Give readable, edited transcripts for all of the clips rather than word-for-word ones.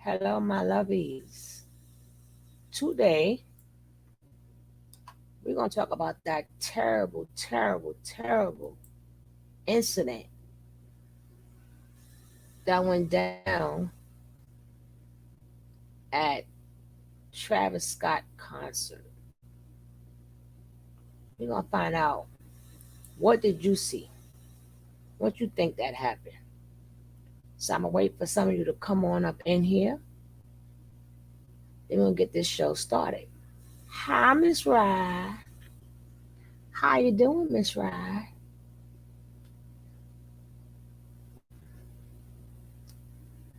Hello, my lovies. Today, we're going to talk about that terrible, terrible, terrible incident that went down at Travis Scott concert. We're going to find out, what did you see? What you think that happened? So I'm going to wait for some of you to come on up in here. Then we'll get this show started. Hi, Miss Rye. How you doing, Miss Rye?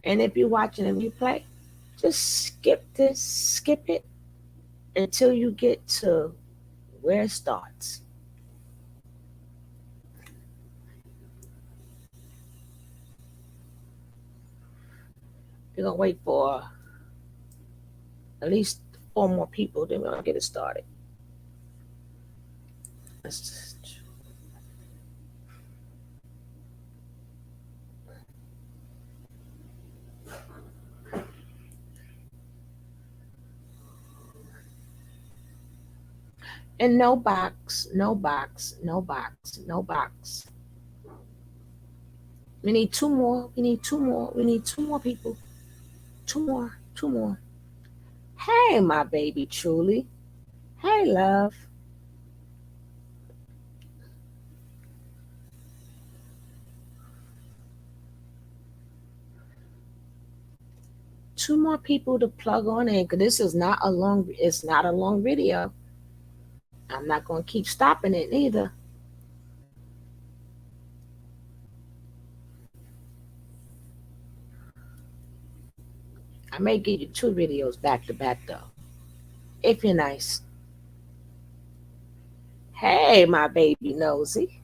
And if you're watching a replay, just skip it until you get to where it starts. We're gonna wait for at least four more people, then we're gonna get it started. Let's just... And no box, no box, no box, no box. We need two more. We need two more. We need two more people. Two more. Two more. Hey, my baby, truly. Hey, love. Two more people to plug on in, because this is not a long. It's not a long video. I'm not gonna keep stopping it either. I may give you two videos back to back though, if you're nice. Hey, my baby nosy.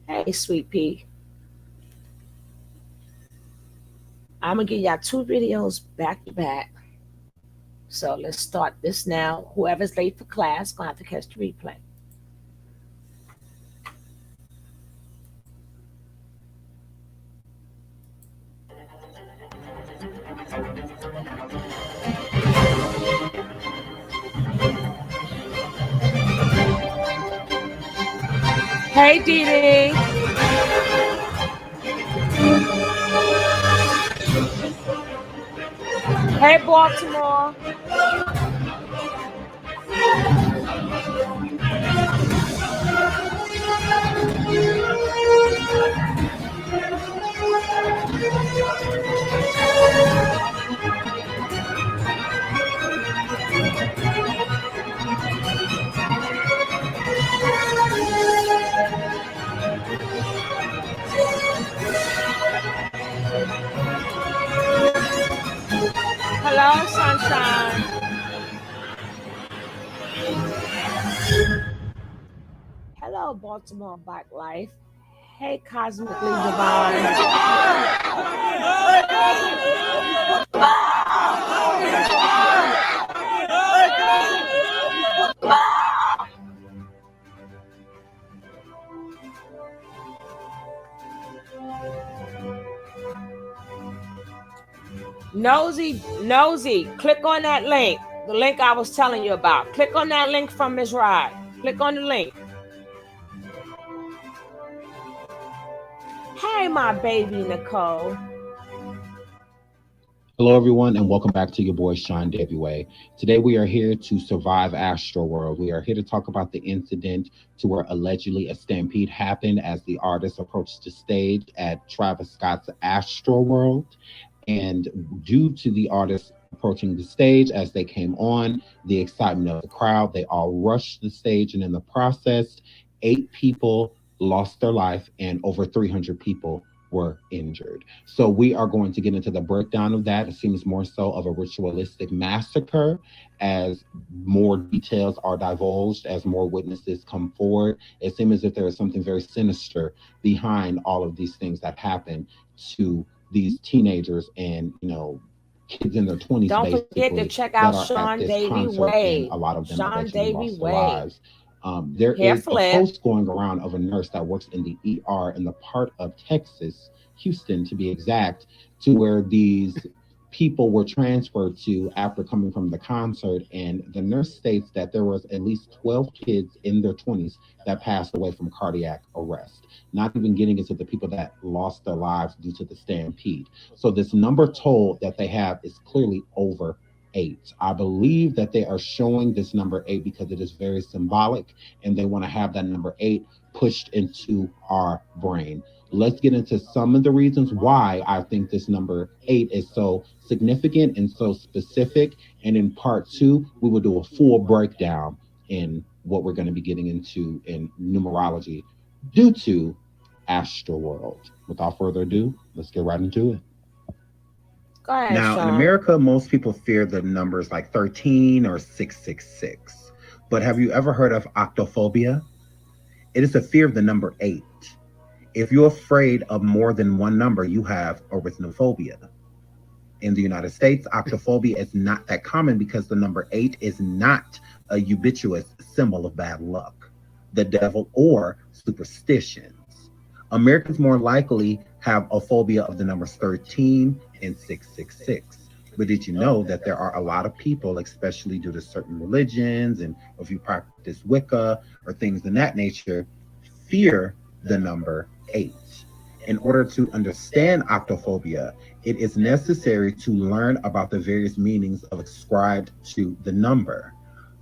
Hey, sweet pea. I'm gonna give y'all two videos back to back. So let's start this now. Whoever's late for class gonna have to catch the replay. Hey, Dee Dee. Hey, Baltimore. Hello, sunshine. Hello, Baltimore Black Life. Hey, Cosmically Divine. Nosy, click on that link. The link I was telling you about. Click on that link from Ms. Rod. Click on the link. Hey, my baby Nicole. Hello, everyone, and welcome back to your boy, Sean Way. Today, we are here to survive Astroworld. We are here to talk about the incident to where allegedly a stampede happened as the artist approached the stage at Travis Scott's Astroworld. And due to the artists approaching the stage as they came on, the excitement of the crowd, they all rushed the stage. And in the process, 8 people lost their life and over 300 people were injured. So we are going to get into the breakdown of that. It seems more so of a ritualistic massacre as more details are divulged, as more witnesses come forward. It seems as if there is something very sinister behind all of these things that happen to these teenagers and, kids in their 20s. Don't basically, forget to check out that are Sean at this Davy concert, and Way. a lot of them Sean allegedly Davy lost their Way. lives. There is a Careful, Ed. post going around of a nurse that works in the ER in the part of Texas, Houston to be exact, to where these people were transferred to after coming from the concert. And the nurse states that there was at least 12 kids in their 20s that passed away from cardiac arrest, not even getting into the people that lost their lives due to the stampede. So this number told that they have is clearly over eight. I believe that they are showing this number eight because it is very symbolic and they want to have that number eight pushed into our brain. Let's get into some of the reasons why I think this number eight is so significant and so specific. And in part two, we will do a full breakdown in what we're going to be getting into in numerology due to astroworld. Without further ado, let's get right into it. Go ahead, Now, in Sean. America, most people fear the numbers like 13 or 666. But have you ever heard of octophobia? It is a fear of the number eight. If you're afraid of more than one number, you have arithmophobia. In the United States, octophobia is not that common because the number eight is not a ubiquitous symbol of bad luck, the devil, or superstitions. Americans more likely have a phobia of the numbers 13 and 666. But did you know that there are a lot of people, especially due to certain religions and if you practice Wicca or things in that nature, fear the number eight? In order to understand octophobia, it is necessary to learn about the various meanings of ascribed to the number.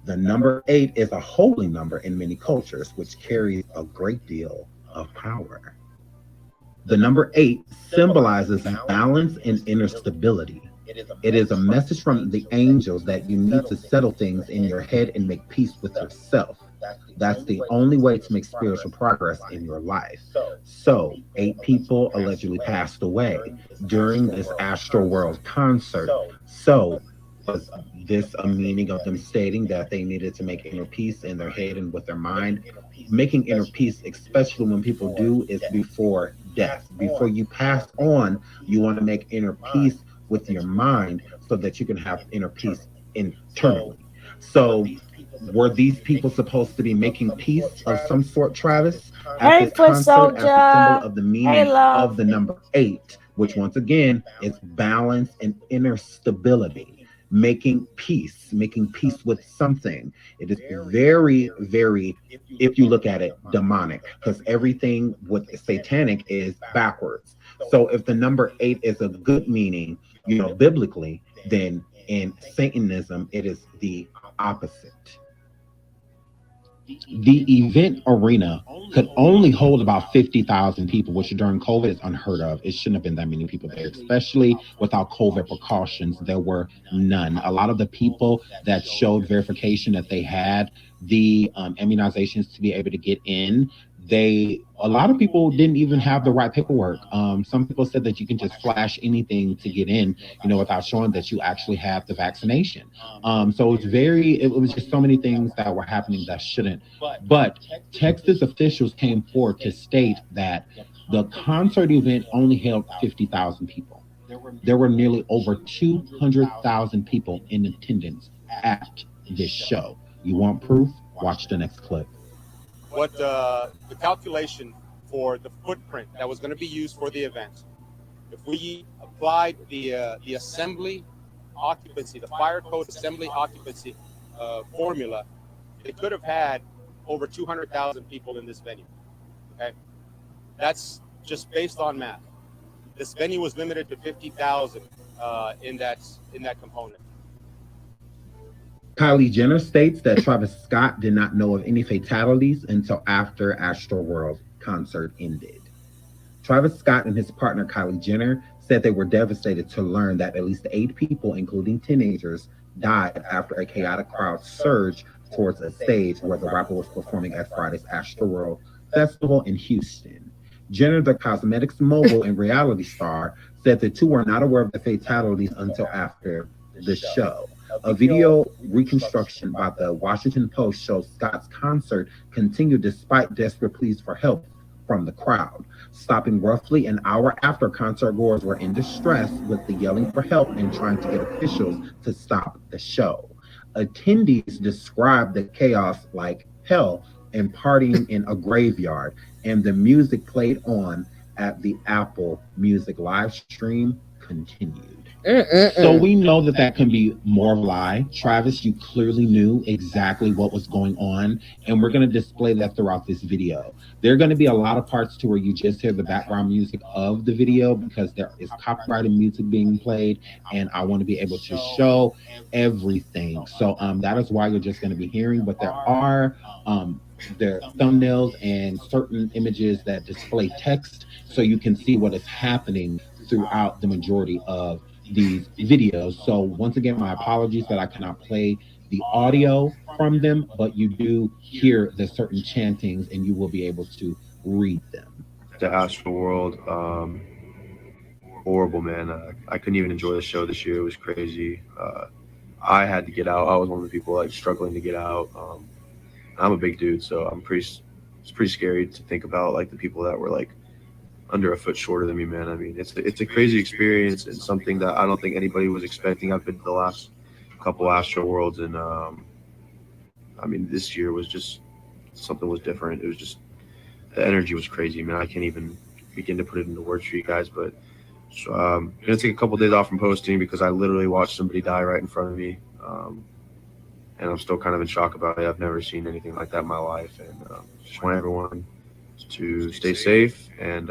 The number eight is a holy number in many cultures, which carries a great deal of power. The number eight symbolizes balance and inner stability. It is a message from the angels that you need to settle things in your head and make peace with yourself. That's the only way to make spiritual progress in your life. So, eight people allegedly passed away during this Astro World concert. So, was this a meaning of them stating that they needed to make inner peace in their head and with their mind? Making inner peace, especially when people do, is before death. Before you pass on, you want to make inner peace with your mind so that you can have inner peace internally. So, were these people supposed to be making peace of some sort, Travis, at Hey, this foot concert as a symbol soldier. of the Hey, meaning of love. the number eight, which once again is balance and inner stability, making peace with something. It is very, very, if you look at it, demonic, because everything with satanic is backwards. So if the number eight is a good meaning, biblically, then in Satanism, it is the opposite. The event arena could only hold about 50,000 people, which during COVID is unheard of. It shouldn't have been that many people there, especially without COVID precautions. There were none. A lot of the people that showed verification that they had the immunizations to be able to get in, a lot of people didn't even have the right paperwork. Some people said that you can just flash anything to get in, without showing that you actually have the vaccination. So it was just so many things that were happening that shouldn't. But Texas officials came forward to state that the concert event only held 50,000 people. There were nearly over 200,000 people in attendance at this show. You want proof? Watch the next clip. What the calculation for the footprint that was going to be used for the event, if we applied the assembly occupancy, the fire code assembly occupancy formula, it could have had over 200,000 people in this venue. Okay, that's just based on math. This venue was limited to 50,000 in that component. Kylie Jenner states that Travis Scott did not know of any fatalities until after Astroworld concert ended. Travis Scott and his partner Kylie Jenner said they were devastated to learn that at least eight people, including teenagers, died after a chaotic crowd surged towards a stage where the rapper was performing at Friday's Astroworld Festival in Houston. Jenner, the cosmetics mogul and reality star, said the two were not aware of the fatalities until after the show. A video reconstruction by the Washington Post shows Scott's concert continued despite desperate pleas for help from the crowd, stopping roughly an hour after concert goers were in distress with the yelling for help and trying to get officials to stop the show. Attendees described the chaos like hell, and partying in a graveyard. And the music played on at the Apple Music live stream continued. So Mm-mm-mm. we know that that can be more of a lie. Travis, you clearly knew exactly what was going on, and we're going to display that throughout this video. There are going to be a lot of parts to where you just hear the background music of the video because there is copyrighted music being played, and I want to be able to show everything. So that is why you're just going to be hearing, but there are the thumbnails and certain images that display text so you can see what is happening throughout the majority of these videos. So once again, my apologies that I cannot play the audio from them, but you do hear the certain chantings and you will be able to read them. The Astro World, horrible, man. I couldn't even enjoy the show this year. It was crazy. I had to get out. I was one of the people like struggling to get out. I'm a big dude, so it's pretty scary to think about like the people that were like under a foot shorter than me, man. I mean, it's a crazy experience and something that I don't think anybody was expecting. I've been to the last couple Astro Worlds, and I mean, this year was just something was different. It was just the energy was crazy, man. I can't even begin to put it into words for you guys, but so, I'm gonna take a couple days off from posting because I literally watched somebody die right in front of me, and I'm still kind of in shock about it. I've never seen anything like that in my life, and just want everyone to stay safe and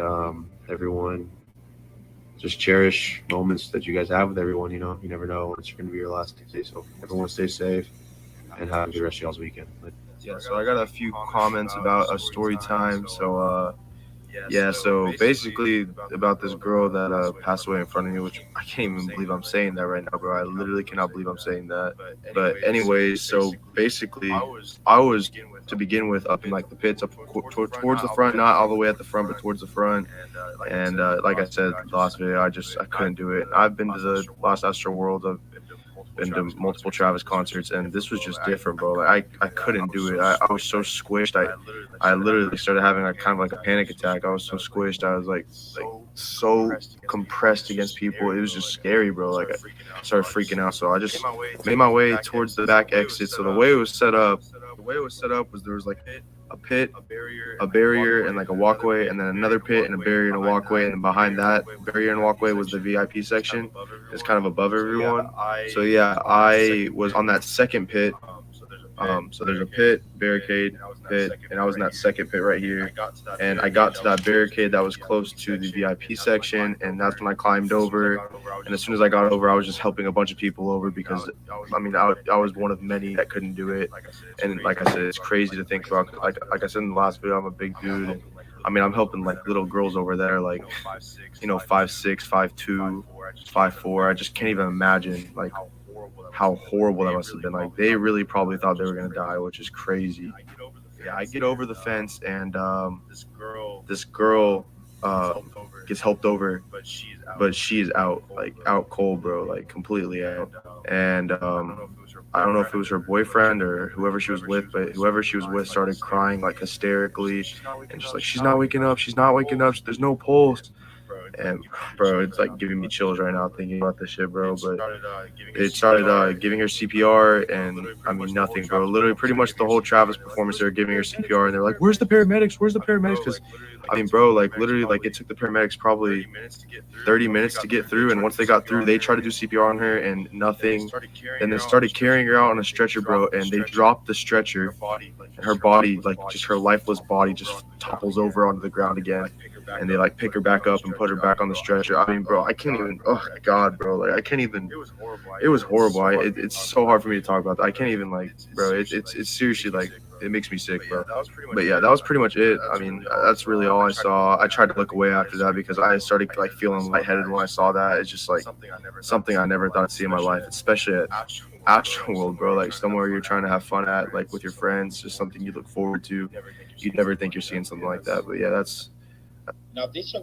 everyone just cherish moments that you guys have with everyone. You know, you never know when it's going to be your last day. So everyone stay safe and have a good rest of y'all's weekend. Yeah, so I got a few comments about a story time. So yeah, so basically about this girl that passed away in front of me, which I can't even believe I'm saying that right now, bro. I literally cannot believe I'm saying that. But anyways, so basically, I was to begin with up in like the pits, up towards the front, not all the way at the front, but towards the front. And like I said the last video, I couldn't do it. I've been to the last Astro World. I've been to multiple Travis concerts, and this was just different, bro. Like I couldn't do it. I was so squished. I literally started having like kind of like a panic attack. I was so squished. I was like so compressed against people. It was just scary, bro. Like I started freaking out. So I just made my way towards the back exit. So the way it was set up was there was like a pit, a barrier, and like a walkway, and then another pit and a barrier and a walkway, and then behind that barrier and walkway was the VIP section. It's kind of above everyone. So yeah, I was on that second pit. So there's a pit, barricade, pit, and I was in that second pit right here. And I got to that barricade that was close to the VIP section, and that's when I climbed over. And as soon as I got over, I was just helping a bunch of people over because, I mean, I was one of many that couldn't do it. And like I said, it's crazy to think about. Like I said in the last video, I'm a big dude, and I mean, I'm helping like little girls over there, like 5'6", 5'2", 5'4". I just can't even imagine like how horrible that must have been. Like they really probably thought they were gonna die, which is crazy. Yeah, I get over the fence, and this girl gets helped over, but she is out, like out cold, bro, like completely out. And I don't know if it was her boyfriend or whoever she was with, but whoever she was with started crying like hysterically, and just like she's not waking up, she's not waking up, there's no pulse. And bro, it's like giving me chills right now thinking about this shit, bro. But it started giving her CPR, and I mean nothing, bro. Literally, pretty much the whole Travis performance, they were giving her CPR, and they're like, "Where's the paramedics? Where's the paramedics?" Because I mean, bro, like literally, like it took the paramedics probably 30 minutes to get through, and once they got through, they tried to do CPR on her, and nothing. And they started carrying her out on a stretcher, bro, and they dropped the stretcher, and her body, like just her lifeless body, just topples over onto the ground again. And they like pick her back up and put her back on the stretcher. I mean, bro, I can't even. Oh God, bro, like I can't even. It was horrible. It's so hard for me to talk about that. I can't even like, bro. It's seriously like it makes me sick, bro. But yeah, that was pretty much it. I mean, that's really all I saw. I tried to look away after that because I started like feeling lightheaded when I saw that. It's just like something I never thought I'd see in my life, especially at Astro World, bro. Like somewhere you're trying to have fun at, like with your friends, just something you look forward to. You'd never think you're seeing something like that. But yeah, that's Now, this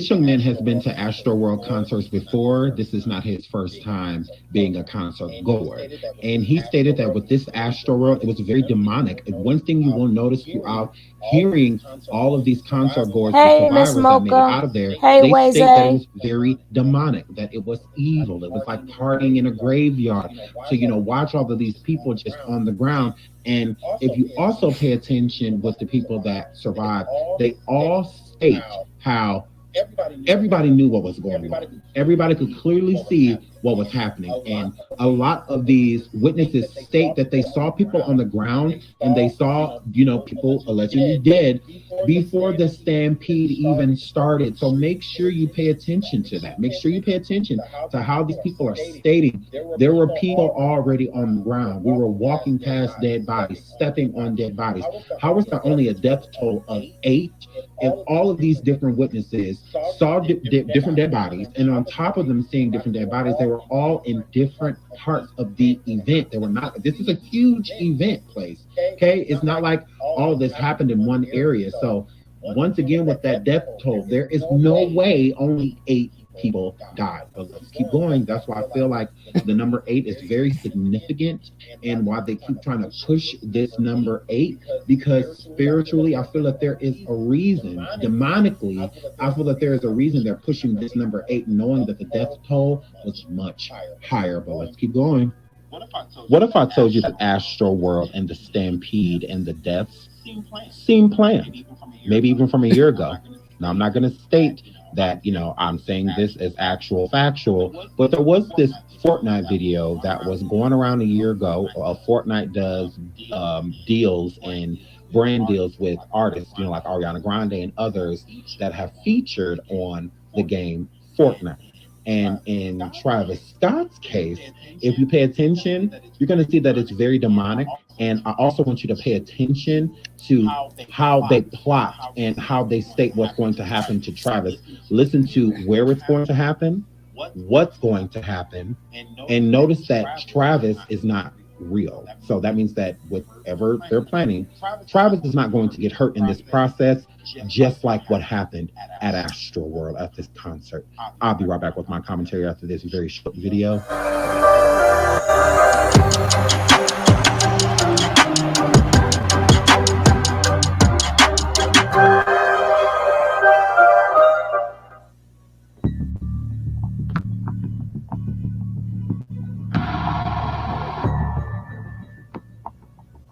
young man has been to Astroworld concerts before. This is not his first time being a concert goer. And he stated that with this Astroworld, it was very demonic. And one thing you will notice throughout hearing all of these concert goers, the Hey, Miss survivors that made it Mocha. out of there, Hey, they state that it Waze. was very demonic, that it was evil. It was like partying in a graveyard. So, watch all of these people just on the ground. And if you also pay attention with the people that survived, they all state how everybody knew what was going on. Everybody could clearly see what was happening. And a lot of these witnesses state that they saw people on the ground and they saw, people allegedly dead before the stampede even started. So make sure you pay attention to that. Make sure you pay attention to how these people are stating there were people already on the ground. We were walking past dead bodies, stepping on dead bodies. How was there only a death toll of 8 if all of these different witnesses saw different dead bodies, and on top of them seeing different dead bodies, they were all in different parts of the event. They were not, this is a huge event place, okay? It's not like all of this happened in one area. So once again, with that death toll, there is no way only 8 people died. But let's keep going. That's why I feel like the number 8 is very significant, and why they keep trying to push this number 8, because spiritually, I feel that there is a reason. Demonically, I feel that there is a reason they're pushing this number 8, knowing that the death toll was much higher. But let's keep going. What if I told you that Astro World and the Stampede and the deaths seem planned, maybe even from a year ago? Now, I'm not going to state that, I'm saying this as actual factual, but there was this Fortnite video that was going around a year ago. Fortnite does deals and brand deals with artists, like Ariana Grande and others that have featured on the game Fortnite. And in Travis Scott's case, if you pay attention, you're going to see that it's very demonic. And I also want you to pay attention to how they plot and how they state what's going to happen to Travis. Listen to where it's going to happen, what's going to happen, and notice that Travis is not real. So that means that whatever they're planning, Travis is not going to get hurt in this process, just like what happened at Astro World at this concert. I'll be right back with my commentary after this very short video.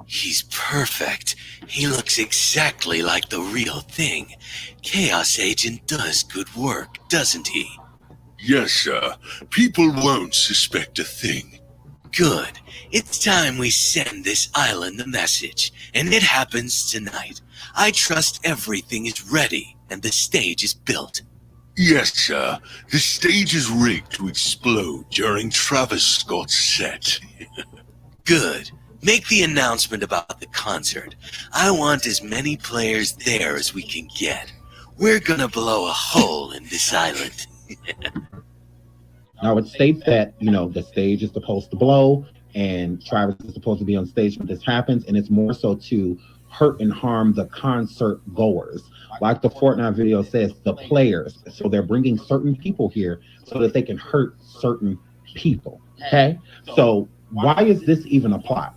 He's perfect. He looks exactly like the real thing. Chaos Agent does good work, doesn't he? Yes, sir. People won't suspect a thing. Good. It's time we send this island a message, and it happens tonight. I trust everything is ready and the stage is built. Yes, sir. The stage is rigged to explode during Travis Scott's set. Good. Make the announcement about the concert. I want as many players there as we can get. We're gonna blow a hole in this island. Now, it states that, the stage is supposed to blow and Travis is supposed to be on stage when this happens, and it's more so to hurt and harm the concert goers. Like the Fortnite video says, the players. So they're bringing certain people here so that they can hurt certain people, okay? So why is this even a plot?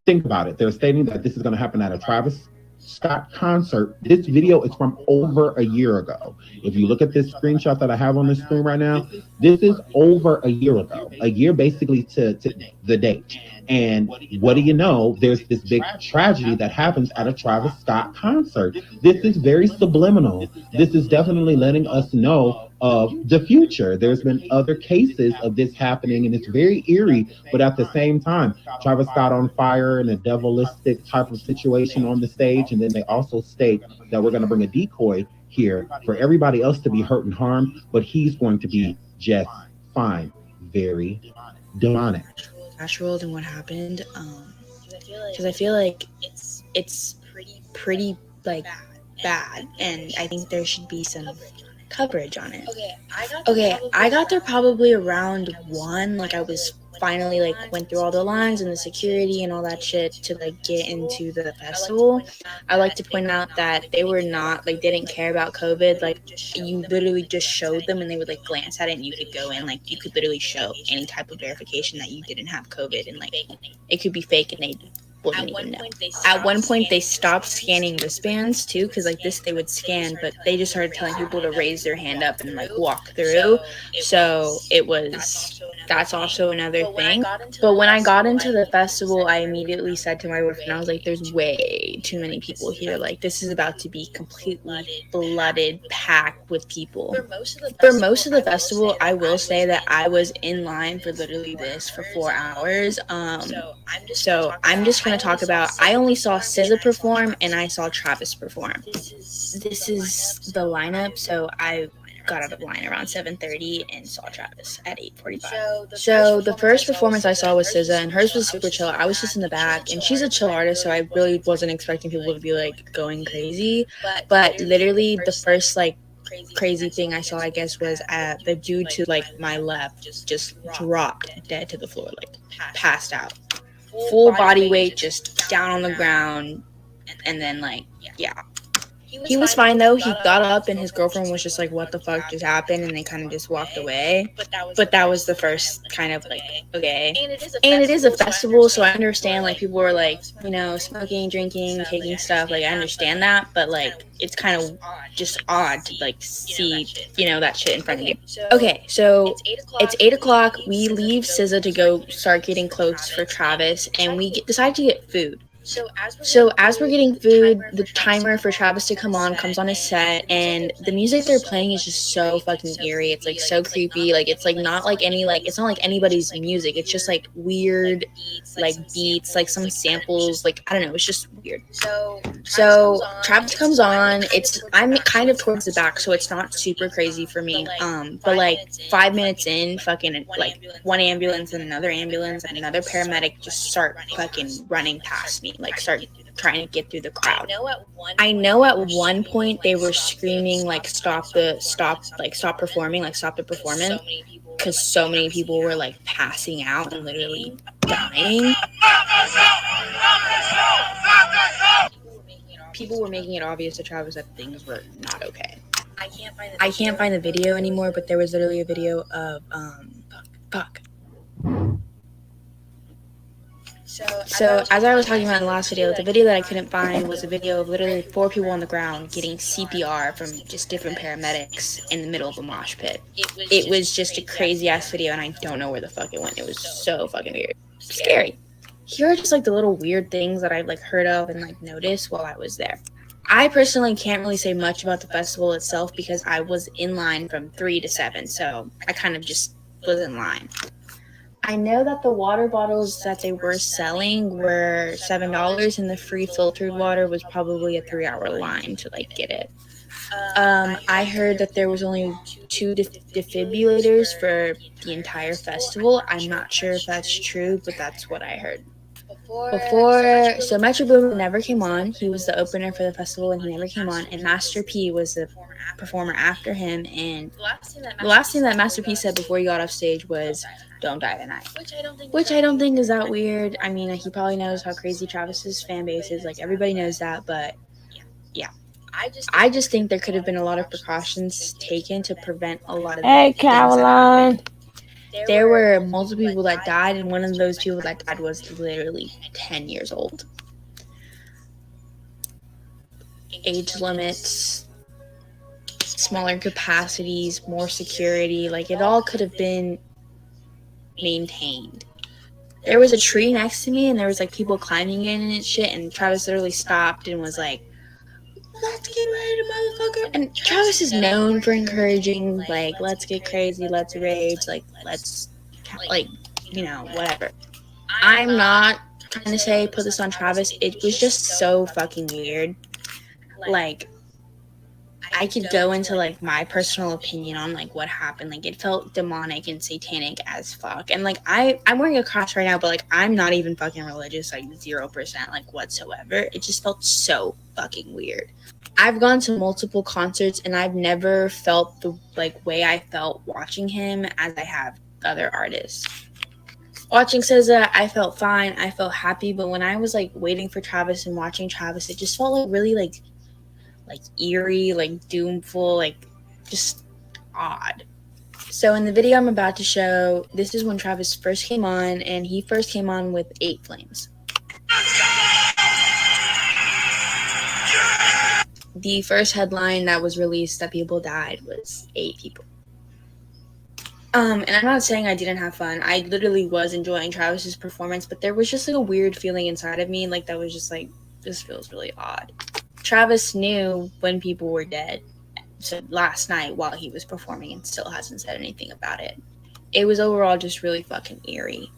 Think about it. They're stating that this is going to happen at a Travis Scott concert. This video is from over a year ago. If you look at this screenshot that I have on the screen right now, this is over a year ago. A year basically to the date. And what do you know? There's this big tragedy that happens at a Travis Scott concert. This is very subliminal. This is definitely letting us know of the future. There's been other cases of this happening, and it's very eerie, but at the same time, Travis Scott on fire in a devilistic type of situation on the stage, and then they also state that we're going to bring a decoy here for everybody else to be hurt and harmed, but he's going to be just fine. Very demonic. Astroworld and what happened, because I feel like it's pretty like bad, and I think there should be some coverage on it. Okay, I got there probably around 1, like I was finally like went through all the lines and the security and all that shit to like get into the festival, I like to point out that they were not like, they didn't care about COVID. Like, you literally just showed them and they would like glance at it and you could go in. Like, you could literally show any type of verification that you didn't have COVID, and like it could be fake and they wouldn't even know. At one point they stopped scanning wristbands too, because like this they would scan, but they just started telling people to raise their hand up and like walk through. So it was, that's also another thing. But when I got into the festival, I immediately said to my boyfriend, I was like, there's way too many people here. Like, this is about to be completely flooded, packed with people. For most of the festival, I will say that I was in line for literally this for 4 hours. So I'm just going to talk about, I only saw SZA perform and I saw Travis perform. This is the lineup. So I got out of line around 7:30 and saw Travis at 8:45. So the first performance I saw was SZA, and hers was super chill. I was just in the back, and she's a chill artist, so I really wasn't expecting people to be like going crazy. But literally the first like crazy thing I saw, I guess, was at the dude to like my left just dropped dead to the floor, like passed out, full body weight just down on the ground, and then like, yeah. He was fine though. He got up and his girlfriend was just like, what the fuck just happened? And they kind of just walked away. But that was the first kind of like, okay. And it is a festival, so I understand like people were like, you know, smoking, drinking, taking stuff. Like, I understand that, but like it's kind of just odd to like see, you know, that shit in front of you. Okay, so it's 8 o'clock. We leave SZA to go start getting clothes for Travis, and we decide to get food. So as we're getting food, the timer for Travis to come on comes on his set, and the music they're playing is just so fucking eerie. It's like so creepy. Like, it's like not like any, like, it's not like anybody's music. It's just like weird, like beats, like some samples. Like, I don't know. It's just weird. So Travis comes on. I'm kind of towards the back, so it's not super crazy for me. But like 5 minutes in, fucking like one ambulance and another ambulance and another paramedic just start fucking running past me. Like, start trying to get through the crowd. I know at one point they were screaming like stop performing, like stop the performance, because so many people were like passing out and literally dying. People were making it obvious to Travis that things were not okay. I can't find the video anymore, but there was literally a video of fuck. So as I was talking about in the last video, the video that I couldn't find was a video of literally 4 people on the ground getting CPR from just different paramedics in the middle of a mosh pit. It was just a crazy ass video, and I don't know where the fuck it went. It was so fucking weird. Scary. Here are just like the little weird things that I've like heard of and like noticed while I was there. I personally can't really say much about the festival itself because I was in line from 3 to 7, so I kind of just was in line. I know that the water bottles that they were selling were $7, and the free filtered water was probably a 3-hour line to like get it. I heard that there was only 2 defibrillators for the entire festival. I'm not sure if that's true, but that's what I heard. So Metro Boomin never came on. He was the opener for the festival, and he never came on. And Master P was the performer after him. And the last thing that Master P said before he got off stage was, "Don't die tonight," which I don't think is that weird. I mean, he probably knows how crazy Travis's fan base is. Like, everybody knows that, but yeah. I just think there could have been a lot of precautions taken to prevent a lot of Hey, Caroline. There were multiple people that died, and one of those people that died was literally 10 years old. Age limits, smaller capacities, more security, like it all could have been maintained. There was a tree next to me, and there was like people climbing in and shit, and Travis literally stopped and was like, "Let's get ready to motherfucker." And Travis is known for encouraging, like, let's get crazy, let's rage, like, let's, like, you know, whatever. I'm not trying to say put this on Travis. It was just so fucking weird. Like, I could go into, like, my personal opinion on, like, what happened. Like, it felt demonic and satanic as fuck. And, like, I'm wearing a cross right now, but, like, I'm not even fucking religious, like, 0%, like, whatsoever. It just felt so fucking weird. I've gone to multiple concerts, and I've never felt the, like, way I felt watching him as I have other artists. Watching SZA, I felt fine. I felt happy, but when I was like waiting for Travis and watching Travis, it just felt like really like eerie, like doomful, like just odd. So in the video I'm about to show, this is when Travis first came on, and he first came on with 8 flames. The first headline that was released that people died was 8 people. And I'm not saying I didn't have fun. I literally was enjoying Travis's performance, but there was just like a weird feeling inside of me, like that was just like, this feels really odd. Travis knew when people were dead. So last night while he was performing, and still hasn't said anything about it. It was overall just really fucking eerie.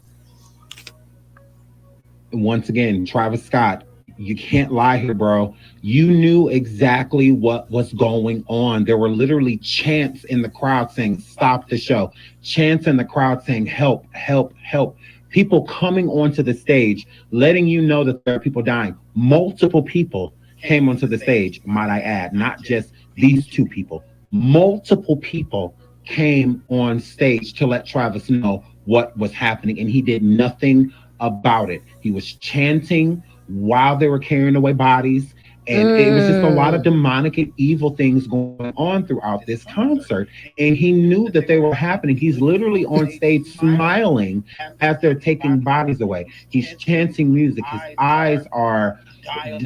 Once again, Travis Scott, you can't lie here, bro. You knew exactly what was going on. There were literally chants in the crowd saying, stop the show. Chants in the crowd saying, help, help, help. People coming onto the stage, letting you know that there are people dying. Multiple people came onto the stage, might I add, not just these 2 people. Multiple people came on stage to let Travis know what was happening, and he did nothing about it. He was chanting while they were carrying away bodies, and it was just a lot of demonic and evil things going on throughout this concert, and he knew that they were happening. He's literally on stage smiling as they're taking bodies away. He's chanting music. His eyes are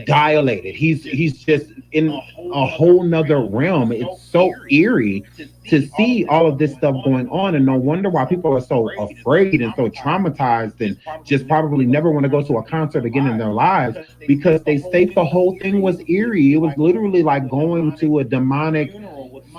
dilated. He's just in a whole nother realm. It's so eerie to see all of this stuff going on, and no wonder why people are so afraid and so traumatized and just probably never want to go to a concert again in their lives, because they say the whole thing was eerie. It was literally like going to a demonic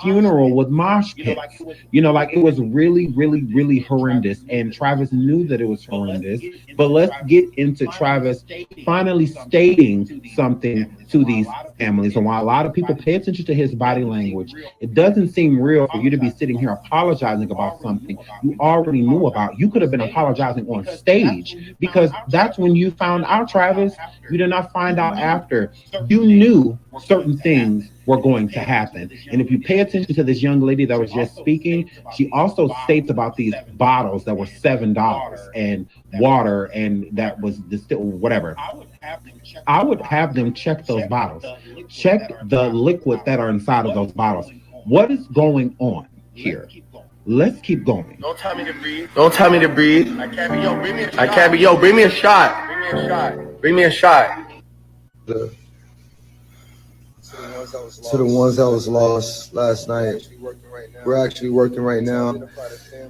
funeral with mosh pits. Like it was really, really, really horrendous. And Travis knew that it was horrendous. But let's get into Travis finally stating something to these families. And while a lot of people pay attention to his body language, it doesn't seem real for you to be sitting here apologizing about something you already knew about. You could have been apologizing on stage, because that's when you found out, Travis. You did not find out after. You knew certain things were going to happen. And if you pay attention to this young lady that was just speaking, she also states about these bottles that were $7 and water, and that was distilled, whatever. I would have them check those bottles. Check the liquid that are inside of those bottles. What is going on here? Let's keep going. Don't tell me to breathe. Don't tell me to breathe. I can't be, yo, bring me a shot. I can't be, yo, bring me a shot. Bring me a shot. Bring me a shot. To the ones that was lost last night. We're actually working right now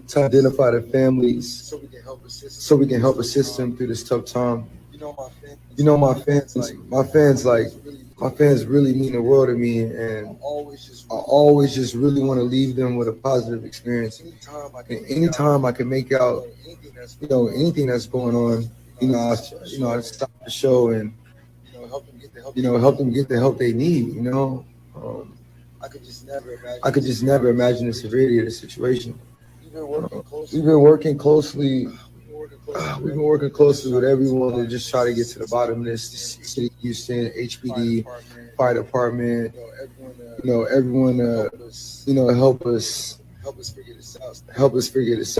to identify the families so we can help assist them through this tough time. My fans really mean the world to me, and I always just really want to leave them with a positive experience. And anytime I can make out, anything that's going on, I stop the show and help them get the help they need. I could just never imagine the severity of the situation. We've been working closely. We've been working closely with everyone to just try to get to the bottom of this. City of Houston, HPD, fire department, everyone, help us figure this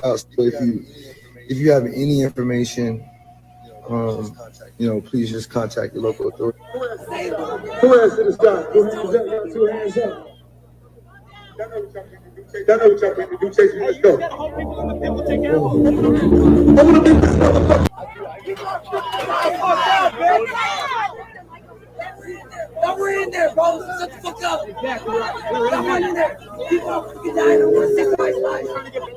out. So if you have any information, please just contact the local authority. Two hands to the sky. Two hands up. Y'all know what y'all people do. Chase me. Let's go. We're in there, bro. Shut the fuck up. Exactly right. We're in there. People fucking dying. I don't want to see somebody's life.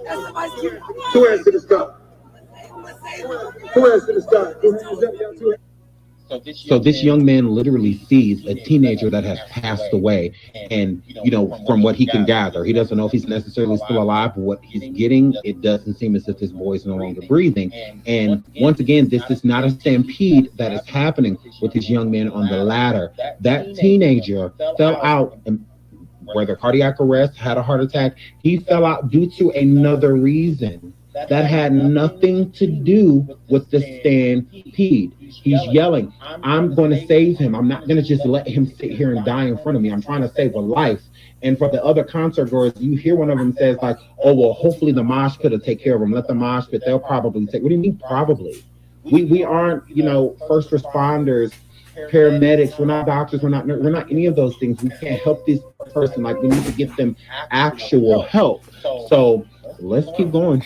That's somebody's here. Two hands to the sky. Two hands to the sky. Two hands up. Y'all two hands. So this young man literally sees a teenager that has passed away, and from what he can gather, he doesn't know if he's necessarily still alive, but what he's getting, it doesn't seem as if this boy is no longer breathing. And once again, this is not a stampede that is happening with this young man on the ladder. That teenager fell out, and whether cardiac arrest, had a heart attack, he fell out due to another reason that had nothing to do with the stampede. He's yelling, I'm going to save him. I'm not going to just let him sit here and die in front of me. I'm trying to save a life. And from the other concert goers, you hear one of them says like, "Oh well, hopefully the mosh pit will take care of them. Let the mosh pit. They'll probably take." What do you mean probably? We aren't, you know, first responders, paramedics. We're not doctors. We're not any of those things. We can't help this person. Like, we need to get them actual help. So let's keep going.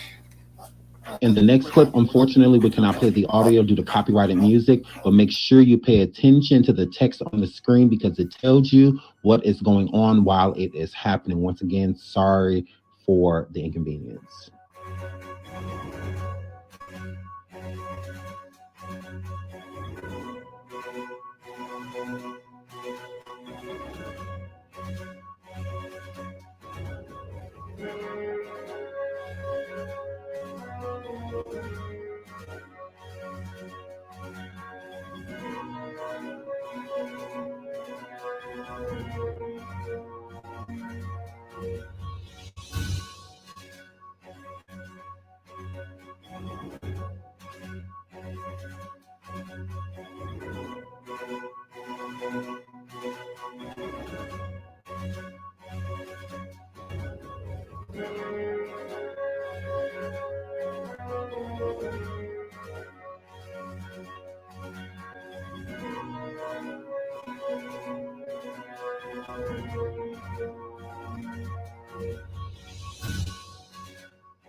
In the next clip, unfortunately, we cannot play the audio due to copyrighted music, but make sure you pay attention to the text on the screen because it tells you what is going on while it is happening. Once again, sorry for the inconvenience.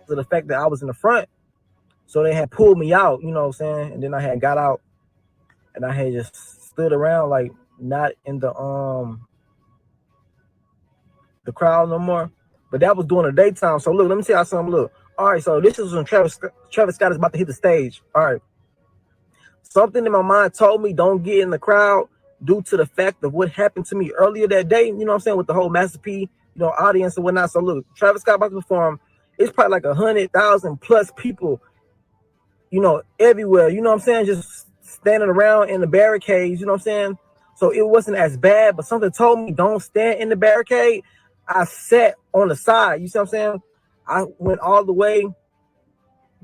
To the fact that I was in the front, so they had pulled me out, you know what I'm saying? And then I had got out and I had just stood around, like not in the crowd no more. But that was during the daytime. So look, let me tell y'all something. Look, all right, so this is when Travis Scott is about to hit the stage. All right, something in my mind told me don't get in the crowd due to the fact of what happened to me earlier that day, you know what I'm saying, with the whole Master P, you know, audience and whatnot. So look, Travis Scott about to perform. It's probably like 100,000 plus people, you know, everywhere, you know what I'm saying, just standing around in the barricades, you know what I'm saying. So it wasn't as bad, but something told me don't stand in the barricade. I sat on the side, you see what I'm saying. I went all the way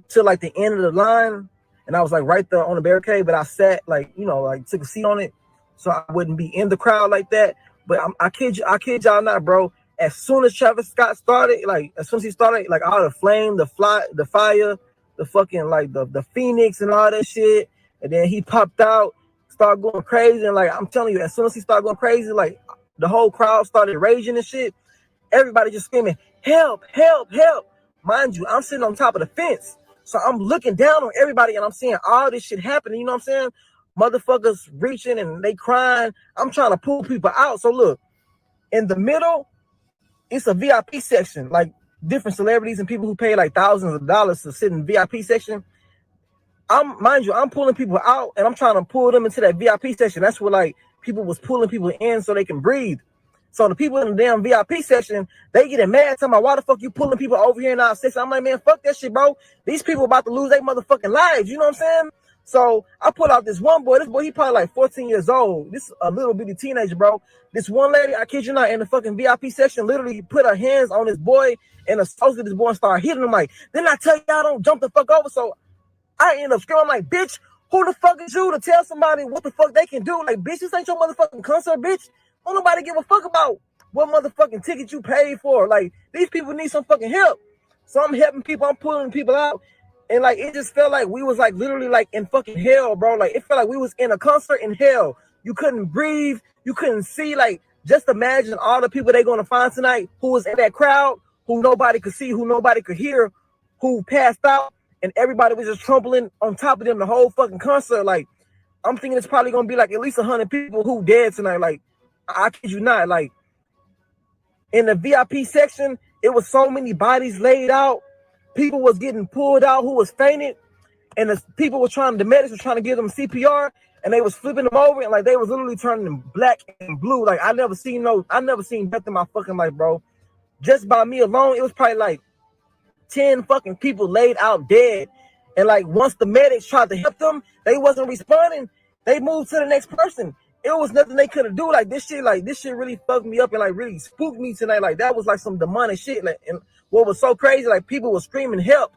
to like the end of the line, and I was like right there on the barricade, but I sat like, you know, like took a seat on it so I wouldn't be in the crowd like that. But I kid y'all not, bro. As soon as Travis Scott started, like as soon as he started, like all the flame, the fire, the fucking like the phoenix and all that shit, and then he popped out, started going crazy, and like I'm telling you, as soon as he started going crazy, like the whole crowd started raging and shit. Everybody just screaming, help, help, help. Mind you, I'm sitting on top of the fence, so I'm looking down on everybody, and I'm seeing all this shit happening. You know what I'm saying? Motherfuckers reaching and they crying. I'm trying to pull people out. So look, in the middle, it's a VIP section, like different celebrities and people who pay like thousands of dollars to sit in VIP section. Mind you, I'm pulling people out and I'm trying to pull them into that VIP section. That's where like people was pulling people in so they can breathe. So the people in the damn VIP section, they getting mad, talking about why the fuck you pulling people over here in our section. I'm like, man, fuck that shit, bro. These people about to lose their motherfucking lives. You know what I'm saying? So I put out this one boy. This boy, he probably like 14 years old. This is a little bitty teenager, bro. This one lady, I kid you not, in the fucking VIP section, literally put her hands on this boy and assaulted this boy and started hitting him like, then I tell y'all don't jump the fuck over. So I end up screaming like, bitch, who the fuck is you to tell somebody what the fuck they can do? Like, bitch, this ain't your motherfucking concert, bitch. Don't nobody give a fuck about what motherfucking ticket you paid for. Like, these people need some fucking help. So I'm helping people, I'm pulling people out. And like, it just felt like we was like literally like in fucking hell, bro. Like, it felt like we was in a concert in hell. You couldn't breathe. You couldn't see. Like, just imagine all the people they're going to find tonight who was in that crowd, who nobody could see, who nobody could hear, who passed out. And everybody was just trampling on top of them the whole fucking concert. Like, I'm thinking it's probably going to be like at least 100 people who dead tonight. Like, I kid you not. Like, in the VIP section, it was so many bodies laid out. People was getting pulled out who was fainted, and the people were the medics were trying to give them CPR, and they was flipping them over, and like they was literally turning them black and blue. Like I never seen death in my fucking life, bro. Just by me alone, it was probably like 10 fucking people laid out dead. And like once the medics tried to help them, they wasn't responding. They moved to the next person. It was nothing they could have do. Like this shit really fucked me up and like really spooked me tonight. Like that was like some demonic shit. Like, and what was so crazy, like people were screaming help,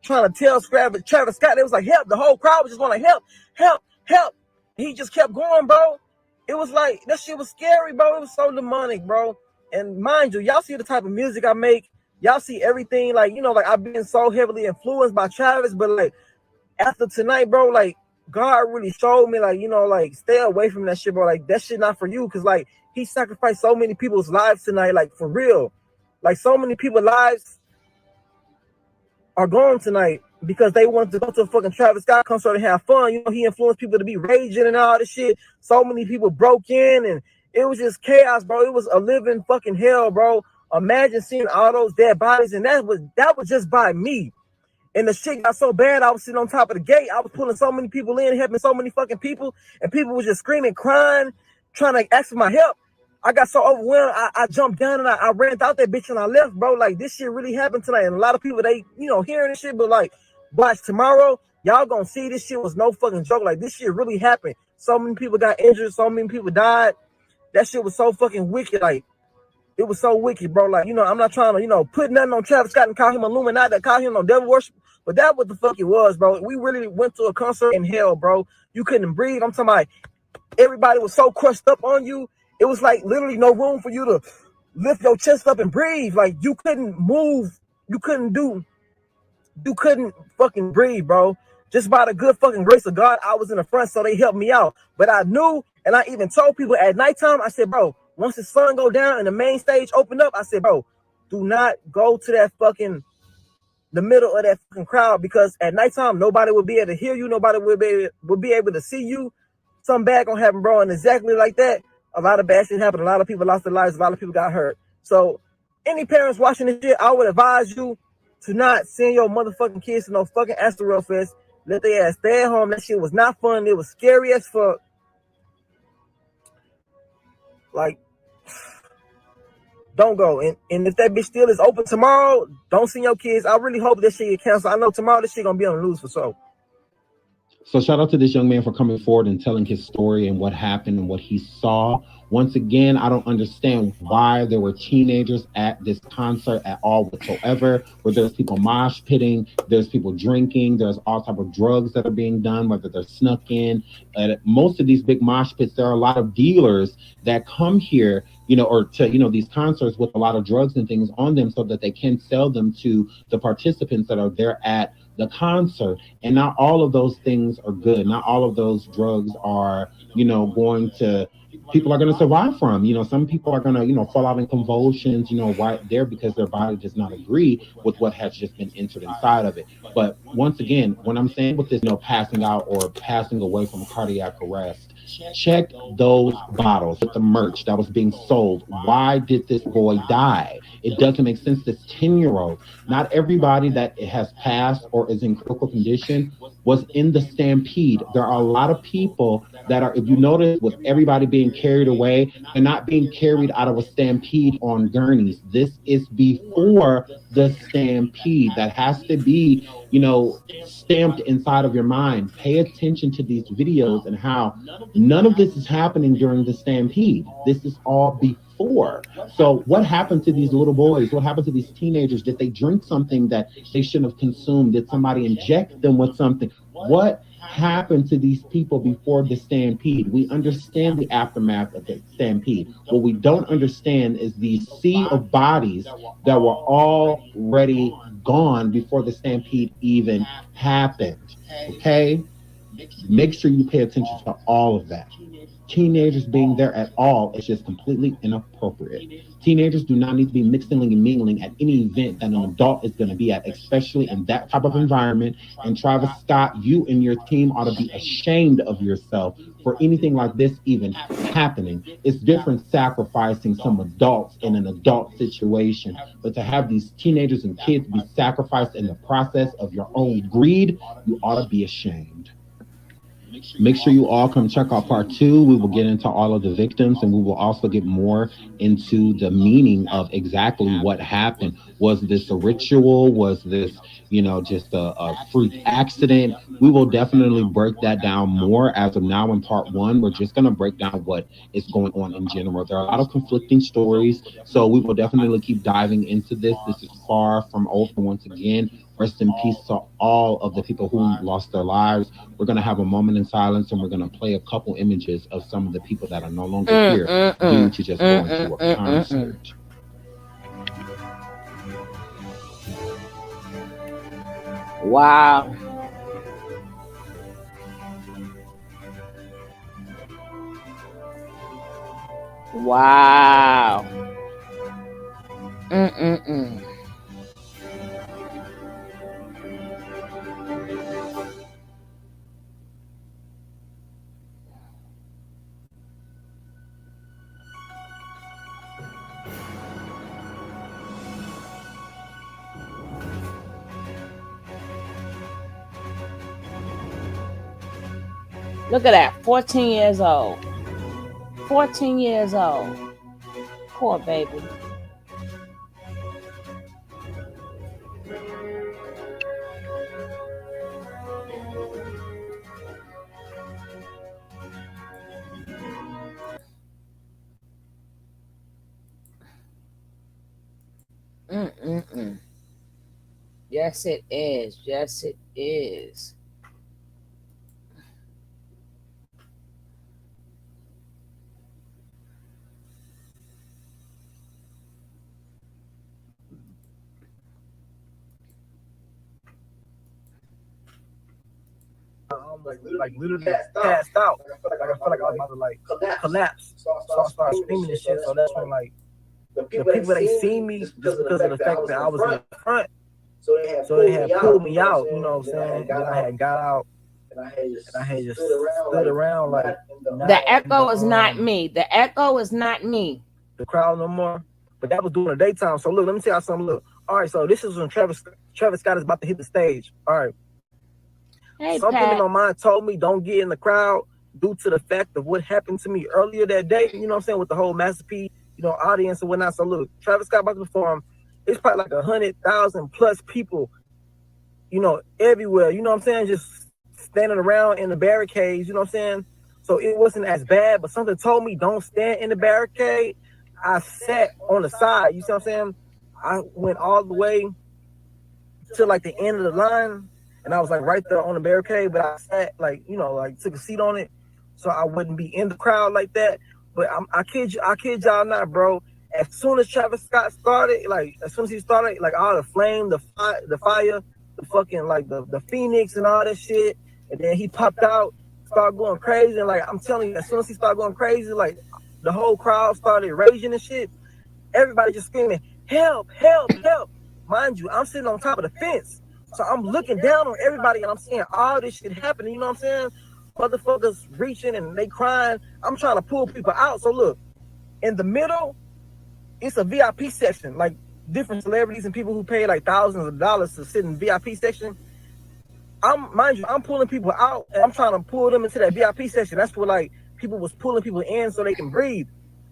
trying to tell Travis Scott. They was like help. The whole crowd was just going like help, help, help. And he just kept going, bro. It was like that shit was scary, bro. It was so demonic, bro. And mind you, y'all see the type of music I make. Y'all see everything, like, you know, like I've been so heavily influenced by Travis, but like after tonight, bro, like God really showed me, like, you know, like stay away from that shit, bro. Like that shit not for you, cause like he sacrificed so many people's lives tonight, like for real. Like so many people's lives are gone tonight because they wanted to go to a fucking Travis Scott concert and have fun. You know, he influenced people to be raging and all this shit. So many people broke in and it was just chaos, bro. It was a living fucking hell, bro. Imagine seeing all those dead bodies, and that was just by me. And the shit got so bad, I was sitting on top of the gate. I was pulling so many people in, helping so many fucking people, and people was just screaming, crying, trying to ask for my help. I got so overwhelmed, I jumped down and I ran out that bitch and I left, bro. Like, this shit really happened tonight. And a lot of people, they, you know, hearing this shit, but like, watch tomorrow, y'all gonna see this shit was no fucking joke. Like, this shit really happened. So many people got injured, so many people died. That shit was so fucking wicked. Like, it was so wicked, bro. Like, you know, I'm not trying to, you know, put nothing on Travis Scott and call him Illuminati, call him no devil worship, but that what the fuck it was, bro. We really went to a concert in hell, bro. You couldn't breathe. I'm talking about everybody was so crushed up on you. It was like literally no room for you to lift your chest up and breathe. Like you couldn't move. You couldn't fucking breathe, bro. Just by the good fucking grace of God, I was in the front, so they helped me out. But I knew, and I even told people at nighttime, I said, bro, once the sun go down and the main stage opened up, I said, bro, do not go to that fucking, the middle of that fucking crowd, because at nighttime, nobody will be able to hear you. Nobody will be able to see you. Something bad gonna happen, bro. And exactly like that, a lot of bad shit happened. A lot of people lost their lives. A lot of people got hurt. So any parents watching this shit, I would advise you to not send your motherfucking kids to no fucking Astroworld Fest. Let their ass stay at home. That shit was not fun. It was scary as fuck. Like, don't go. And if that bitch still is open tomorrow, don't send your kids. I really hope that shit get canceled. I know tomorrow this shit gonna be on the news for sure. So shout out to this young man for coming forward and telling his story and what happened and what he saw. Once again, I don't understand why there were teenagers at this concert at all whatsoever, where there's people mosh pitting, there's people drinking, there's all type of drugs that are being done, whether they're snuck in. At most of these big mosh pits, there are a lot of dealers that come here, you know, or to, you know, these concerts with a lot of drugs and things on them so that they can sell them to the participants that are there at the concert. And not all of those things are good. Not all of those drugs are, you know, going to, people are going to survive from. You know, some people are going to, you know, fall out in convulsions, you know, right there because their body does not agree with what has just been entered inside of it. But once again, when I'm saying with this, you know, passing out or passing away from cardiac arrest, check those bottles with the merch that was being sold. Why did this boy die? It doesn't make sense. This 10-year-old, not everybody that has passed or is in critical condition was in the stampede. There are a lot of people that are, if you notice, with everybody being carried away, they're not being carried out of a stampede on gurneys. This is before the stampede. That has to be, you know, stamped inside of your mind. Pay attention to these videos and how none of this is happening during the stampede. This is all before. So what happened to these little boys? What happened to these teenagers? Did they drink something that they shouldn't have consumed? Did somebody inject them with something? What happened to these people before the stampede? We understand the aftermath of the stampede. What we don't understand is the sea of bodies that were already gone before the stampede even happened. Okay? Make sure you pay attention to all of that. Teenagers being there at all is just completely inappropriate. Teenagers do not need to be mixing and mingling at any event that an adult is going to be at, especially in that type of environment. And Travis Scott, you and your team ought to be ashamed of yourself for anything like this even happening. It's different sacrificing some adults in an adult situation, but to have these teenagers and kids be sacrificed in the process of your own greed, you ought to be ashamed. Make sure you all come check out part 2. We will get into all of the victims and we will also get more into the meaning of exactly what happened. Was this a ritual? Was this, you know, just a freak accident? We will definitely break that down more. As of now in part 1, we're just going to break down what is going on in general. There are a lot of conflicting stories, so we will definitely keep diving into this. This is far from over. Once again, rest in peace to all of the people who lost their lives. We're going to have a moment in silence and we're going to play a couple images of some of the people that are no longer here due to just going to a concert. Wow. Wow. Mm-mm-mm. Look at that. 14 years old. 14 years old. Poor baby. Mm-mm-mm. Yes, it is. Yes, it is. Like literally passed out. Like I felt like I was about to like collapse. So I started screaming and shit. So that's when like the people that seen me just because of the fact that I was in the front, so they had pulled me out. You know what I'm saying? And then I had got out and I had just stood around like The echo is not me. The echo is not me. The crowd no more. But that was during the daytime. So look, let me tell y'all something. Look, all right. So this is when Travis Scott is about to hit the stage. All right. Hey, Something Pat. in my mind told me don't get in the crowd due to the fact of what happened to me earlier that day. You know what I'm saying? With the whole Master P, audience and whatnot. So look, Travis Scott about to perform. It's probably like 100,000 plus people, everywhere. You know what I'm saying? Just standing around in the barricades. You know what I'm saying? So it wasn't as bad, but something told me don't stand in the barricade. I sat on the side. You see what I'm saying? I went all the way to like the end of the line, and I was like right there on the barricade, but I sat like took a seat on it, so I wouldn't be in the crowd like that. But I kid y'all not, bro. As soon as Travis Scott started, like as soon as he started, like all the flame, the fire, the fucking like the phoenix and all that shit, and then he popped out, started going crazy, and like I'm telling you, as soon as he started going crazy, like the whole crowd started raging and shit. Everybody just screaming, help, help, help. Mind you, I'm sitting on top of the fence. So I'm looking down on everybody and I'm seeing all this shit happening. You know what I'm saying? Motherfuckers reaching and they crying. I'm trying to pull people out. So look, in the middle, it's a VIP section. Like different celebrities and people who pay like thousands of dollars to sit in the VIP section. I'm pulling people out and I'm trying to pull them into that VIP section. That's where like people was pulling people in so they can breathe.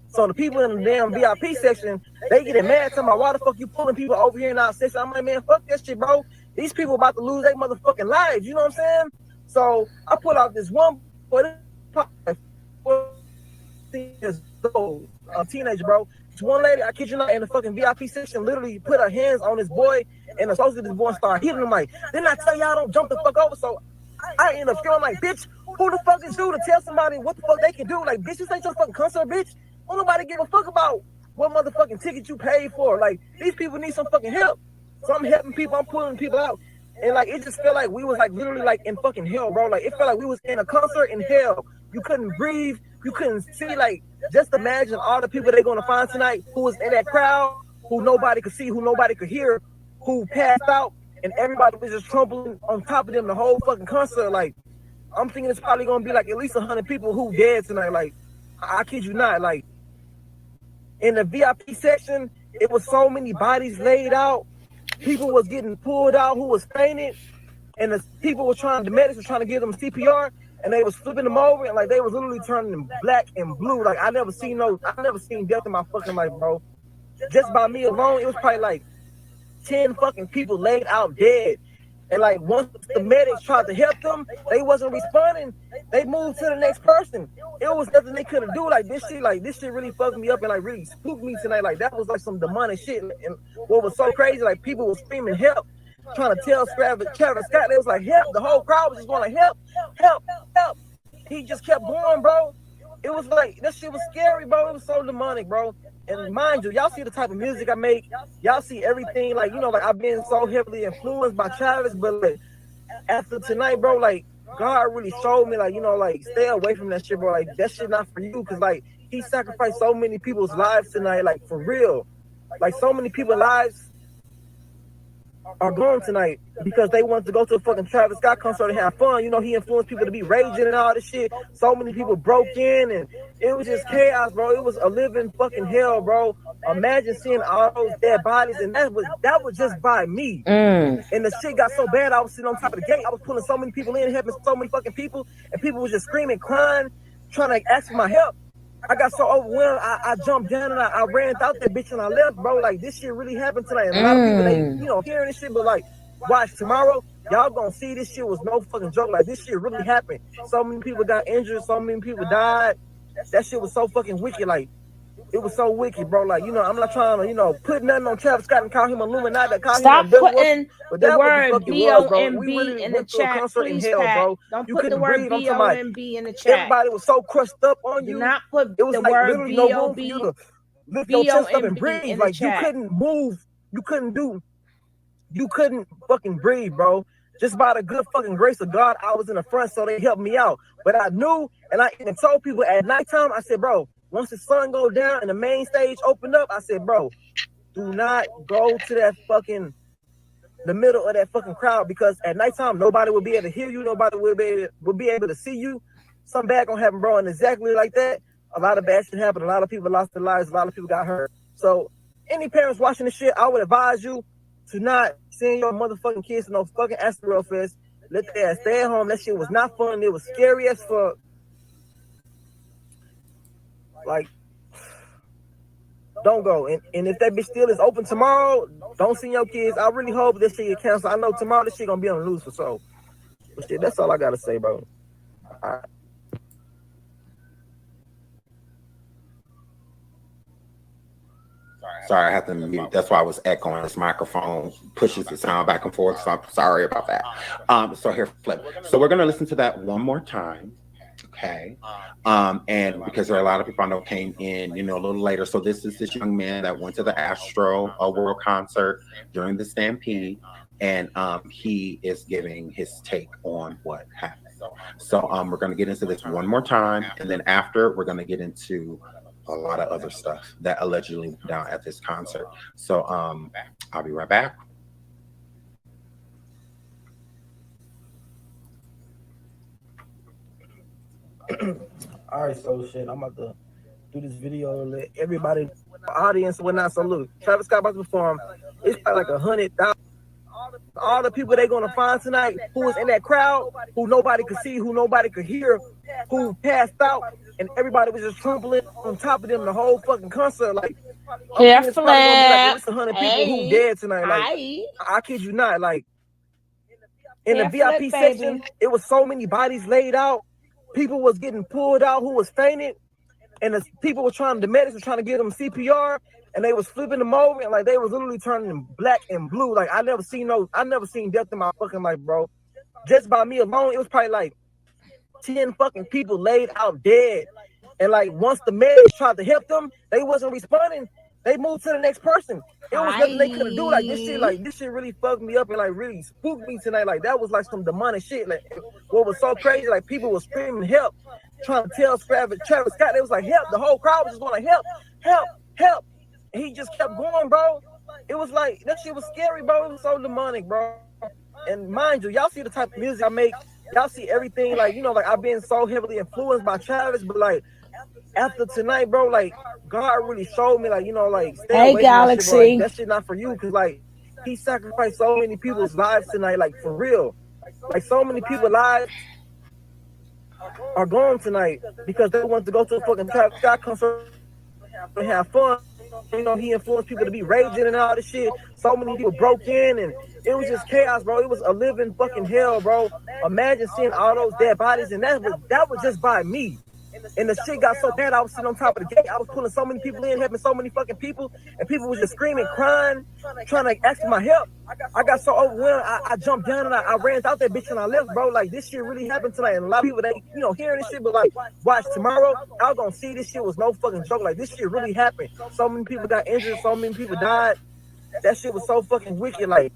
So the people in the damn VIP section, they get mad talking about why the fuck you pulling people over here in our section. I'm like, man, fuck that shit, bro. These people about to lose their motherfucking lives. You know what I'm saying? So I put out this one boy, 14 years old, a teenager, bro. This one lady, I kid you not, in the fucking VIP section, literally put her hands on this boy and associated this boy and started hitting him like, didn't I tell y'all don't jump the fuck over? So I end up feeling like, bitch, who the fuck is you to tell somebody what the fuck they can do? Like, bitch, this ain't your fucking concert, bitch. Don't nobody give a fuck about what motherfucking ticket you paid for. Like, these people need some fucking help. So I'm helping people, I'm pulling people out. And like, it just felt like we was like literally like in fucking hell, bro. Like, it felt like we was in a concert in hell. You couldn't breathe. You couldn't see. Like, just imagine all the people they're going to find tonight who was in that crowd, who nobody could see, who nobody could hear, who passed out, and everybody was just trampling on top of them the whole fucking concert. Like, I'm thinking it's probably going to be like at least 100 people who dead tonight. Like, I kid you not. Like, in the VIP section, it was so many bodies laid out. People was getting pulled out who was fainted, and the medics were trying to give them CPR, and they was flipping them over, and like they was literally turning them black and blue. Like I never seen death in my fucking life, bro. Just by me alone, it was probably like 10 fucking people laid out dead. And like once the medics tried to help them, they wasn't responding. They moved to the next person. It was nothing they couldn't do. Like this shit really fucked me up and like really spooked me tonight. Like that was like some demonic shit. And what was so crazy, like people were screaming help, trying to tell Travis Scott. They was like help. The whole crowd was just going like help, help, help. He just kept going, bro. it was like that shit was scary, bro. It was so demonic, bro. And mind you, y'all see the type of music I make. Y'all see everything, like, you know, like I've been so heavily influenced by Travis, but like after tonight, bro, like God really showed me, like, you know, like stay away from that shit, bro. Like that shit not for you, cause like he sacrificed so many people's lives tonight, like for real. Like so many people's lives are gone tonight because they wanted to go to a fucking Travis Scott concert and have fun. You know, he influenced people to be raging and all this shit. So many people broke in and it was just chaos, bro. It was a living fucking hell, bro. Imagine seeing all those dead bodies, and that was just by me. And the shit got so bad, I was sitting on top of the gate. I was pulling so many people in, helping so many fucking people, and people was just screaming, crying, trying to ask for my help. I got so overwhelmed, I jumped down and I ran out that bitch and I left, bro. Like, this shit really happened tonight. And a lot of people, they, you know, hearing this shit, but like, watch tomorrow, y'all gonna see this shit was no fucking joke. Like, this shit really happened. So many people got injured, so many people died. That shit was so fucking wicked. Like, it was so wicked, bro. Like, you know, I'm not trying to, you know, put nothing on Travis Scott and call him Illuminati, call Stop him a devil, putting but the that word was the fucking was, bro. We B-O-M-B really in the went to a chat, concert in please, hell, Pat. bro. Don't You put the couldn't word breathe. I'm talking about B-O-M-B in the chat. everybody was so crushed up on Do you. not put It was the like word literally no room for you to lift your chest up and B-O-M-B breathe. in the Like, you chat. couldn't move. You couldn't fucking breathe, bro. Just by the good fucking grace of God, I was in the front, so they helped me out. But I knew, and I even told people at nighttime, I said, bro, once the sun go down and the main stage opened up, I said, bro, do not go to that fucking, the middle of that fucking crowd, because at nighttime, nobody will be able to hear you. Nobody will be able to see you. Something bad gonna happen, bro. And exactly like that, a lot of bad shit happened. A lot of people lost their lives. A lot of people got hurt. So any parents watching this shit, I would advise you to not send your motherfucking kids to no fucking Astroworld Fest. Let their ass stay at home. That shit was not fun. It was scary as fuck. Like, don't go. And if that bitch still is open tomorrow, don't send your kids. I really hope this shit get canceled. I know tomorrow this shit gonna be on the news for sure. But shit, that's all I gotta say, bro. All right. Sorry, I have to mute. That's why I was echoing. This microphone pushes the sound back and forth, so I'm sorry about that. So here, flip. So we're gonna listen to that one more time, okay? And because there are a lot of people I know came in, you know, a little later. So this is this young man that went to the Astro World concert during the Stampede, and he is giving his take on what happened. So we're gonna get into this one more time, and then after we're gonna get into a lot of other stuff that allegedly went down at this concert. So I'll be right back. All right, so shit, I'm about to do this video and let everybody, audience, whatnot. So look, Travis Scott about to perform. It's probably like 100,000. All the people they're gonna find tonight who was in that crowd, who nobody could see, who nobody could hear, who passed out, and everybody was just trampling on top of them the whole fucking concert. Like, Here, it's probably gonna be like at least 100 people hey, who dead tonight. Like, I kid you not. Like, in the VIP section, it was so many bodies laid out. People was getting pulled out who was fainting, and the medics were trying to give them CPR, and they was flipping them over, and like they was literally turning them black and blue. Like, I never seen death in my fucking life, bro. Just by me alone, it was probably like 10 fucking people laid out dead. And like once the medics tried to help them, they wasn't responding. They moved to the next person. It was nothing they could do. Like, this shit really fucked me up and like really spooked me tonight. Like, that was like some demonic shit. Like, what was so crazy, like people were screaming help, trying to tell Travis Scott. They was like, help. The whole crowd was just going like, help, help, help. And he just kept going, bro. It was like, that shit was scary, bro. It was so demonic, bro. And mind you, y'all see the type of music I make. Y'all see everything, like, you know, like I've been so heavily influenced by Travis, but like after tonight, bro, like God really showed me, like, you know, like stay away from that shit, bro. Like, that shit not for you, because like he sacrificed so many people's lives tonight, like for real. Like, so many people's lives are gone tonight because they want to go to a fucking Travis Scott concert and have fun. You know, he influenced people to be raging and all this shit. So many people broke in, and it was just chaos, bro. It was a living fucking hell, bro. Imagine seeing all those dead bodies, and that was just by me. And the shit got so bad, I was sitting on top of the gate. I was pulling so many people in, helping so many fucking people, and people was just screaming, crying, trying to ask for my help. I got so overwhelmed, I jumped down and I ran out that bitch and I left, bro. Like, this shit really happened tonight. And a lot of people, they, hearing this shit, but like, watch tomorrow, y'all gonna see this shit was no fucking joke. Like, this shit really happened. So many people got injured, so many people died. That shit was so fucking wicked. Like,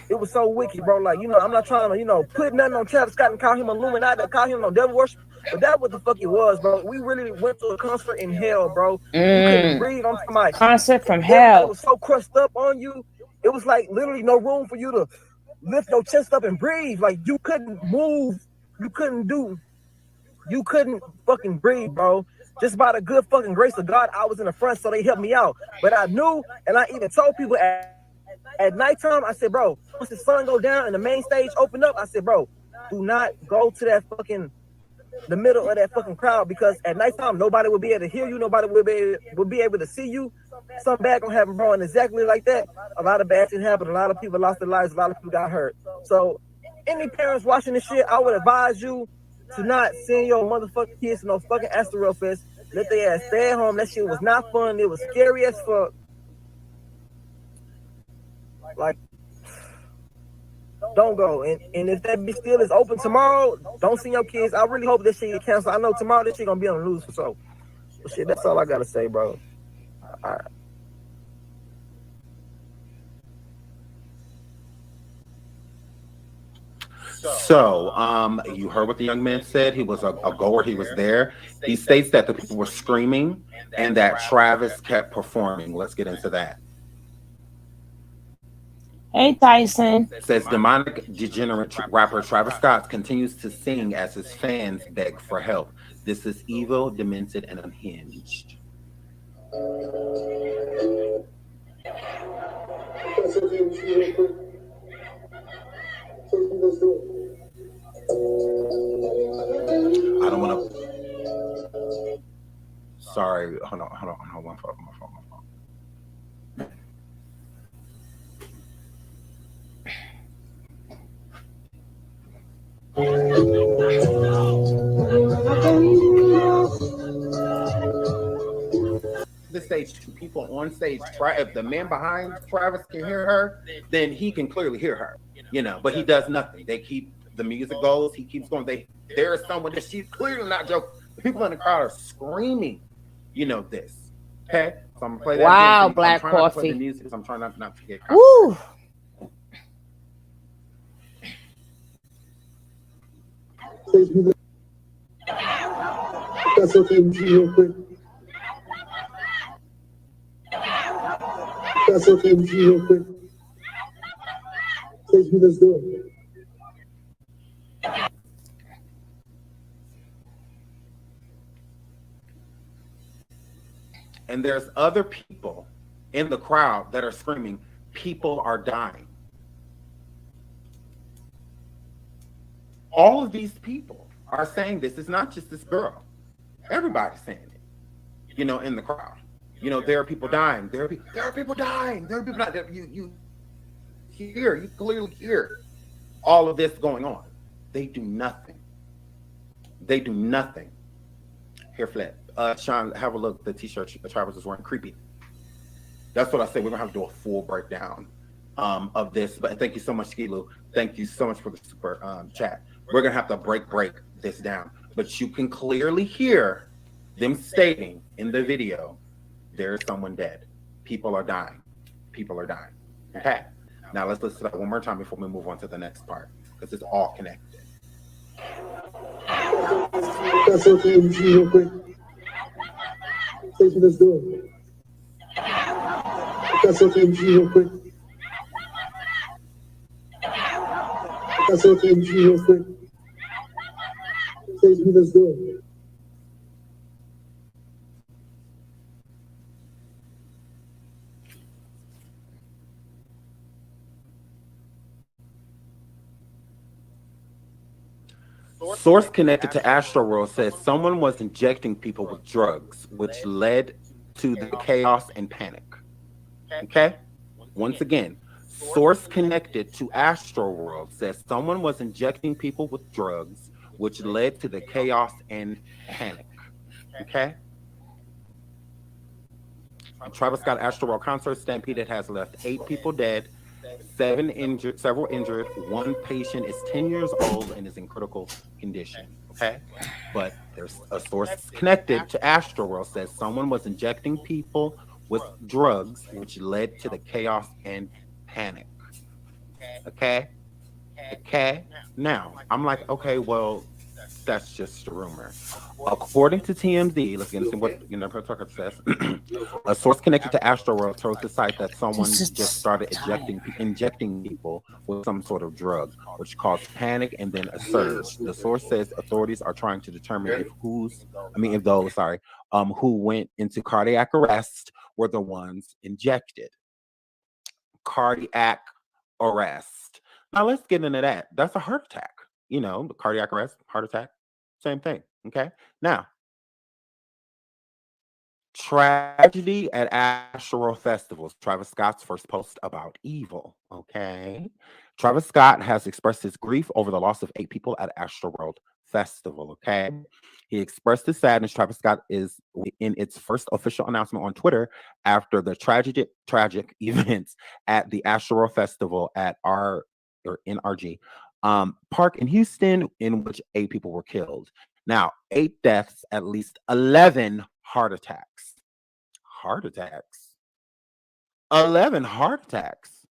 it was so wicked, bro. Like, I'm not trying to, put nothing on Travis Scott and call him Illuminati, call him no devil worship. But that's what the fuck it was, bro. We really went to a concert in hell, bro. You couldn't breathe. I'm talking about concert from everybody hell. was so crushed up on you. It was like literally no room for you to lift your chest up and breathe. Like, you couldn't move. You couldn't fucking breathe, bro. Just by the good fucking grace of God, I was in the front, so they helped me out. But I knew, and I even told people at nighttime, I said, bro, once the sun go down and the main stage open up, I said, bro, do not go to that fucking, the middle of that fucking crowd, because at nighttime, nobody will be able to hear you. Nobody will be able to see you. Something bad gonna happen, bro. And exactly like that, a lot of bad things happened. A lot of people lost their lives. A lot of people got hurt. So any parents watching this shit, I would advise you to not send your motherfucking kids to no fucking Astroworld Fest. Let their ass stay at home. That shit was not fun. It was scary as fuck. Like, don't go. And if that bitch still is open tomorrow, don't send your kids. I really hope this shit get canceled. I know tomorrow this shit gonna be on the news. So shit, that's all I gotta say, bro. All right. So, you heard what the young man said. He was a goer. He was there. He states that the people were screaming and that Travis kept performing. Let's get into that. Hey, Tyson. Says demonic degenerate rapper Travis Scott continues to sing as his fans beg for help. This is evil, demented, and unhinged. I don't want to. Sorry, hold on. My phone. The stage, two people on stage. If the man behind Travis can hear her, then he can clearly hear her. But he does nothing. They keep the music goes. He keeps going. There is someone that she's clearly not joking. The people in the crowd are screaming. This. Okay, so I'm gonna play that. Wow, again. Black I'm trying Coffee. Not to play the music. I'm trying not to get. Woo. That's okay with you real quick. That's okay with you real quick. Stage me, let's do it. And there's other people in the crowd that are screaming, people are dying. All of these people are saying this. It's not just this girl. Everybody's saying it, in the crowd. There are people dying. There are people dying. There are people dying. You clearly hear all of this going on. They do nothing. Here, Flip. Sean, have a look at the t-shirt Travis is wearing. Creepy. That's what I say. We're gonna have to do a full breakdown of this. But thank you so much, Skilu. Thank you so much for the super chat. We're gonna have to break this down. But you can clearly hear them stating in the video, there is someone dead. People are dying. Okay. Now let's listen to that one more time before we move on to the next part, because it's all connected. That's okay with you real quick. Stage me, let's do it. That's okay with you real quick. That's okay with you real quick. Stage me, let's do it. Source connected to Astroworld says someone was injecting people with drugs, which led to the chaos and panic. Okay? Once again, source connected to Astroworld says someone was injecting people with drugs, which led to the chaos and panic. Okay. Travis Scott Astroworld concert stampede has left 8 people dead, several injured. One patient is 10 years old and is in critical condition. Okay. But there's a source connected to Astroworld says someone was injecting people with drugs, which led to the chaos and panic. Okay. Okay. Now, I'm like, okay, well, that's just a rumor. According to TMZ, let's get into what Tucker says. A source connected to Astroworld told the site that someone just started injecting people with some sort of drug, which caused panic and then a surge. The source says authorities are trying to determine if those, who went into cardiac arrest were the ones injected. Cardiac arrest. Now let's get into that. That's a heart attack. The cardiac arrest, heart attack, same thing. Okay. Now, tragedy at Astroworld Festivals. Travis Scott's first post about evil. Okay. Travis Scott has expressed his grief over the loss of 8 people at Astroworld Festival. Okay. He expressed his sadness. Travis Scott is in its first official announcement on Twitter after the tragic events at the Astroworld Festival at NRG Park in Houston, in which 8 people were killed. Now, 8 deaths, at least 11 heart attacks. Heart attacks. 11 heart attacks.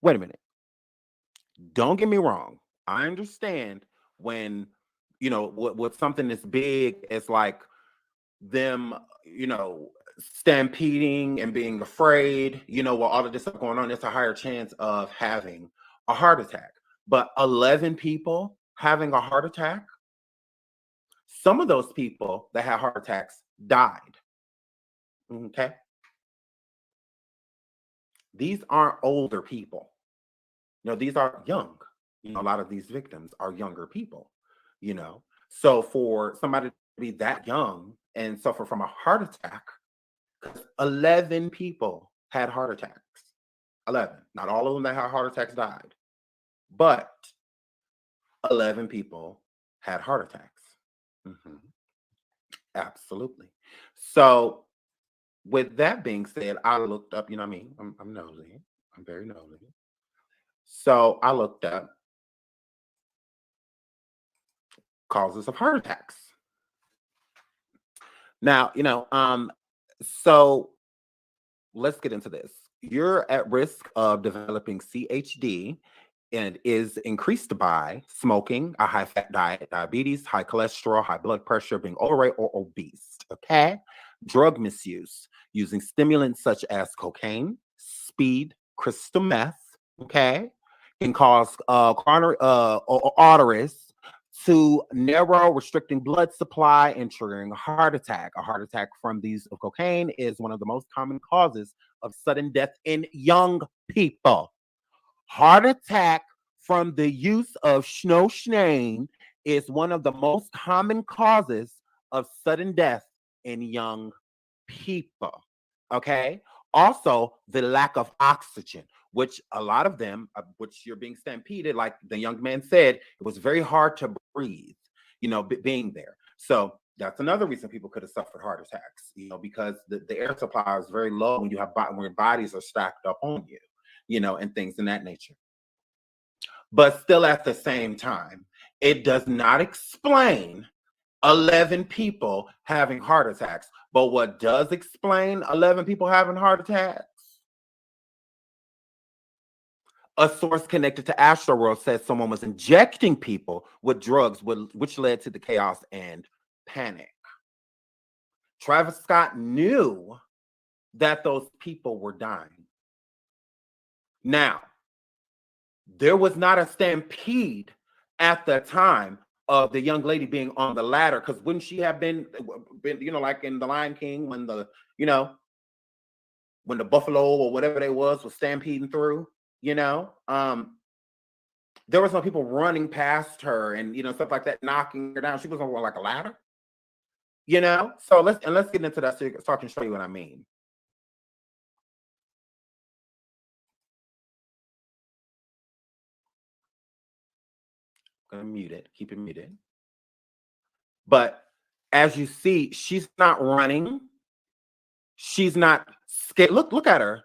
Wait a minute. Don't get me wrong. I understand when, with something as big as like them, stampeding and being afraid, while all of this stuff going on, it's a higher chance of having a heart attack. But 11 people having a heart attack, some of those people that had heart attacks died. Okay. These aren't older people. These are young. A lot of these victims are younger people, So for somebody to be that young and suffer from a heart attack, 11 people had heart attacks. 11. Not all of them that had heart attacks died, but 11 people had heart attacks. Absolutely. So with that being said, I looked up, I'm nosy. I'm very nosy. So I looked up causes of heart attacks. Now, so let's get into this. You're at risk of developing CHD and is increased by smoking, a high fat diet, diabetes, high cholesterol, high blood pressure, being overweight or obese. Okay. Drug misuse, using stimulants such as cocaine, speed, crystal meth. Okay. Can cause coronary arteries to narrow, restricting blood supply and triggering a heart attack. A heart attack from the use of cocaine is one of the most common causes of sudden death in young people. Heart attack from the use of schnane is one of the most common causes of sudden death in young people. Okay. Also, the lack of oxygen, which a lot of them, which you're being stampeded, like the young man said, it was very hard to breathe, being there. So that's another reason people could have suffered heart attacks, because the air supply is very low when when your bodies are stacked up on you, and things in that nature. But still at the same time, it does not explain 11 people having heart attacks. But what does explain 11 people having heart attacks? A source connected to Astroworld says someone was injecting people with drugs, which led to the chaos and panic. Travis Scott knew that those people were dying. Now, there was not a stampede at the time of the young lady being on the ladder, because wouldn't she have been, like in The Lion King, when when the buffalo or whatever they was stampeding through, there were some people running past her and stuff like that, knocking her down. She was on like a ladder, So let's get into that so I can show you what I mean. I'm gonna mute it, keep it muted. But As you see, she's not running. She's not scared. Look at her.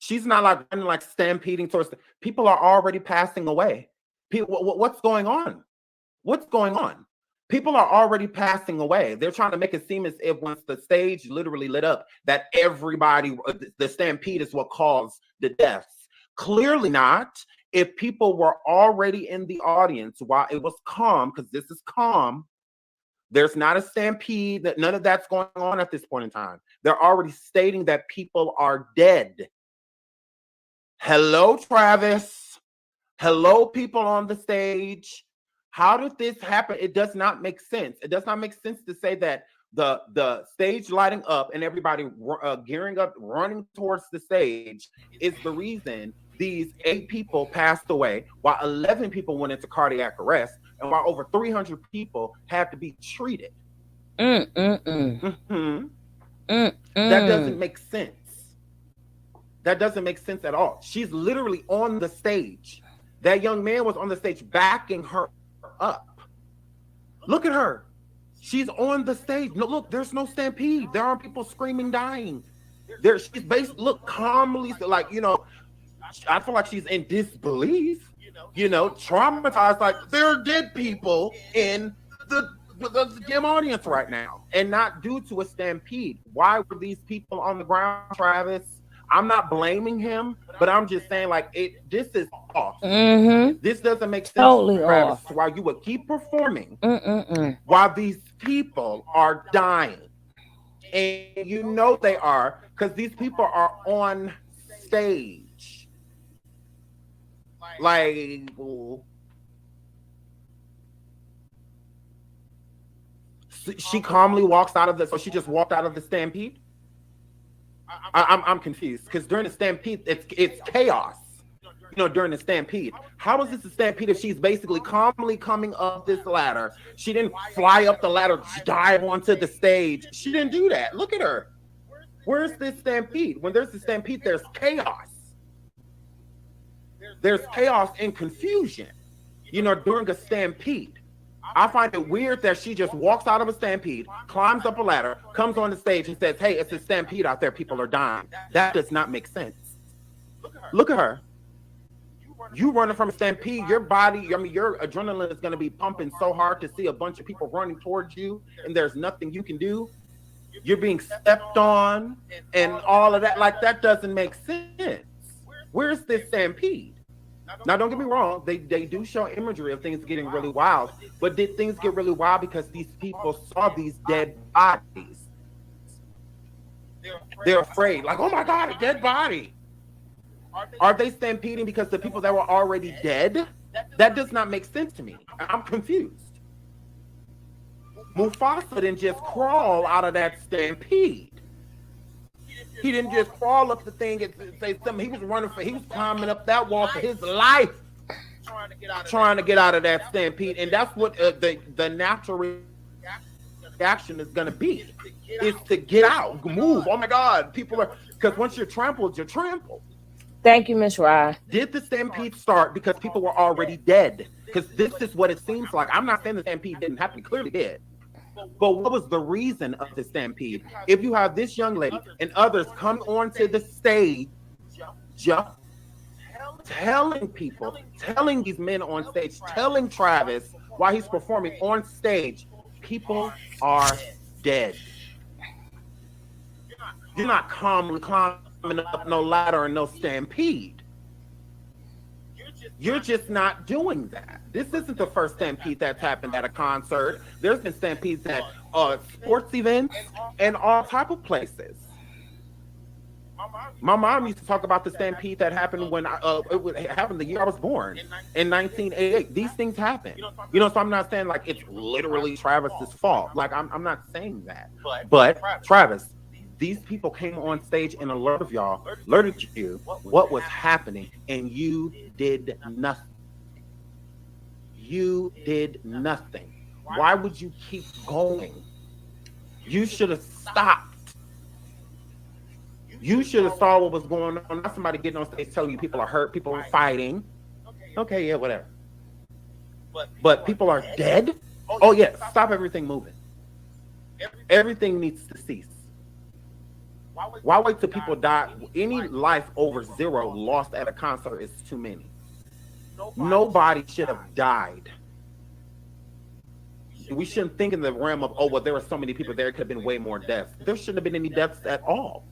She's not like running, like stampeding towards people are already passing away. What's going on? What's going on? People are already passing away. They're trying to make it seem as if once the stage literally lit up, that everybody, the stampede is what caused the deaths. Clearly not. If people were already in the audience while it was calm, because this is calm, there's not a stampede, that none of that's going on at this point in time. They're already stating that people are dead. Hello, Travis. Hello, people on the stage. How did this happen? It does not make sense. It does not make sense to say that the stage lighting up and everybody gearing up, running towards the stage is the reason these 8 people passed away, while 11 people went into cardiac arrest, and while over 300 people had to be treated. Mm-hmm. That doesn't make sense. That doesn't make sense at all. She's literally on the stage. That young man was on the stage backing her up. Look at her. She's on the stage. No, look, there's no stampede. There aren't people screaming, dying. She's basically, look, calmly, like, I feel like she's in disbelief, traumatized, like there are dead people in the damn audience right now, and not due to a stampede. Why were these people on the ground, Travis? I'm not blaming him, but I'm just saying, like, this is off. This doesn't make sense, Totally Travis, off. while you would keep performing while these people are dying. And they are, because these people are on stage. Like, she calmly walks out of so she just walked out of the stampede? I'm confused, because during the stampede, it's chaos. During the stampede, how is this a stampede if she's basically calmly coming up this ladder? She didn't fly up the ladder, dive onto the stage. She didn't do that. Look at her. Where's this stampede? When there's a stampede, there's chaos. There's chaos and confusion, during a stampede. I find it weird that she just walks out of a stampede, climbs up a ladder, comes on the stage and says, hey, it's a stampede out there. People are dying. That does not make sense. Look at her. You running from a stampede, your body, your adrenaline is going to be pumping so hard to see a bunch of people running towards you, and there's nothing you can do. You're being stepped on and all of that. Like, that doesn't make sense. Where's this stampede? Now, don't get me wrong. They do show imagery of things getting really wild. But did things get really wild because these people saw these dead bodies? They're afraid. Like, oh my God, a dead body. Are they stampeding because the people that were already dead? That does not make sense to me. I'm confused. Mufasa didn't just crawl out of that stampede. He didn't just crawl up the thing and say something. He was climbing up that wall for his life, trying to get out of that stampede. And that's what the natural reaction is going to be, is to get out, move. Oh my God, people are, because once you're trampled, you're trampled. Thank you, Miss Rye. Did the stampede start because people were already dead? Because this is what it seems like. I'm not saying the stampede didn't happen. It clearly did. But what was the reason of the stampede? If you have this young lady and others come onto the stage, telling these men on stage, telling Travis while he's performing on stage, people are dead. You're not calmly climbing up no ladder and no stampede. You're just not doing that. This isn't the first stampede that's happened at a concert. There's been stampedes at sports events and all type of places. My mom used to talk about the stampede that happened when it happened the year I was born, in 1988. These things happen. So I'm not saying like it's literally Travis's fault. Like I'm not saying that. But Travis, these people came on stage and alerted you what was happening, and you did nothing. You did nothing. Why would you keep going? You should have stopped. You should have saw what was going on. Not somebody getting on stage telling you people are hurt, people are fighting. Okay, yeah, whatever. But people are dead? Oh yeah, stop everything moving. Everything needs to cease. Why wait till people die? Any life over 0 lost at a concert is too many. Nobody should have died. We shouldn't think in the realm of, oh, well, there were so many people there, it could have been way more deaths. There shouldn't have been any deaths at all.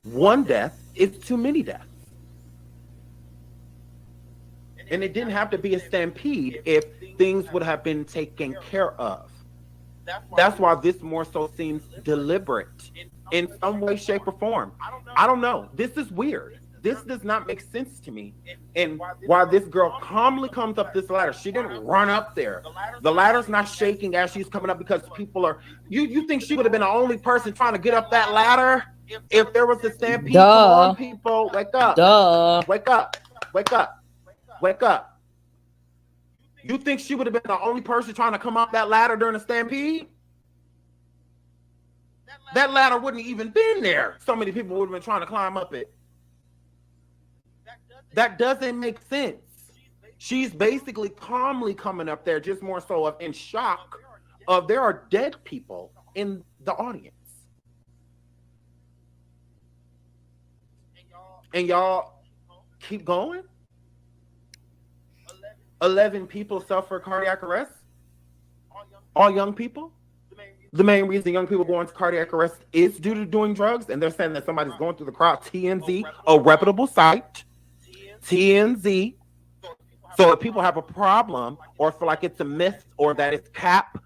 One death is too many deaths. And it didn't have to be a stampede if things would have been taken care of. That's why this more so seems deliberate in some way, shape, or form. I don't know. This is weird. This does not make sense to me. And while this girl calmly comes up this ladder, she didn't run up there. The ladder's not shaking as she's coming up because people are. You think she would have been the only person trying to get up that ladder if there was a stampede? Come on, people, wake up! Wake up! Wake up! Wake up! You think she would have been the only person trying to come up that ladder during a stampede? That ladder wouldn't have even been there. So many people would have been trying to climb up it. That doesn't make sense. She's basically calmly coming up there, just more so of in shock of there are dead people in the audience. And y'all keep going? 11 people suffer cardiac arrest? All young people? The main reason young people go into cardiac arrest is due to doing drugs, and they're saying that somebody's going through the crowd. TMZ, a reputable site. TMZ. So if people have a problem or feel like it's a myth or that it's cap,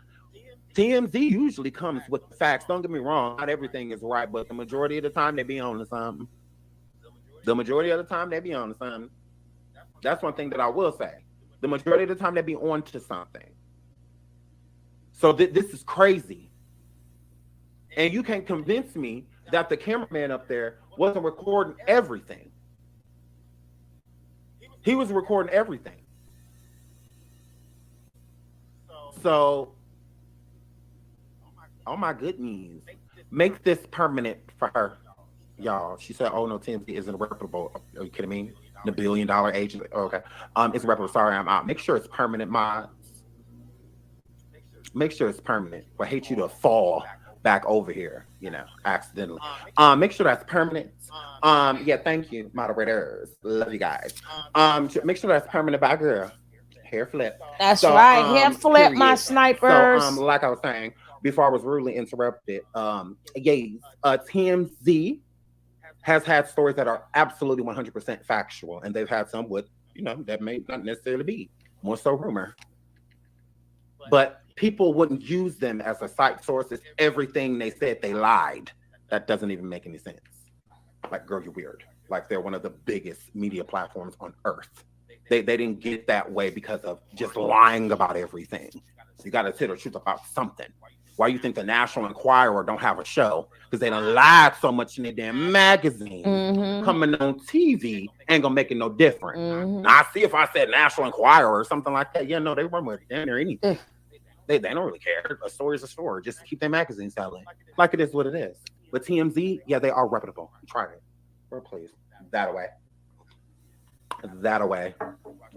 TMZ usually comes with facts. Don't get me wrong, not everything is right, but the majority of the time they be on to something. The majority of the time they be on to something. That's one thing that I will say. The majority of the time they be on to something. So this is crazy. And you can't convince me that the cameraman up there wasn't recording everything. He was recording everything. So, oh my goodness. Make this permanent for her. Y'all, she said, oh no, TMZ isn't reputable. Are you kidding me? The $1 billion agency. Okay. It's reputable. Sorry, I'm out. Make sure it's permanent, mods. Make sure it's permanent. I hate you to fall back over here, accidentally. Make sure that's permanent. Yeah, thank you, moderators. Love you guys. Make sure that's permanent, by girl. Hair flip. That's right. Hair flip, period. My snipers. So, like I was saying before, I was rudely interrupted. TMZ has had stories that are absolutely 100% factual, and they've had some with, that may not necessarily be more so rumor, but people wouldn't use them as a site source. It's everything they said they lied. That doesn't even make any sense. Like, girl, you're weird. Like, they're one of the biggest media platforms on earth. They didn't get that way because of just lying about everything. You got to tell the truth about something. Why you think the National Enquirer don't have a show? Because they done lied so much in their damn magazine. Coming on TV ain't gonna make it no different. Now, I see if I said National Enquirer or something like that. Yeah, no, they run with damn near anything. They don't really care. A story is a story. Just keep their magazine selling. Like it is what it is. But TMZ, yeah, they are reputable. Try it. Or please. That away. That away.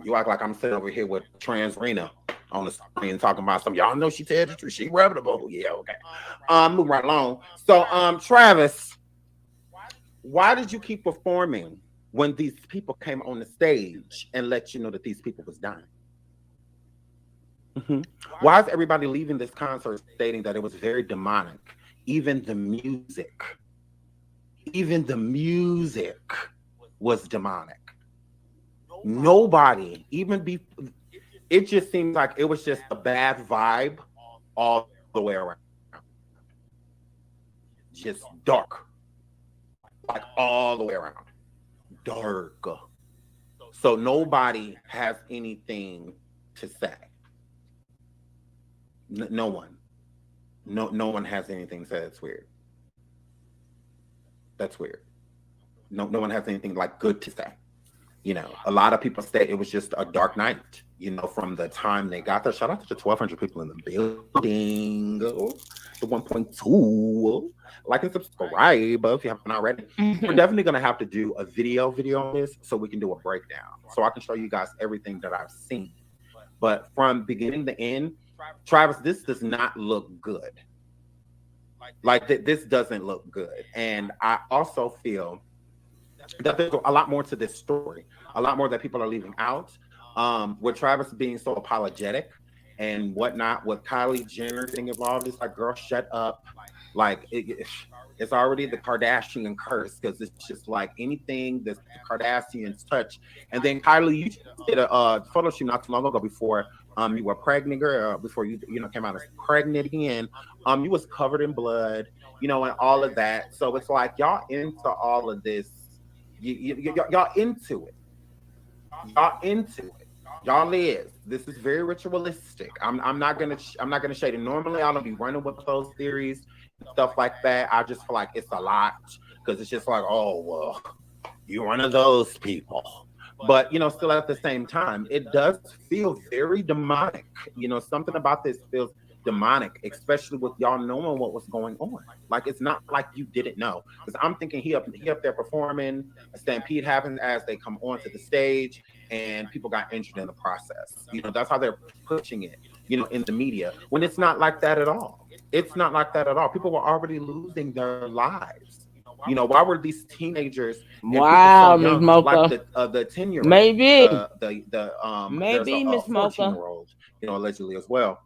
You act like I'm sitting over here with Trans Rena on the screen talking about some. Y'all know she said the truth. She reputable. Yeah, okay. Moving right along. So, Travis, why did you keep performing when these people came on the stage and let you know that these people was dying? Why is everybody leaving this concert stating that it was very demonic? Even the music was demonic. Nobody, it just seemed like it was just a bad vibe all the way around. Just dark. Like all the way around. Dark. So nobody has anything to say. No one. No one has anything to say. That's weird. That's weird. No one has anything like good to say. A lot of people say it was just a dark night, from the time they got there. Shout out to the 1,200 people in the building. The 1.2. Like and subscribe if you haven't already. We're definitely going to have to do a video on this so we can do a breakdown. So I can show you guys everything that I've seen. But from beginning to end, Travis, this does not look good. Like this doesn't look good. And I also feel that there's a lot more to this story, a lot more that people are leaving out. With Travis being so apologetic and whatnot, with Kylie Jenner getting involved, it's like, girl, shut up. Like it's already the Kardashian curse, because it's just like anything that the Kardashians touch. And then Kylie, you did a photo shoot not too long ago before you were pregnant, or before you came out as pregnant again. You was covered in blood, and all of that. So it's like y'all into all of this. Y'all into it. Y'all into it. Y'all is. This is very ritualistic. I'm not gonna shade it. Normally I don't be running with those theories and stuff like that. I just feel like it's a lot, because it's just like, oh well, you're one of those people. But still at the same time, it does feel very demonic. Something about this feels demonic, especially with y'all knowing what was going on. Like, it's not like you didn't know. Because I'm thinking he up there performing, a stampede happens as they come onto the stage, and people got injured in the process. That's how they're pushing it, in the media, when it's not like that at all. It's not like that at all. People were already losing their lives. Why were these teenagers and Wow, people so Miss young, Mocha. like the 10-year-old, Maybe. there's Maybe, a Miss Mocha. 14-year-old, allegedly as well.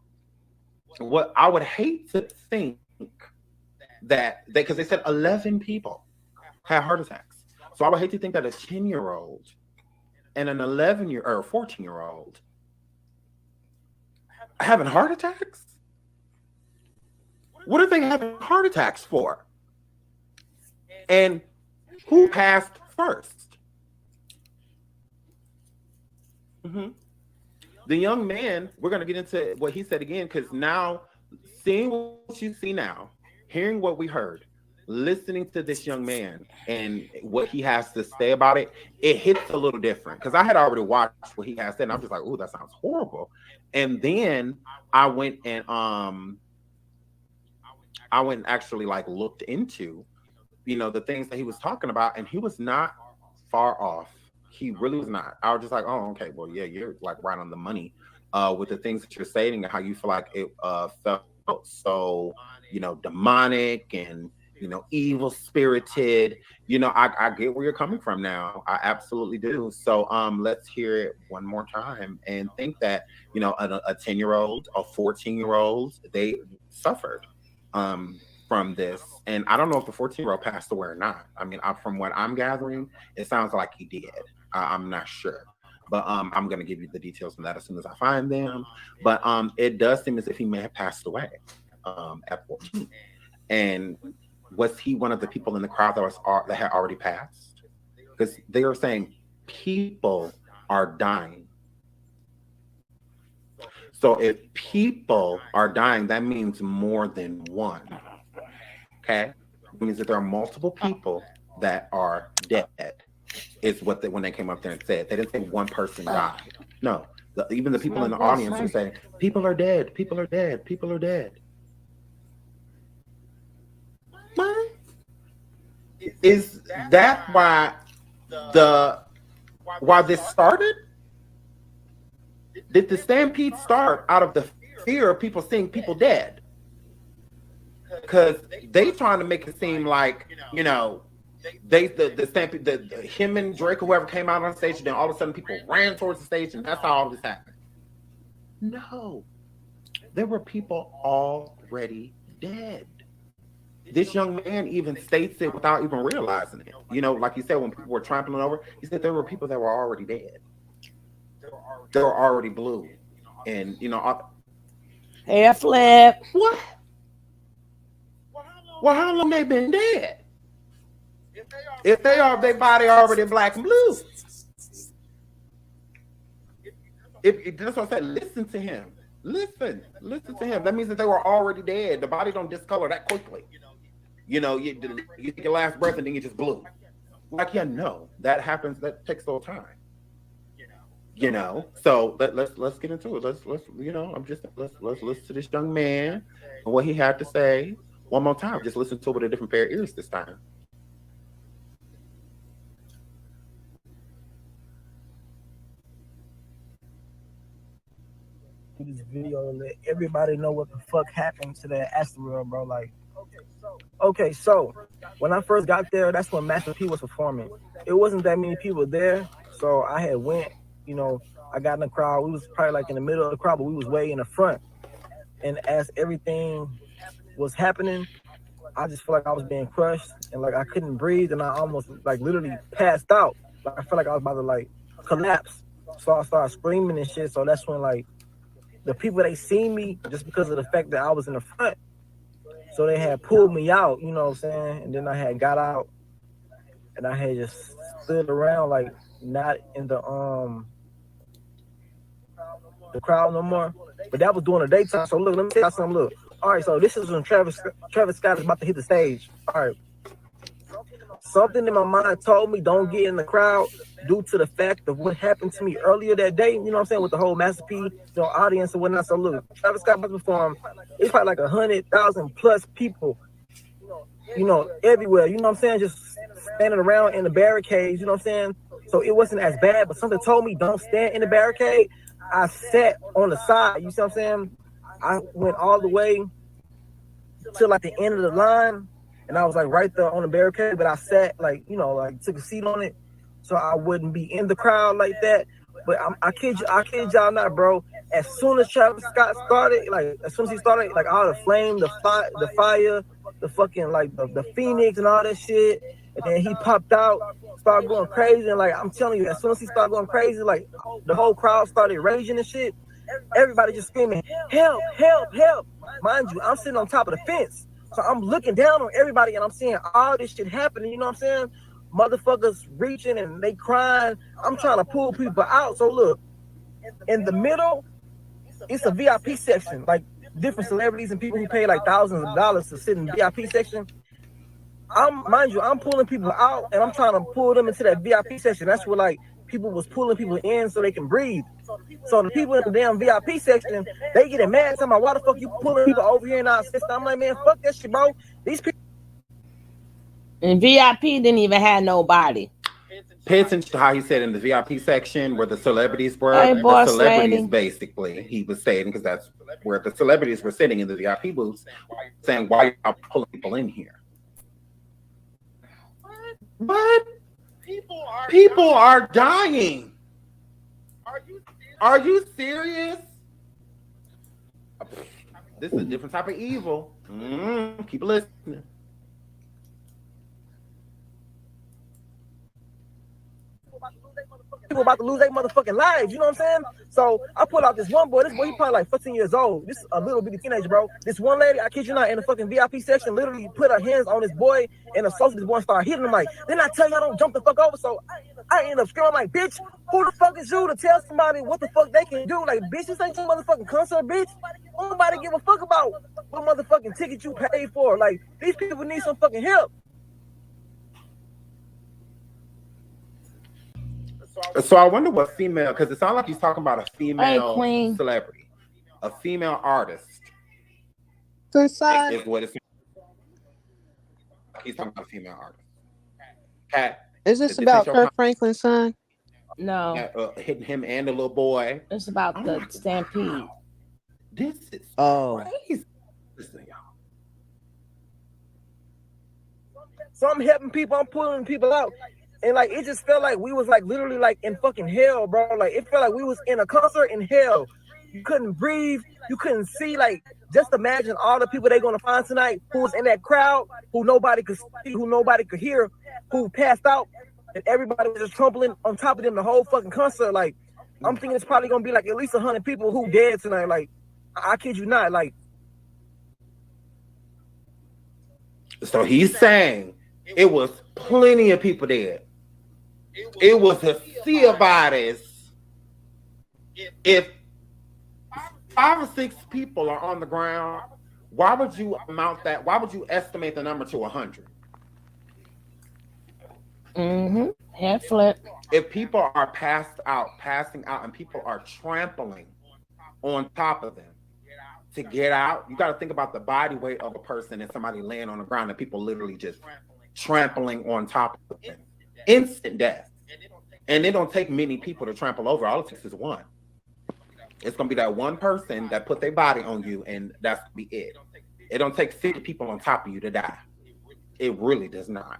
What I would hate to think that because they said 11 people had heart attacks, so I would hate to think that a 10-year-old and an 11-year or 14-year-old having heart attacks. What are they having heart attacks for? And who passed first? The young man, we're going to get into what he said again, because now, seeing what you see now, hearing what we heard, listening to this young man and what he has to say about it, it hits a little different. Because I had already watched what he has said, and I'm just like, oh, that sounds horrible. And then I went and actually like looked into the things that he was talking about, and he was not far off. He really was not. I was just like, oh, okay, well, yeah, you're like right on the money with the things that you're saying and how you feel like it felt so, demonic and, evil spirited. I get where you're coming from now. I absolutely do. So let's hear it one more time and think that, a 10-year-old, a 14-year-old, they suffered from this. And I don't know if the 14-year-old passed away or not. I mean, from what I'm gathering, it sounds like he did. I'm not sure. But I'm going to give you the details on that as soon as I find them. But it does seem as if he may have passed away at 14. And was he one of the people in the crowd that had already passed? Because they were saying people are dying. So if people are dying, that means more than one. Okay? It means that there are multiple people that are dead. Is what when they came up there and said. They didn't say one person died. No. Even the people in the audience were saying, people are dead, people are dead, people are dead. What? Is that why this started? Did the stampede start out of the fear of people seeing people dead? Because they trying to make it seem like, the stampede, him and Drake, whoever came out on stage, and then all of a sudden people ran towards the stage, and that's how all this happened. No, there were people already dead. This young man even states it without even realizing it. Like you said, when people were trampling over, he said there were people that were already dead. They were already blue. And, Hair flip. What? Well, how long they been dead? If their body already black and blue. If that's what I said, listen to him. Listen to him. That means that they were already dead. The body don't discolor that quickly. You take your last breath and then you just blue. Like, no, that happens. That takes a little time. So let's get into it. Let's listen to this young man and what he had to say one more time. Just listen to it with a different pair of ears this time. This video to let everybody know what the fuck happened to that asteroid, bro. Like, Okay, so when I first got there, that's when Master P was performing. It wasn't that many people there, so I had went. You know, I got in the crowd. We was probably like in the middle of the crowd, but we was way in the front. And as everything was happening, I just felt like I was being crushed and like I couldn't breathe, and I almost like literally passed out. Like I felt like I was about to like collapse. So I started screaming and shit. So that's when like the people they seen me just because of the fact that I was in the front. So they had pulled me out, you know what I'm saying? And then I had got out and I had just stood around like not in the crowd no more. But that was during the daytime. So look, let me tell you something. Look. All right, so this is when Travis Scott is about to hit the stage. All right. Something in my mind told me don't get in the crowd due to the fact of what happened to me earlier that day, you know what I'm saying, with the whole Master P, audience and whatnot. So look, Travis Scott about to perform. It's probably like 100,000 plus people, everywhere, you know what I'm saying, just standing around in the barricades, you know what I'm saying? So it wasn't as bad, but something told me don't stand in the barricade. I sat on the side, you see what I'm saying? I went all the way to like the end of the line, and I was like right there on the barricade, but I sat like, took a seat on it so I wouldn't be in the crowd like that. But I kid y'all not, bro. As soon as Travis Scott started, like as soon as he started, like all the flame, the fire, the fucking like the Phoenix and all that shit, and then he popped out, started going crazy, and like I'm telling you, as soon as he started going crazy, like the whole crowd started raging and shit. Everybody just screaming, help, help, help. Mind you, I'm sitting on top of the fence. So I'm looking down on everybody and I'm seeing all this shit happening, you know what I'm saying? Motherfuckers reaching and they crying. I'm trying to pull people out. So look, in the middle, it's a VIP section, like different celebrities and people who pay like thousands of dollars to sit in the VIP section. Mind you, I'm pulling people out and I'm trying to pull them into that VIP section. That's where like people was pulling people in so they can breathe. So the people in the damn VIP section, they getting mad. Talking about why the fuck you pulling people over here in our system? I'm like, man, fuck that shit, bro. These people. And VIP didn't even have nobody. Pay attention to how he said in the VIP section where the celebrities were. Hey, the boss celebrities, lady. basically, he was saying, because that's where the celebrities were sitting in the VIP booths, saying, why y'all pulling people in here? What? People are dying. Are you serious? This is a different type of evil. Keep listening. People about to lose their motherfucking lives, you know what I'm saying? So I pulled out this one boy. This boy, he probably like 15 years old. This is a little bitty teenager, bro. This one lady, I kid you not, in the fucking VIP section, literally put her hands on this boy and assaulted this boy and started hitting him like, then I tell y'all don't jump the fuck over. So I end up screaming like, bitch, who the fuck is you to tell somebody what the fuck they can do? Like, bitch, this ain't your motherfucking concert, bitch. Nobody give a fuck about what motherfucking ticket you paid for. Like, these people need some fucking help. So I wonder what female, because it sounds like he's talking about a female queen. celebrity, a female artist. Son. Is what it's. He's talking about a female artist. Kat, Is this about Kirk Franklin's son? No. Hitting him and the little boy. It's about the stampede. Wow. This is crazy. Listen, y'all. So I'm helping people, I'm pulling people out. And like it just felt like we was like literally like in fucking hell, bro. Like it felt like we was in a concert in hell. You couldn't breathe, you couldn't see. Like just imagine all the people they're gonna find tonight who was in that crowd, who nobody could see, who nobody could hear, who passed out, and everybody was just trampling on top of them the whole fucking concert. Like I'm thinking it's probably gonna be like at least 100 people who dead tonight. Like I kid you not. Like so he's saying it was plenty of people dead. It was a sea of bodies. If 5 or 6 people are on the ground, why would you amount that? Why would you estimate the number to 100? Head flip. If people are passing out, and people are trampling on top of them to get out, you got to think about the body weight of a person and somebody laying on the ground and people literally just trampling on top of them. Instant death. And it don't take many people to trample over. All it takes is one. It's going to be that one person that put their body on you, and that's going to be it. It don't take 50 people on top of you to die. It really does not.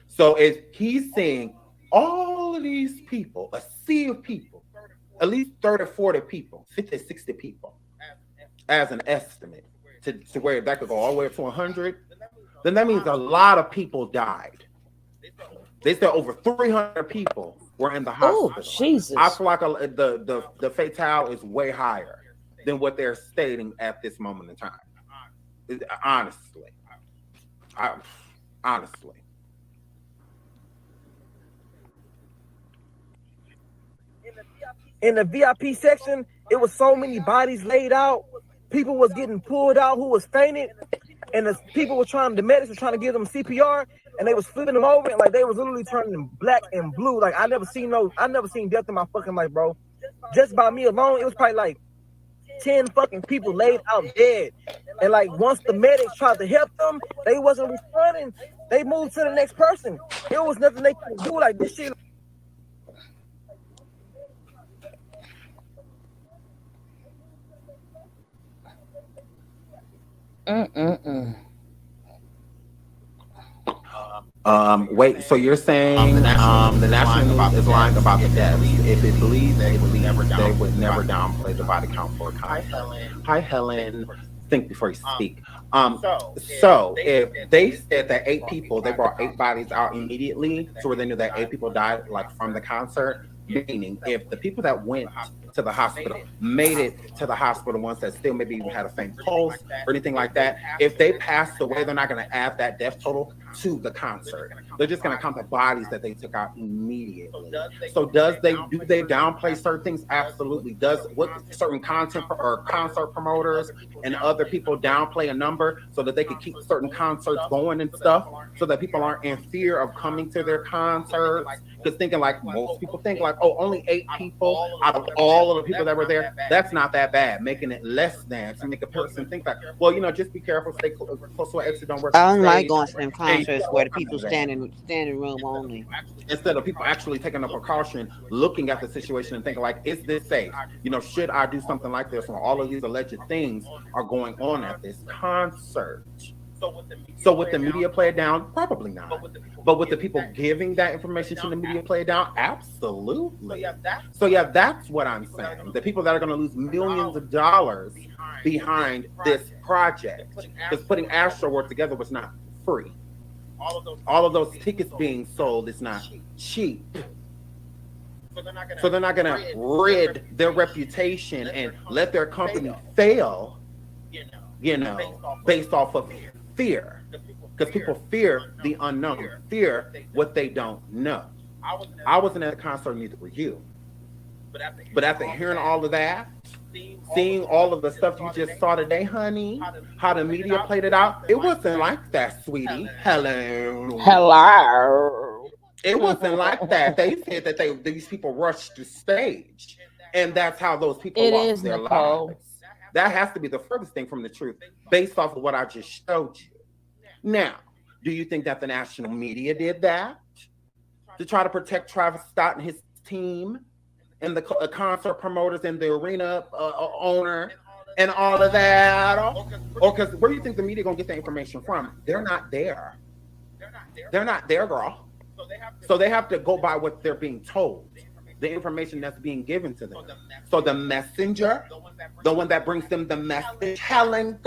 So he's seeing all of these people, a sea of people, at least 30, 40 people, 50, 60 people, as an estimate to where that could go all the way up to 100, then that means a lot of people died. They said over 300 people were in the hospital. Oh, Jesus. I feel like the fatal is way higher than what they're stating at this moment in time. Honestly. Honestly. In the VIP section, it was so many bodies laid out. People was getting pulled out who was fainted, and the medics were trying to give them CPR, and they was flipping them over, and like they was literally turning them black and blue. Like I never seen death in my fucking life, bro. Just by me alone, it was probably like 10 fucking people laid out dead. And like once the medics tried to help them, they wasn't responding. They moved to the next person. There was nothing they could do. Like this shit. Wait, so you're saying the national news is lying about the deaths? If it believes, they would never downplay the body count for a concept. Hi, Helen. Think before you speak. So if they said that 8 people, they brought 8 bodies out immediately, so where they knew that 8 people died like from the concert. Meaning, if the people that went to the hospital made it to the hospital, ones that still maybe even had a faint pulse or anything like that, if they passed away, they're not going to add that death total to the concert. They're just going to count the bodies that they took out immediately. So do they downplay certain things? Absolutely. Does what certain content or concert promoters and other people downplay a number so that they can keep certain concerts going and stuff, so that people aren't in fear of coming to their concerts? Because thinking like most people think like, oh, only 8 people out of all of the people that were there, that's not that bad. Making it less than to make a person think that, well, just be careful, stay close to an exit, don't work. I don't like going to them concerts where the people standing room only. Instead of people actually taking a precaution, looking at the situation and thinking like, is this safe? Should I do something like this when all of these alleged things are going on at this concert? So would the media play it down? Probably not. But with the people giving that information to the media play it down? Absolutely. So yeah, that's what I'm saying. The people that are going to lose millions of dollars behind this project, because putting astroworld together was not free. All of those tickets being sold is not cheap. So they're not going to rid their reputation and let their company fail, based off of fear, because people fear the unknown, fear what they don't know. I wasn't at a concert, neither were you. But after hearing all of that, seeing all of the stuff you just saw today, honey, how the media played it out, it wasn't like that, sweetie. Hello. It wasn't like that. They said that these people rushed the stage, and that's how those people lost their lives. That has to be the furthest thing from the truth, based off of what I just showed you. Now, do you think that the national media did that to try to protect Travis Scott and his team and the concert promoters and the arena owner and all of that? Or because where do you think the media gonna get the information from? They're not there. They're not there, girl. So they have to go by what they're being told, the information that's being given to them. So the messenger, the one that brings them the message, Helen,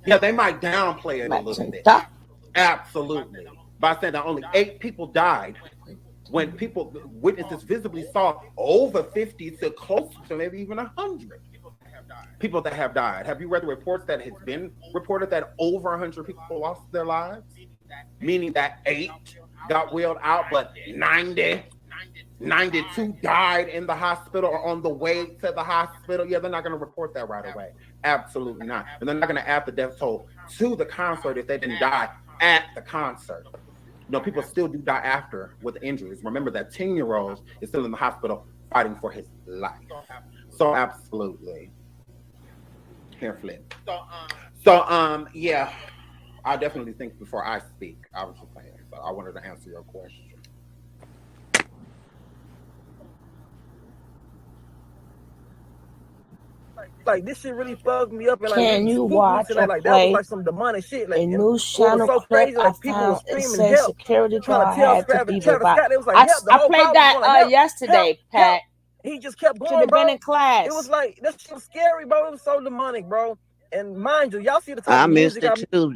they might downplay it a little bit. Absolutely. By saying that only 8 people died, when witnesses visibly saw over 50 to close to maybe even 100 people that have died. Have you read the reports that has been reported that over 100 people lost their lives? Meaning that 8 got wheeled out, but 92 died in the hospital or on the way to the hospital. Yeah, they're not going to report that right away. Absolutely not. And they're not going to add the death toll to the concert if they didn't die at the concert. People still do die after with injuries. Remember that 10-year-old is still in the hospital fighting for his life. So absolutely. Hair flip. So yeah, I definitely think before I speak, I was just saying. So I wanted to answer your question. Like this shit really fucked me up and like Can really you spooked me watch today. or Like that was play like some demonic shit. Like a and news what was channel so clip crazy, I like people were found? It screaming says help, security trying guard to tell had to be Travis revived. Scott. It was like help. The I whole played crowd was that going to help, yesterday, help. Pat. He just kept Should going, have been bro. in class. It was like that shit was scary, bro. It was so demonic, bro. And mind you, y'all see the type I of missed music it I'm too.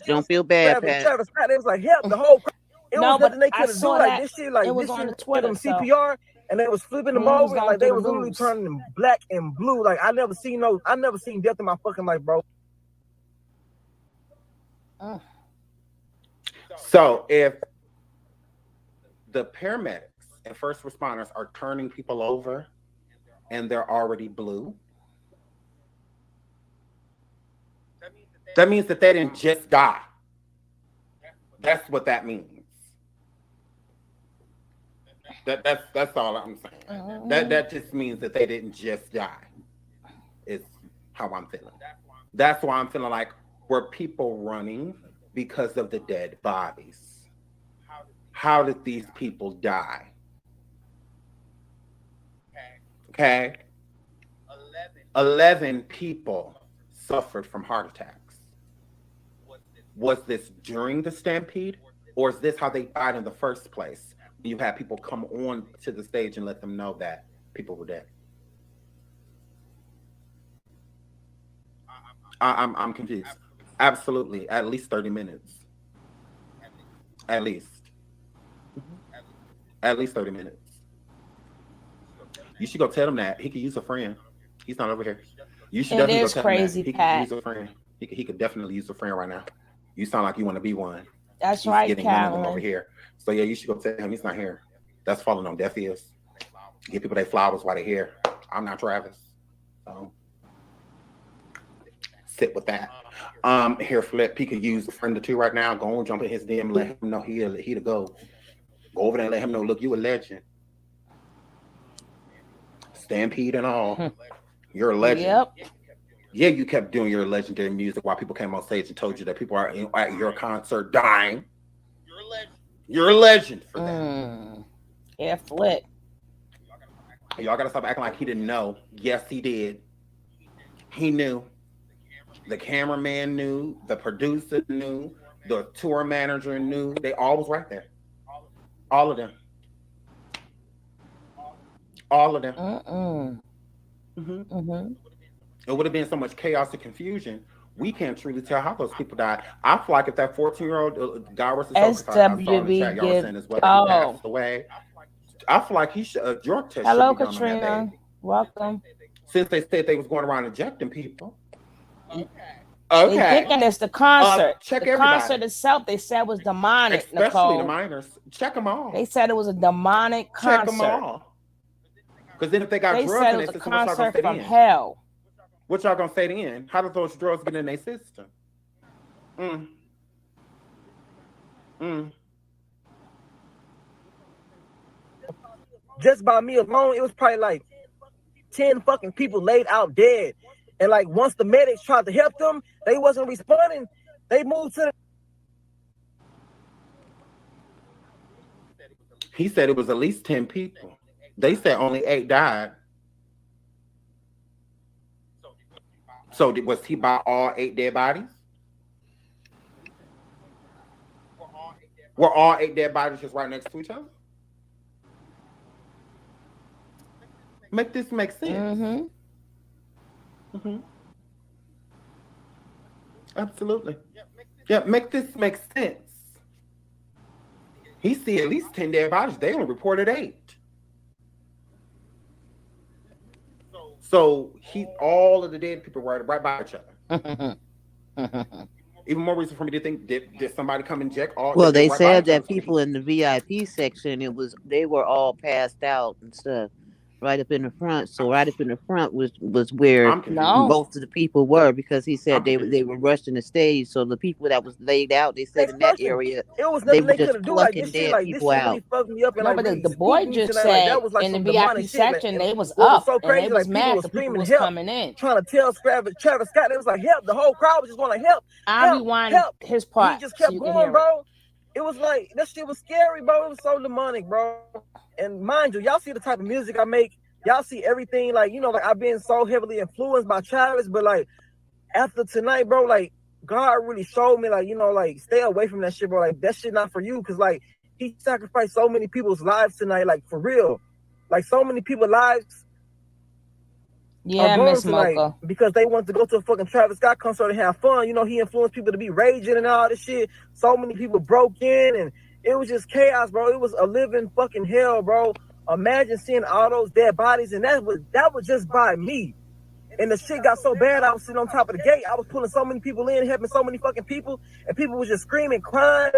Don't feel bad, Pat. Travis Scott. It was like help. The whole crowd. It was No, but nothing they I couldn't do. saw Like that this shit, like it was this on shit the give Twitter. them So CPR, and they was flipping them he was over, and going like they through was the literally news. turning black and blue. Like I never seen death in my fucking life, bro. So if the paramedics and first responders are turning people over and they're already blue, that means that they didn't just die. That's what that means. That's all I'm saying. That just means that they didn't just die. Is how I'm feeling. That's why I'm feeling like were people running because of the dead bodies? How did these people die? Okay. 11 people suffered from heart attacks. Was this during the stampede, or is this how they died in the first place? You had people come on to the stage and let them know that people were dead. I'm confused. Absolutely, at least 30 minutes. At least 30 minutes. You should go tell him that he could use a friend. He's not over here. You should definitely go tell crazy, him that he Pat. could use a friend. He could definitely use a friend right now. You sound like you want to be one. That's He's right, getting one of them over Calvin. here. So yeah, you should go tell him he's not here. That's falling on deaf ears. Give people their flowers while they're here. I'm not Travis. So sit with that. Here, Flip. He could use a friend or two right now. Go and jump in his DM. Let him know he to go. Go over there and let him know. Look, you a legend. Stampede and all. You're a legend. Yep. Yeah, you kept doing your legendary music while people came on stage and told you that people are at your concert dying. You're a legend for that. Yeah, Flip. Y'all gotta stop acting like he didn't know. Yes, he did. He knew. The cameraman knew. The producer knew. The tour manager knew. They all was right there. All of them. All of them. It would have been so much chaos and confusion. We can't truly tell how those people died. I feel like if that 14-year-old guy was I saw in the chat, y'all were saying as well that he passed away. I feel like he should a drug test. Hello, should be done on that Katrina. baby. Welcome. Since they said they was going around injecting people. They thinking it's the concert. Check the everybody. concert itself, they said was demonic. Especially Nicole. the minors. Check them all. They said it was a demonic concert. Check them all. Because then if they got They drugs said in it their was a system, what y'all gonna concert say from then? hell. What y'all gonna say then? How do those drugs get in their system? Just by me alone, it was probably like 10 fucking people laid out dead. And like once the medics tried to help them, they wasn't responding. They moved to the He said it was at least 10 people. They said only 8 died. So was he by all 8 dead bodies? Were all 8 dead bodies just right next to each other? Make this make sense. Absolutely. Yeah, make this make sense. He see at least 10 dead bodies. They only reported 8. So all of the dead people were right by each other. Even more reason for me to think did somebody come and check all? Well, they right said that people in the VIP section, they were all passed out and stuff. Right up in the front. So right up in the front was where most of the people were, because he said they were rushing the stage. So the people that was laid out, they said in that area, it was they nothing were they just could do. Like plucking this shit, dead like this people shit out. really fucked me up. And No, like but really the boy spooked me just tonight. Like, said that was like in the some VIP demonic shit. Like, section they was what up was so and crazy, they was like people mad was because people screaming was help, coming in. trying to tell Travis Scott. It was like help. The whole crowd was just going to help. I help, rewind help. his part He just so kept you can going, hear bro. It was like that shit was scary, bro. It was so demonic, bro. And mind you, y'all see the type of music I make. y'all see everything, like, you know, like I've been so heavily influenced by Travis, but like after tonight, bro, like God really showed me, like, you know, like stay away from that shit, bro. Like that shit not for you, cause like he sacrificed so many people's lives tonight, like for real. Like so many people's lives are gone tonight because they want to go to a fucking Travis Scott concert and have fun. You know, he influenced people to be raging and all this shit. So many people broke in and it was just chaos, bro. It was a living fucking hell, bro. Imagine seeing all those dead bodies, and that was just by me. And the shit got so bad, I was sitting on top of the gate. I was pulling so many people in, helping so many fucking people, and people was just screaming, crying,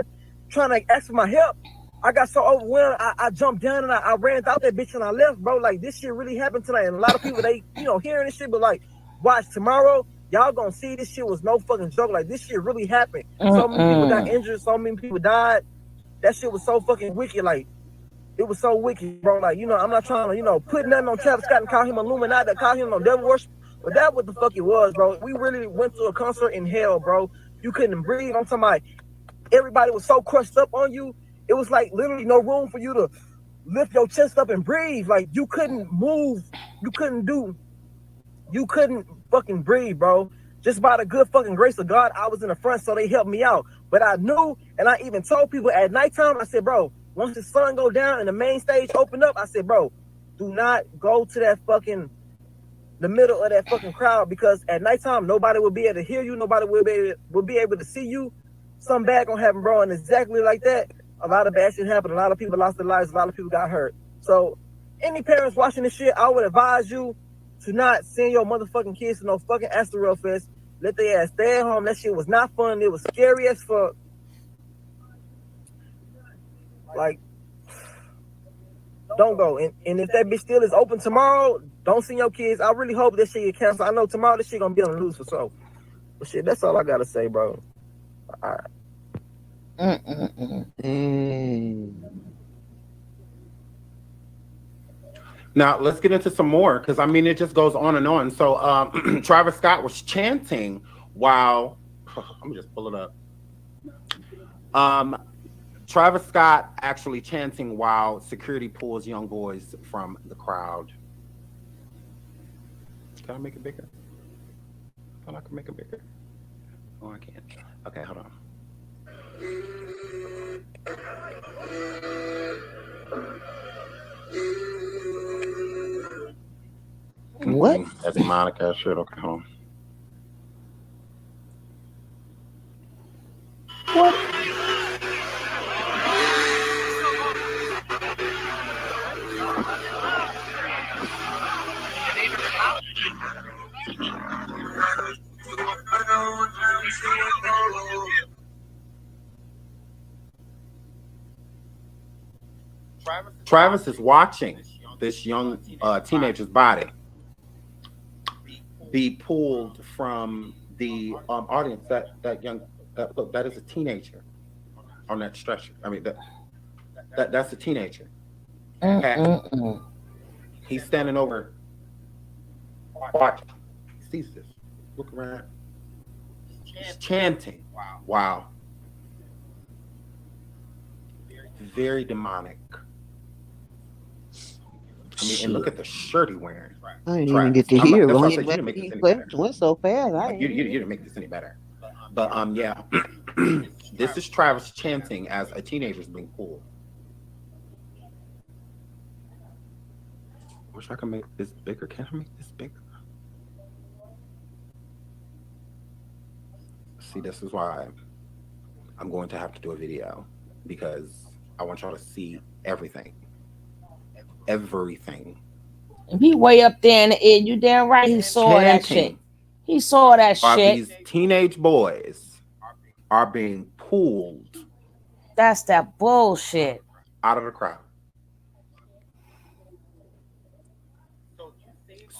trying to ask for my help. I got so overwhelmed, I jumped down and I ran out that bitch and I left, bro. Like, this shit really happened tonight. And a lot of people, they, you know, hearing this shit, but like, watch tomorrow, y'all gonna see this shit was no fucking joke. Like, this shit really happened. So many people got injured, so many people died. That shit was so fucking wicked. Like, it was so wicked, bro. Like, you know, I'm not trying to, you know, put nothing on Travis Scott and call him Illuminati, call him no devil worship, but that what the fuck it was, bro. We really went to a concert in hell, bro. You couldn't breathe. I'm talking about everybody was so crushed up on you. It was like literally no room for you to lift your chest up and breathe. Like, you couldn't move. You couldn't fucking breathe, bro. Just by the good fucking grace of God, I was in the front, so they helped me out. But I knew, and I even told people at nighttime, I said, bro, once the sun go down and the main stage open up, I said, bro, do not go to that fucking, the middle of that fucking crowd, because at nighttime, nobody will be able to hear you. Nobody will be able to see you. Something bad gonna happen, bro. And exactly like that, a lot of bad shit happened. A lot of people lost their lives. A lot of people got hurt. So any parents watching this shit, I would advise you to not send your motherfucking kids to no fucking Astroworld Fest. Let their ass stay at home. That shit was not fun. It was scary as fuck. Like, don't go. And if that bitch still is open tomorrow, don't send your kids. I really hope this shit get canceled. I know tomorrow this shit gonna be on the news for so. But shit, that's all I gotta say, bro. All right. Now let's get into some more, because I mean it just goes on and on. So Travis Scott was chanting while let me just pull it up. Travis Scott actually chanting while security pulls young boys from the crowd. Can I make it bigger? I thought I could make it bigger. Oh, I can't. Okay, hold on. What? That's Monica. Shit. Okay, hold on. What? Travis is watching this young teenager's body be pulled from the audience. That is a teenager on that stretcher. I mean, that's a teenager. He's standing over, watching. He sees this. Look around. He's chanting. Wow. Very demonic. I mean, and look at the shirt he's wearing. I didn't even get to hear. You didn't make this any better. Went so fast. You didn't make this any better. But yeah, this is Travis chanting as a teenager is being pulled. Wish I could make this bigger. Can I make this bigger? See, this is why I'm going to have to do a video, because I want y'all to see everything. Everything. If he way up there in the air, you damn right he saw that shit. He saw that shit. These teenage boys are being pulled. That's that bullshit. Out of the crowd.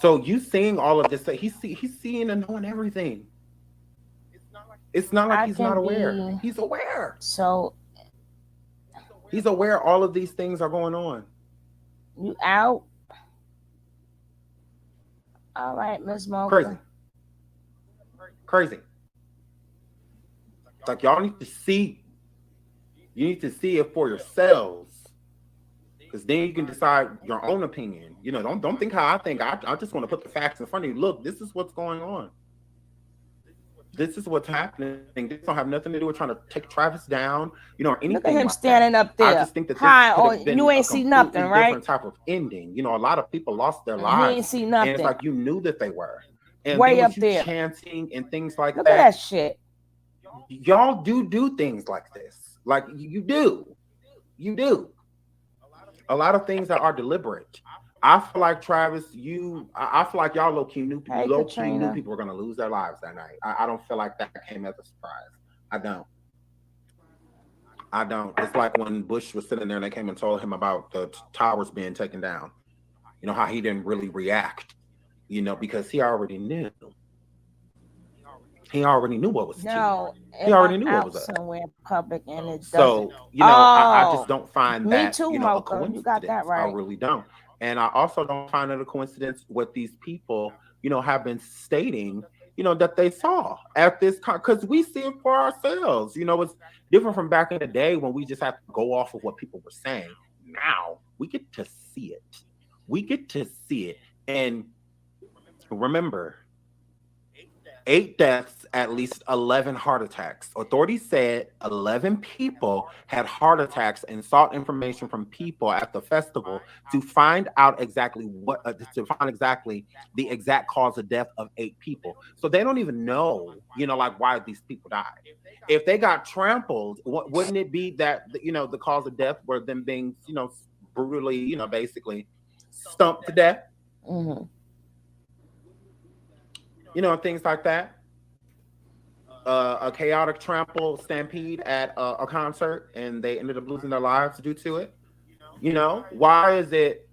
So you seeing all of this? He's seeing and knowing everything. It's not like he's not aware. He's aware. So he's aware all of these things are going on. You out? All right, Miss Mocha. Crazy. Like, y'all need to see. You need to see it for yourselves. because then you can decide your own opinion. You know, don't think how I think. I just want to put the facts in front of you. Look, this is what's going on. This is what's happening. This don't have nothing to do with trying to take Travis down, you know, or anything. Look at him like standing that. up there. I just think that this Hi, could have been you ain't see nothing, right? different type of ending. You know, a lot of people lost their He lives, ain't see and nothing. it's like you knew that they were, and Way then up with you there. chanting and things like Look that. at that shit. Y'all do things like this. Like you do. A lot of things that are deliberate. I feel like Travis, I feel like y'all low-key knew people were going to lose their lives that night. I don't feel like that came as a surprise. I don't. It's like when Bush was sitting there and they came and told him about the towers being taken down. You know, how he didn't really react, you know, because he already knew. He already knew what was No, he already knew what was up. Somewhere public and it So, doesn't. you know, I just don't find me that, too, you know, a Mocha. coincidence. You got that right. I really don't. And I also don't find it a coincidence what these people, you know, have been stating, you know, that they saw at this because we see it for ourselves. You know, it's different from back in the day when we just have to go off of what people were saying. Now we get to see it. And remember, 8 deaths, at least 11 heart attacks. Authorities said 11 people had heart attacks and sought information from people at the festival to find out exactly the exact cause of death of 8 people. So they don't even know, you know, like why these people died. If they got trampled, wouldn't it be that, you know, the cause of death were them being, you know, brutally, you know, basically stumped to death? Mm-hmm. You know, things like that. A chaotic trample stampede at a concert, and they ended up losing their lives due to it. You know, why is it?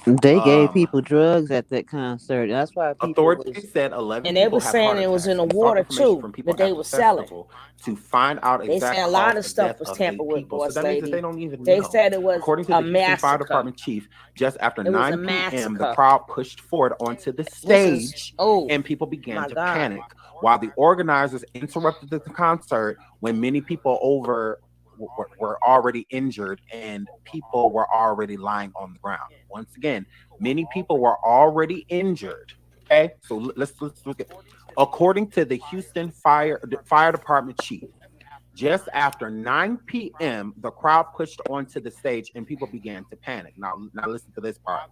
They gave people drugs at that concert. That's why people authorities said 11 and they people were had saying heart it was in attacks. the water too From people that they at were the selling. festival to find out They exact said a cause lot of of stuff death was of 8 tampered with, people. boss So that means lady. that they don't even They know. said it was According to a the Houston Fire massacre. Department chief, just after It was 9 a p.m., the massacre. crowd pushed forward onto the stage, and people began to panic, while the organizers interrupted the concert when many people were already injured and people were already lying on the ground. Once again, many people were already injured. Okay, so let's look at. According to the Houston Fire Department chief, just after 9 p.m., the crowd pushed onto the stage and people began to panic. Now listen to this part.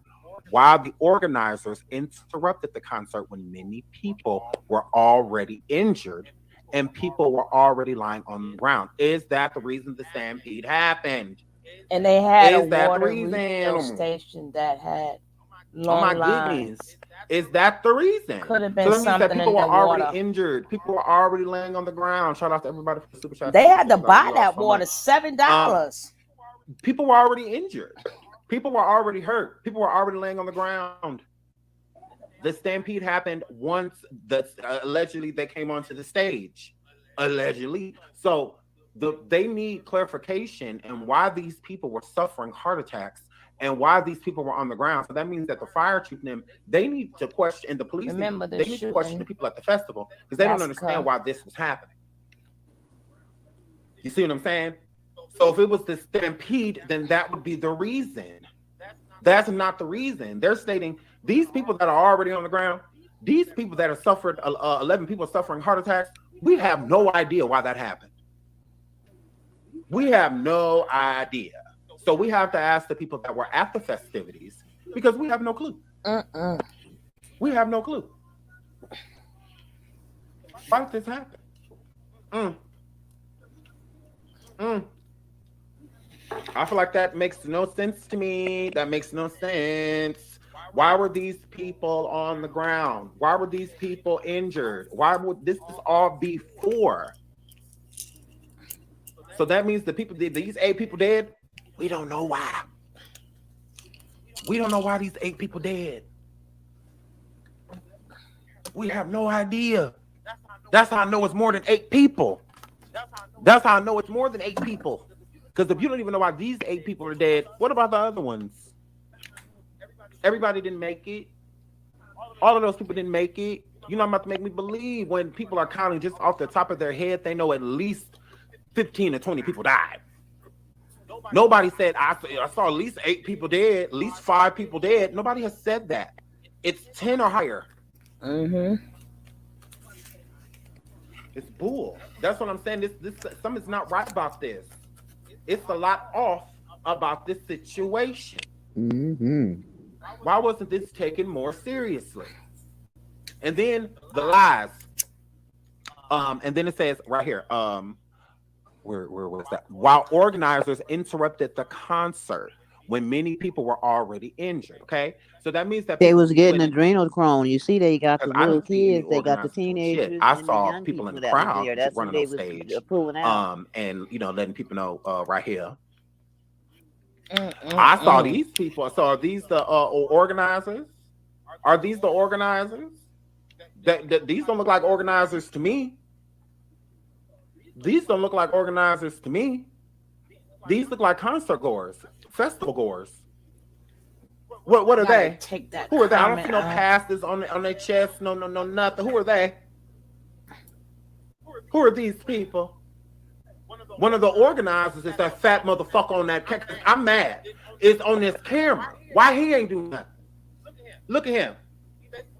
While the organizers interrupted the concert when many people were already injured and people were already lying on the ground. Is that the reason the stampede happened? And they had Is a that water the reason? refill station that had long oh my lines. goodness. Is that the reason? Could have been so that means that something people in were the already water. injured. People were already laying on the ground. Shout out to everybody for the super chat. They had to buy that water $7. People were already injured. People were already hurt. People were already laying on the ground. The stampede happened once allegedly they came onto the stage. Allegedly. So they need clarification and why these people were suffering heart attacks and why these people were on the ground. So that means that the fire chief and them, they need to question, the police, they need to question the people at the festival because they don't understand why this was happening. You see what I'm saying? So if it was the stampede, then that would be the reason. That's not the reason. They're stating these people that are already on the ground, these people that have suffered, 11 people suffering heart attacks, we have no idea why that happened. We have no idea. So we have to ask the people that were at the festivities because we have no clue. We have no clue. Why did this happen? I feel like that makes no sense to me. That makes no sense. Why were these people on the ground? Why were these people injured? Why would this all be for? So that means the people, these 8 people dead. We don't know why. We don't know why these 8 people dead. We have no idea. That's how I know it's more than 8 people. That's how I know it's more than 8 people. Because if you don't even know why these 8 people are dead, what about the other ones? Everybody didn't make it. All of those people didn't make it. You're not about to make me believe when people are counting just off the top of their head, they know at least 15 to 20 people died. Nobody said I saw at least 8 people dead, at least 5 people dead. Nobody has said that. It's 10 or higher. It's bull. That's what I'm saying. This something's not right about this. It's a lot off about this situation. Why wasn't this taken more seriously? And then the lies. And then it says right here, where was that? While organizers interrupted the concert when many people were already injured. Okay, so that means that they was getting adrenochrome. You see, they got the little kids, they got the teenagers. Shit. I and saw the young people in the that crowd was there. That's running what they on was stage, pulling out. and letting people know right here. I saw these people. So are these the organizers? Are these the organizers? That these don't look like organizers to me. These don't look like organizers to me. These look like concert goers, festival goers. What are they? Take that. Who are they? I don't see no passes on their chest. No, nothing. Who are they? Who are these people? One of the organizers is that fat motherfucker on that camera. I'm mad. It's on this camera. Why he ain't doing nothing? Look at him.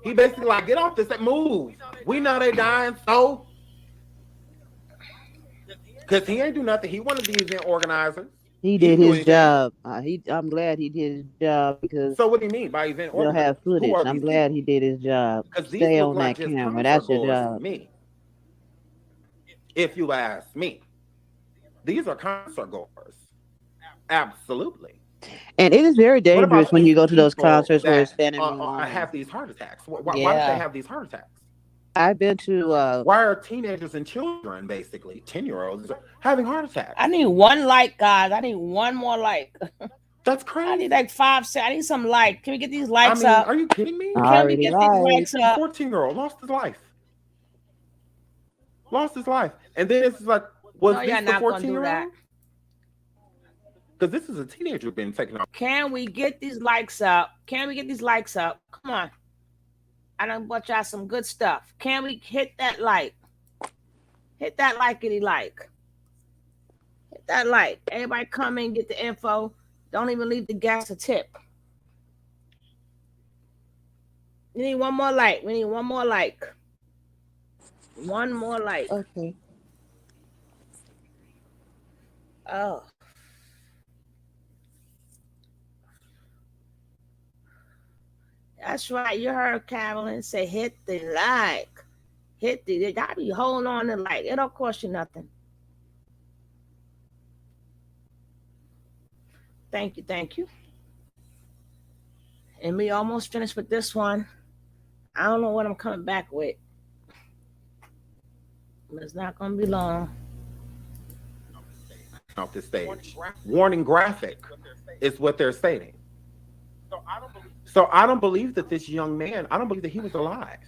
He basically like, get off this and move. We know they dying, so. Because he ain't do nothing. He one of these event organizers. He did his job. I'm glad he did his job because. So what do you mean by event organizer? They'll have footage. I'm glad he did his job. Stay on that camera. That's your job. Me. If you ask me, these are concert goers. Absolutely. And it is very dangerous when you go to those concerts where it's standing room only. Have these heart attacks. Why do they have these heart attacks? I've been to. Why are teenagers and children, basically 10-year-olds, having heart attacks? I need one like, guys. I need one more like. That's crazy. I need like 5. I need some like. Can we get these likes up? Are you kidding me? Can we get these likes up? 14-year-old lost his life. And then it's like, was this the 14-year-old? Because this is a teenager being taken off. Can we get these likes up? Come on. I done brought y'all some good stuff. Can we hit that like? Hit that likety like. Hit that like. Everybody come in, get the info. Don't even leave the gas a tip. We need one more like. One more like. Okay. Oh. That's right. You heard Carolyn say hit the like. Y'all be holding on to like. It don't cost you nothing. Thank you. And we almost finished with this one. I don't know what I'm coming back with. But it's not going to be long. Off the stage. Warning graphic is what they're stating. So I don't believe that this young man, I don't believe that he was alive.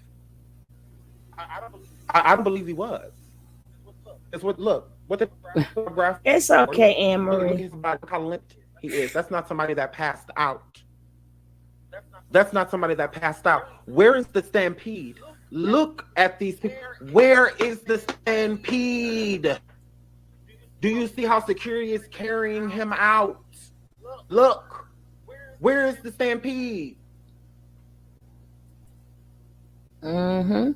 I don't believe he was. It's what the graphic. It's okay, Anne-Marie. Look how limp he is. That's not somebody that passed out. Where is the stampede? Look at these people. Where is the stampede? Do you see how security is carrying him out? Look. Where is the stampede? Mm-hmm.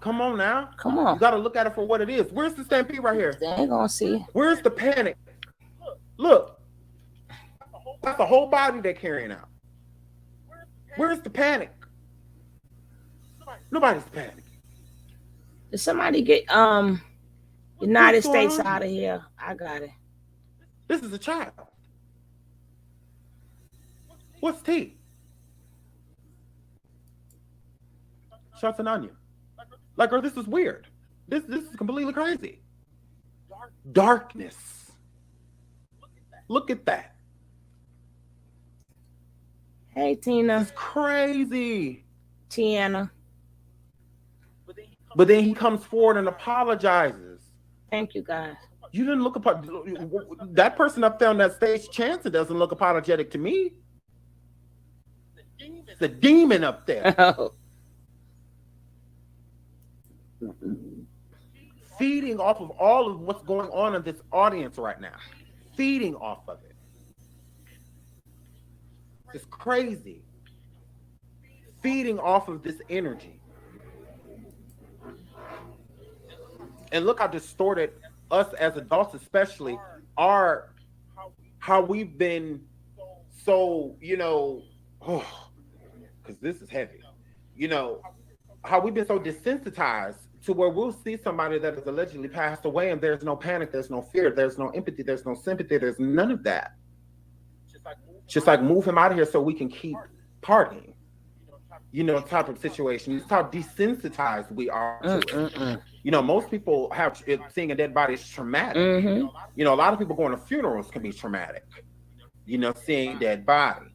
Come on now. Come on. You got to look at it for what it is. Where's the stampede right here? They ain't gonna see it. Where's the panic? Look. That's the whole body they're carrying out. Where's the panic? Nobody's panicking. Did somebody get United States out of here? I got it. This is a child. What's tea? Shots and onion. Like, girl, this is weird. This is completely crazy. Darkness. Look at that. Hey, Tina. It's crazy. Tiana. But then he comes forward and apologizes. Thank you, guys. You didn't look that person up there on that stage, Chance, doesn't look apologetic to me. The demon up there. feeding off of all of what's going on in this audience right now. Feeding off of it. It's crazy. Feeding off of this energy. And look how distorted us as adults especially are, how we've been so, because this is heavy, how we've been so desensitized to where we'll see somebody that has allegedly passed away and there's no panic, there's no fear, there's no empathy, there's no sympathy, there's none of that. Just like move him out of here so we can keep partying, type of situation. It's how desensitized we are to it. Most people have seeing a dead body is traumatic. A lot of people going to funerals can be traumatic, seeing a dead body.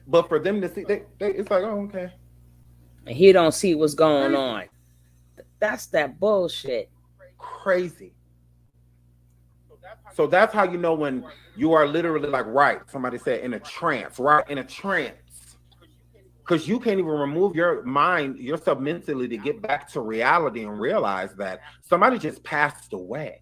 But for them to see, it's like, oh, okay. And he don't see what's going on. That's that bullshit. Crazy. So that's how you know when you are literally like, right, somebody said in a trance, right? In a trance. Because you can't even remove your mind, yourself mentally to get back to reality and realize that somebody just passed away.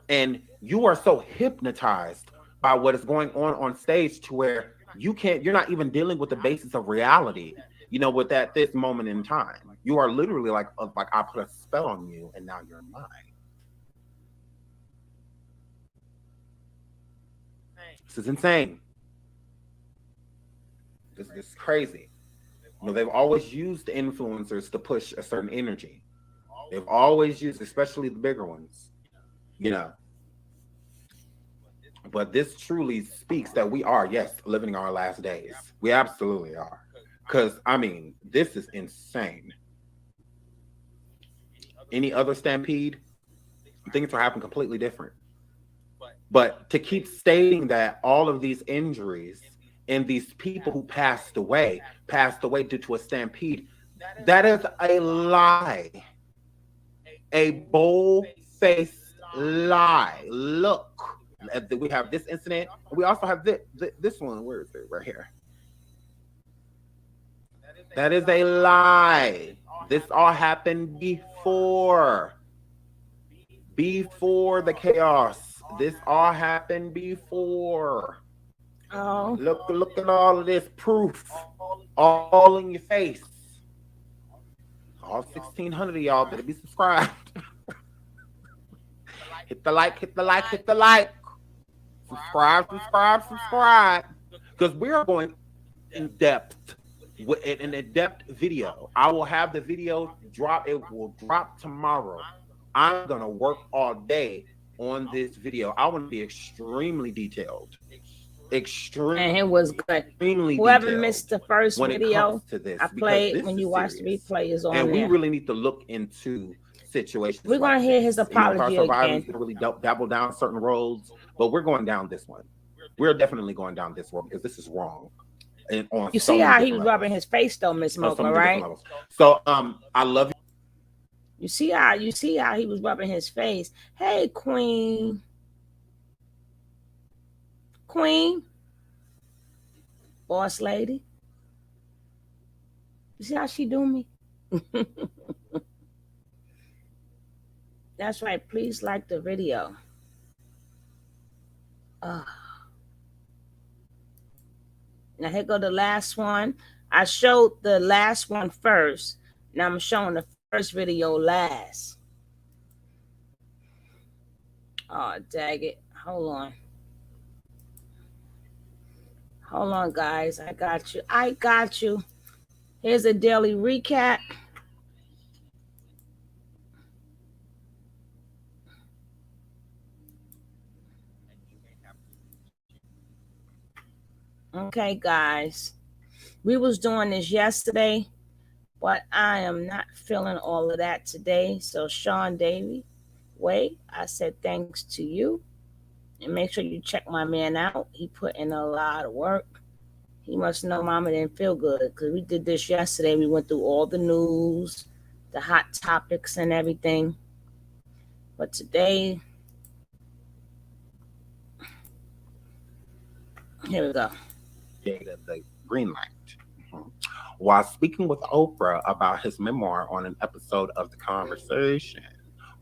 And you are so hypnotized by what is going on stage to where you're not even dealing with the basis of reality, with this moment in time. You are literally like I put a spell on you and now you're mine. This is insane. This is crazy. They've always used influencers to push a certain energy. They've always used, especially the bigger ones, But this truly speaks that we are, yes, living our last days. We absolutely are. Because, this is insane. Any other stampede, things will happen completely different. But to keep stating that all of these injuries and these people who passed away due to a stampede, that is a lie. A bold-faced lie. Look, we have this incident. We also have this one. Where is it? Right here. That is a lie. This all happened before the chaos. This all happened before. Oh. Look at all of this proof. All in your face. All 1,600 of y'all better be subscribed. Hit the like. Subscribe. Because we are going in depth. In a depth video. I will have the video drop. It will drop tomorrow. I'm going to work all day on this video. I want to be extremely detailed. And it was good. Whoever missed the first video I played, when you watch the replay, is on there. And we really need to look into situations. We're going to hear his apology again. Really dabble down certain roads, but we're going down this one. We're definitely going down this road because this is wrong. You see how he was rubbing his face though, Miss Mocha, right? So I love you. You see how he was rubbing his face. Hey, Queen, boss lady. You see how she do me? That's right. Please like the video. Now here go the last one. I showed the last one first. Now I'm showing the first video last. Oh, dag it. Hold on, guys. I got you. Here's a daily recap. Okay, guys. We was doing this yesterday, but I am not feeling all of that today. So Sean Davey, I said thanks to you. And make sure you check my man out. He put in a lot of work. He must know Mama didn't feel good because we did this yesterday. We went through all the news, the hot topics and everything. But today, here we go. The green light. While speaking with Oprah about his memoir on an episode of The Conversation,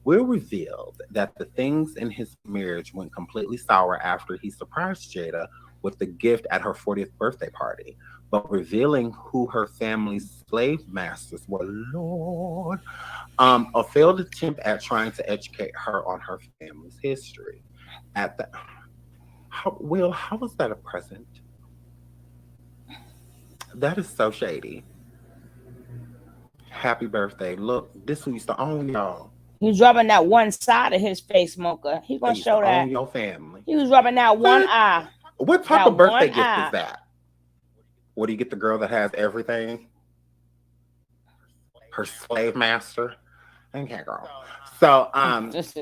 Will revealed that the things in his marriage went completely sour after he surprised Jada with the gift at her 40th birthday party. But revealing who her family's slave masters were, Lord, a failed attempt at trying to educate her on her family's history. At the Will, how was that a present? That is so shady. Happy birthday. Look, this who used to own y'all. He's rubbing that one side of his face, Mocha. He gonna show that. Own your family. He was rubbing that one eye. What type of birthday gift is that? What do you get the girl that has everything? Her slave master? Okay, girl. So, and that's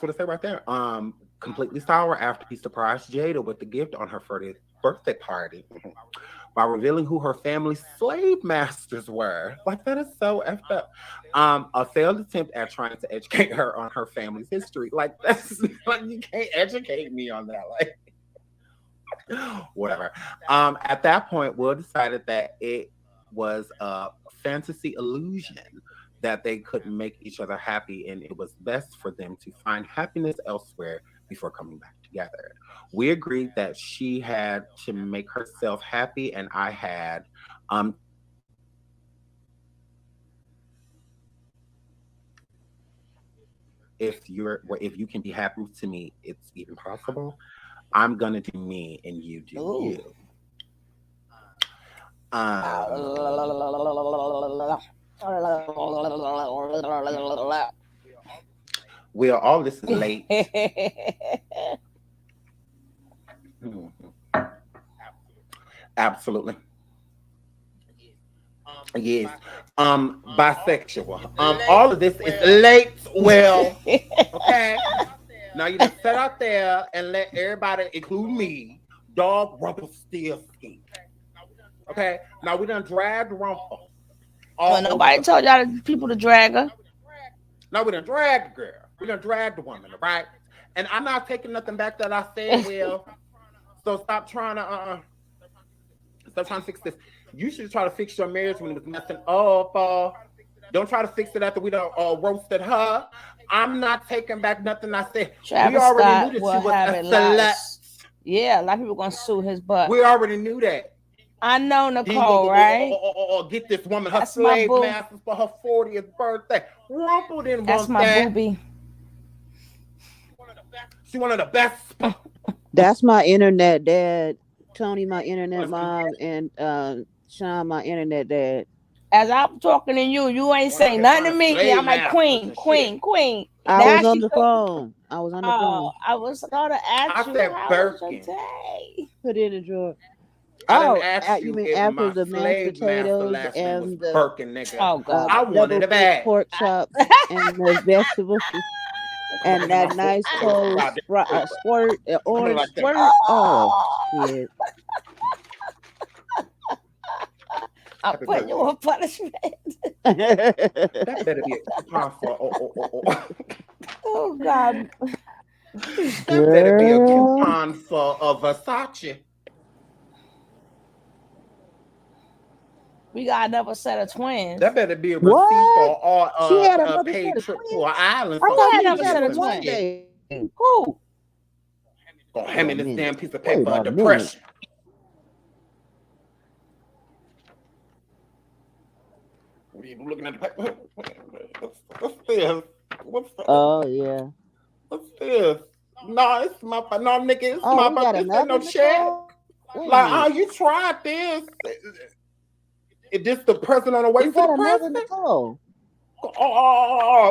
what it said right there. Completely sour after he surprised Jada with the gift on her 40th birthday party by revealing who her family's slave masters were. Like, that is so effed up. A failed attempt at trying to educate her on her family's history. Like, that's like, you can't educate me on that. Like, whatever. At that point, Will decided that it was a fantasy illusion that they couldn't make each other happy, and it was best for them to find happiness elsewhere before coming back together. We agreed that she had to make herself happy, and I had if you can be happy to me, it's even possible. I'm gonna do me and you do you. Well, all this is late. Absolutely. Yes. Bisexual. All of this is late. Well, okay. Now you just sit out there and let everybody, include me, dog rubber steel ski. Okay. Now we done dragged Rumple. Well, nobody told y'all people to drag her. No, we done dragged the girl. We done dragged the woman, right? And I'm not taking nothing back that I said, Will. So stop trying to fix this. You should try to fix your marriage when it was messing up. Don't try to fix it after we done roasted her. I'm not taking back nothing I said. Travis we already Scott knew that will she was have a it celeb. Yeah, a lot of people gonna sue his butt. We already knew that. I know, Nicole, right? Get this woman her slave masters for her 40th birthday. Rumple didn't want that. That's my booby. She one of the best. That's my internet dad. Tony, my internet mom, and Sean, my internet dad. As I'm talking to you, you ain't saying nothing to me. I'm like, queen. I was on the phone. I was on the phone. I was gonna ask you how was your day. Put it in the drawer. You mean after the mashed potatoes and the Birkin, nigga. Oh God, I wanted a bag. Pork chops and the vegetables and that nice cold squirt, orange squirt. Oh shit! I'm putting you on punishment. That better be a coupon for. Oh God! That better be a coupon for a Versace. We got another set of twins. That better be a receipt for a paid trip to an island. I thought she had another set of twins. Who? Gonna hand me this damn piece of paper of depression. What are you looking at the paper? What's this? Oh yeah. What's this? No, it's my nigga. It's my birthday. This ain't no check. Like, you tried this. Is this the person on the way for the president? Oh,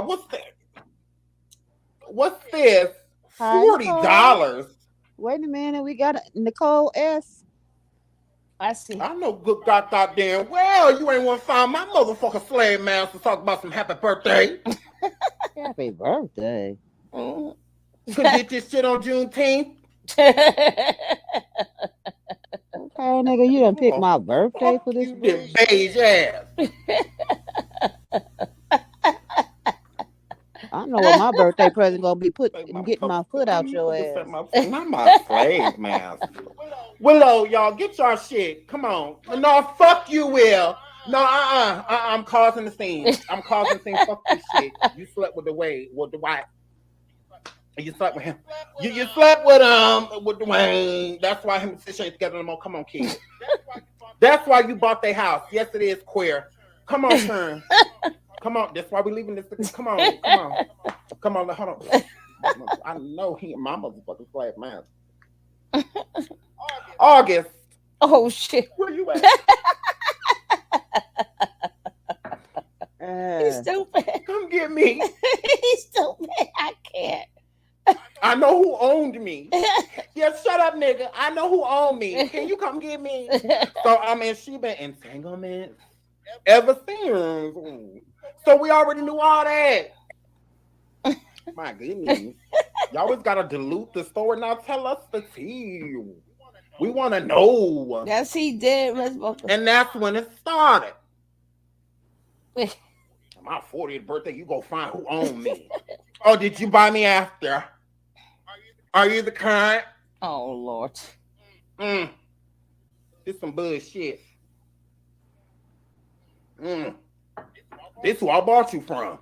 what's that? What's this? $40. Wait a minute, we got Nicole S. I see. I know good goddamn well you ain't want to find my motherfucking slave master talk about some happy birthday. Happy birthday. Could get this shit on Juneteenth. Okay, nigga, you done picked my birthday for this. You did beige ass. I I know what my birthday present gonna be getting my foot out your ass. Not my slave master. Willow, y'all, get your shit. Come on. No, fuck you, Will. No, I'm causing the scene. I'm causing the scene. Fuck this shit. You slept with the Dwight. You slept with him. You slept with Dwayne. That's why him and Tish ain't together no more. Come on, kid. That's why you bought their house. Yes, it is queer. Come on, turn. Come on. That's why we leaving this. Come on. Hold on. I know he and my motherfucking slave man. August. Oh shit. Where you at? He's stupid. Come get me. He's stupid. I can't. I know who owned me. Yeah, shut up, nigga. I know who owned me. Can you come get me? So she been entanglement ever since. So we already knew all that. My goodness. Y'all always gotta dilute the story. Now tell us the tea. We want to know. Yes, he did, Miss Booker. And that's when it started. My 40th birthday, you go find who owned me. Oh, did you buy me after? Are you the kind? Oh, Lord. This some bullshit. This who I bought you from.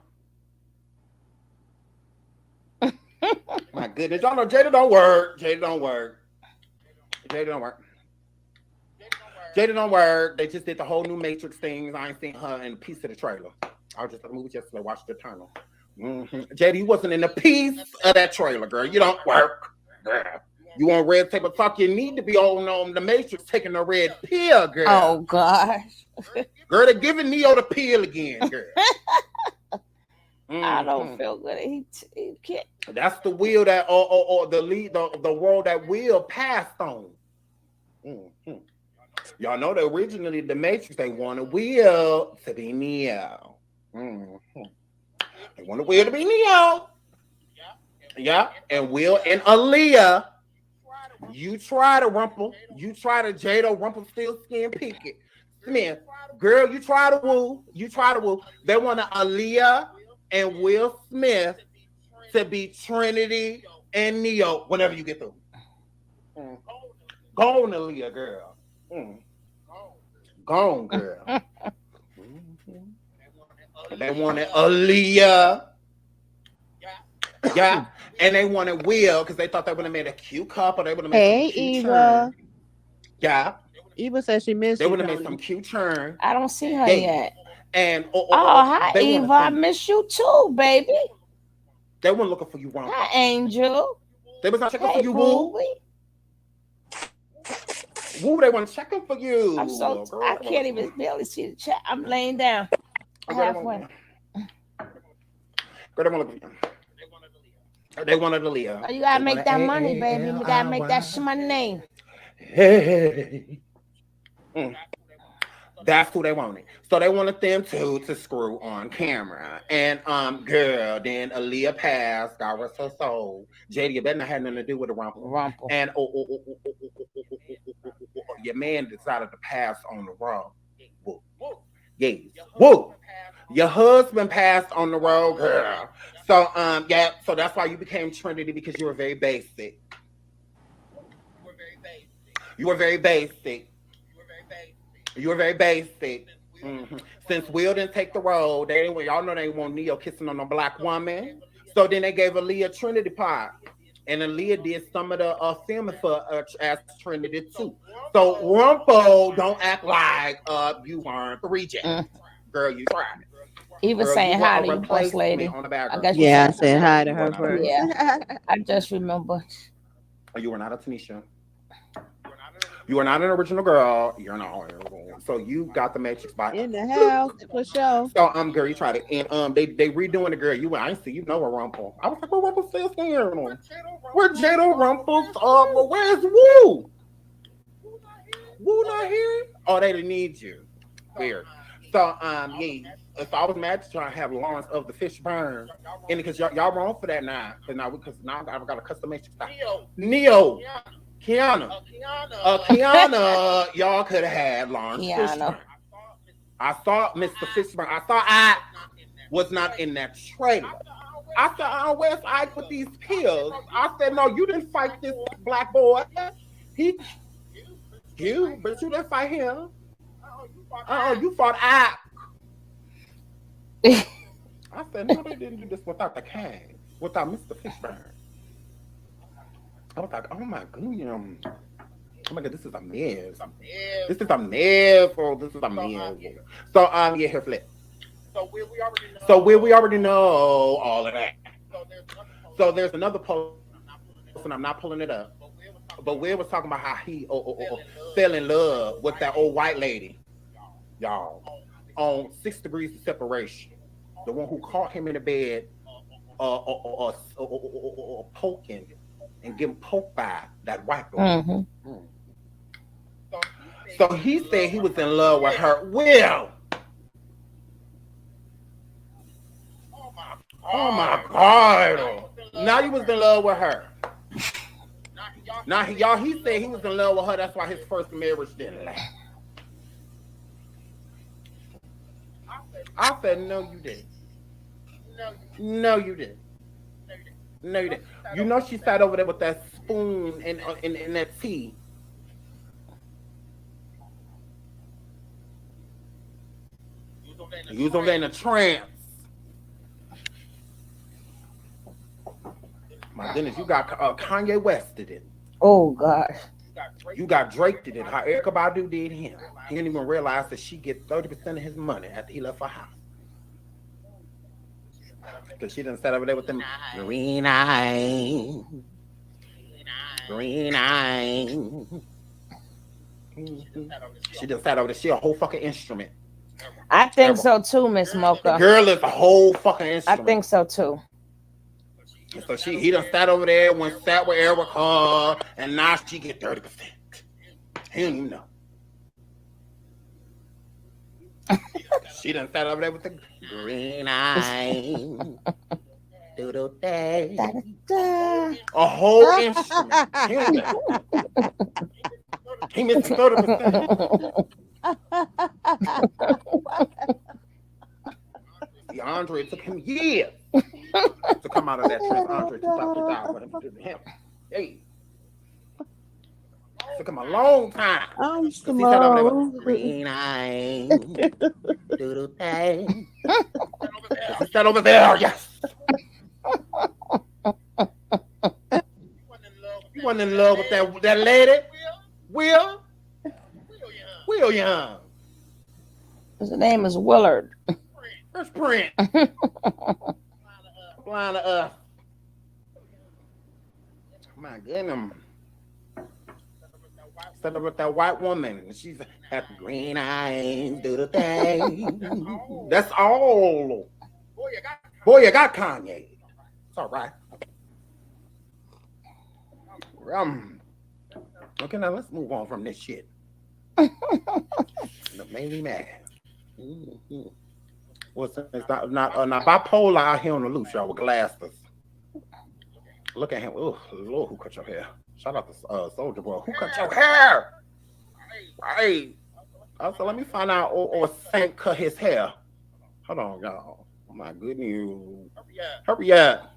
My goodness. Y'all know Jada don't work. Jada don't work. They just did the whole new Matrix things. I ain't seen her in a piece of the trailer. I was just at the movie yesterday, watched the Eternal. Jada, you wasn't in a piece of that trailer, girl. You don't work. Girl. You on red table talk, you need to be on the Matrix taking the red pill, girl. Oh, gosh. Girl, they're giving Neo the pill again, girl. I don't feel good. He can't. That's the wheel that, or the world that Will passed on. Y'all know that originally the Matrix, they wanted Will to be Neo. They wanted Will to be Neo. Yeah, and Will and Aaliyah. You try to Rumple. You try to Jada Rumple still skin Pickett. Smith. Girl, you try to woo. They wanted Aaliyah and Will Smith to be Trinity and Neo whenever you get through. Go on, Aaliyah, girl. Go on, girl. They wanted Aaliyah. Yeah. And they wanted Will because they thought they would have made a cute couple. They would have made some cute Eva. Turn. Yeah. Eva said she missed They you. would have made some cute turn. I don't see her yet. And hi, Eva. I miss you too, baby. They weren't looking for you, Ron. Hi, Angel. They was not checking for you, Woo. Woo, they weren't checking for you. I'm so I can't even barely see the chat. I'm laying down halfway. Girl, they wanted Aaliyah. Oh, you gotta make that money, baby. You gotta make that money. Hey. That's who they wanted. So they wanted them to screw on camera. And girl, then Aaliyah passed, God rest her soul. JD, you better not have nothing to do with the rumple. And your man decided to pass on the road. Woo. Yes. Woo. Your husband passed on the road, girl. So so that's why you became Trinity, because you were very basic. You were very basic. Since Will didn't take the role, y'all know they want Neo kissing on a black woman. So then they gave Aaliyah Trinity part. And Aaliyah did some of the filming for as Trinity too. So Rumple, don't act like you weren't the reject. Girl, you tried it. He was saying hi to you, boss lady. I said hi to her first. Yeah, I just remember. You were not a Tanisha. You are not an original girl. You're not. So you got the Matrix by in the house for sure. So girl, you tried it, and they redoing the girl. I ain't see you know a Rumple. I was like, where Rumple still standing? Where Jada Rumple's? Well, where's Woo? Woo not here? Oh, they didn't need you. Weird. So so I was mad to try and have Lawrence of the Fish burn, and because y'all wrong for that now. Because now I've got a custom Matrix. Neo. Kiana, y'all could have had Lawrence Fishburne. I saw Mr. Fishburne. I was not in that trailer. I said, where's Ike with these pills? I said, no, you didn't fight this black boy. He you, but you didn't fight him. You fought Ike. I said, no, they didn't do this without the cane, without Mr. Fishburne. I was like, oh my goodness. Oh my God, this is a mess. This is a mess. Oh, this is a mess. So, yeah, here, Flip. So we already know all of that. So there's another post, and I'm not pulling it up. But Will was talking about how he fell in love with that old white lady, y'all, on 6 Degrees of Separation. The one who caught him in the bed, poking and getting poked by that white girl. Mm-hmm. So he said he was in love with her. Will. Oh my God. Now he was in love with her. Now, y'all, he said he was in love with her. That's why his first marriage didn't last. I said, no, you didn't. No, you didn't. No, you didn't. You know she sat over there with that spoon and that tea. You was over there in a trance. My goodness, you got Kanye West did it. Oh gosh. You got Drake did it. How Erykah Badu did him. He didn't even realize that she get 30% of his money after he left her house. Because she done sat over there with them green eyes. Green eyes. She done sat over there. She a whole fucking instrument. I think so too, Miss Mocha. The girl is a whole fucking instrument. I think so too. So he done sat over there, went sat with Erykah, and now she get 30%. He don't even know. She done sat over there with the green eyes. Doodle day. A whole instrument. He missed 30%. See, Andre took him years to come out of that trip. Andre to him. Hey. It took him a long time. Oh, he sat over there with green eyes. Doodle day. He sat over there, yes. You wasn't in love with that lady? Will Young. His name is Willard. First print. Blind to us. My goodness. Set up with that white woman. She's had green eyes, do the thing. That's all. Boy, you got Kanye. It's all right. Okay, now let's move on from this shit. That made me mad. What's not bipolar out here on the loose, y'all, with glasses. Look at him. Oh, Lord, who cut your hair? Shout out to Soldier Boy. Who cut your hair? Right. So let me find out or Saint cut his hair. Hold on, y'all. Oh my goodness. Hurry up.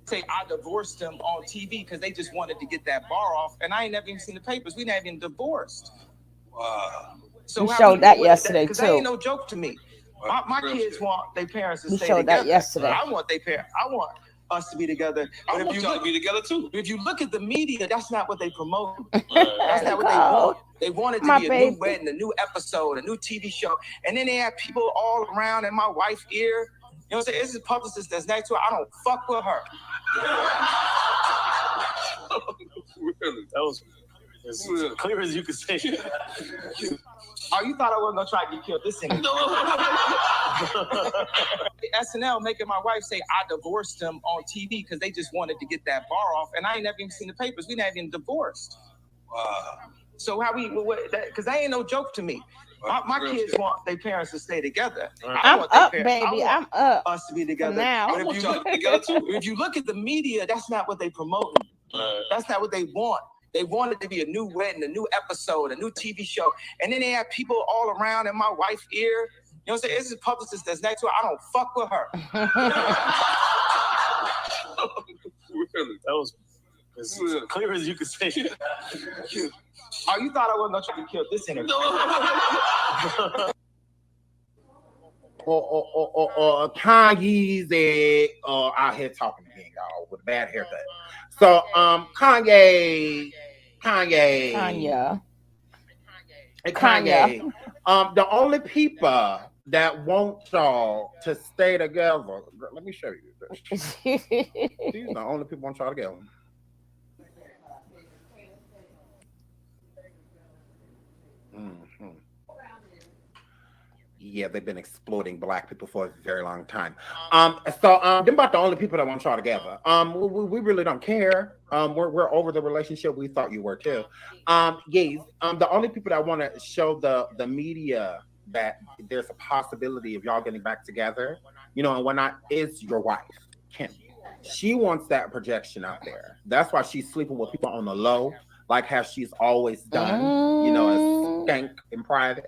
Say I divorced him on TV because they just wanted to get that bar off, and I ain't never even seen the papers. We never even divorced. Wow. So we showed that yesterday too. That ain't no joke to me. My kids want their parents to stay together. We showed that yesterday. I want their parents. I want us to be together. But I want y'all to be together too. If you look at the media, that's not what they promote. That's not what they want. They want it to be a new wedding, a new episode, a new TV show, and then they have people all around in my wife's ear. You know what I'm saying? This is publicist that's next to her. I don't fuck with her. Really? That was as clear as you could say. Oh, you thought I wasn't gonna try to get killed? This ain't. SNL making my wife say I divorced him on TV because they just wanted to get that bar off, and I ain't never even seen the papers. We never even divorced. Wow. So how we? Because that ain't no joke to me. My kids want their parents to stay together. I'm up, baby. I'm up. Us to be together. Now. But if you look at the media, that's not what they promoting. That's not what they want. They want it to be a new wedding, a new episode, a new TV show. And then they have people all around in my wife's ear. You know what I'm saying? This is publicist that's next to her. I don't fuck with her. That was as clear as you could say it. Oh, you thought I wasn't going to try to kill this interview? Or Kanye's out here talking again, y'all, with a bad haircut. So Kanye. The only people that want y'all to stay together. Let me show you this. These are the only people want y'all together. Mm-hmm. Yeah, they've been exploiting black people for a very long time. They're about the only people that want y'all together. We really don't care. We're over the relationship. We thought you were too. Yes. The only people that want to show the media that there's a possibility of y'all getting back together, and whatnot, is your wife, Kim. She wants that projection out there. That's why she's sleeping with people on the low, like how she's always done. A skank in private.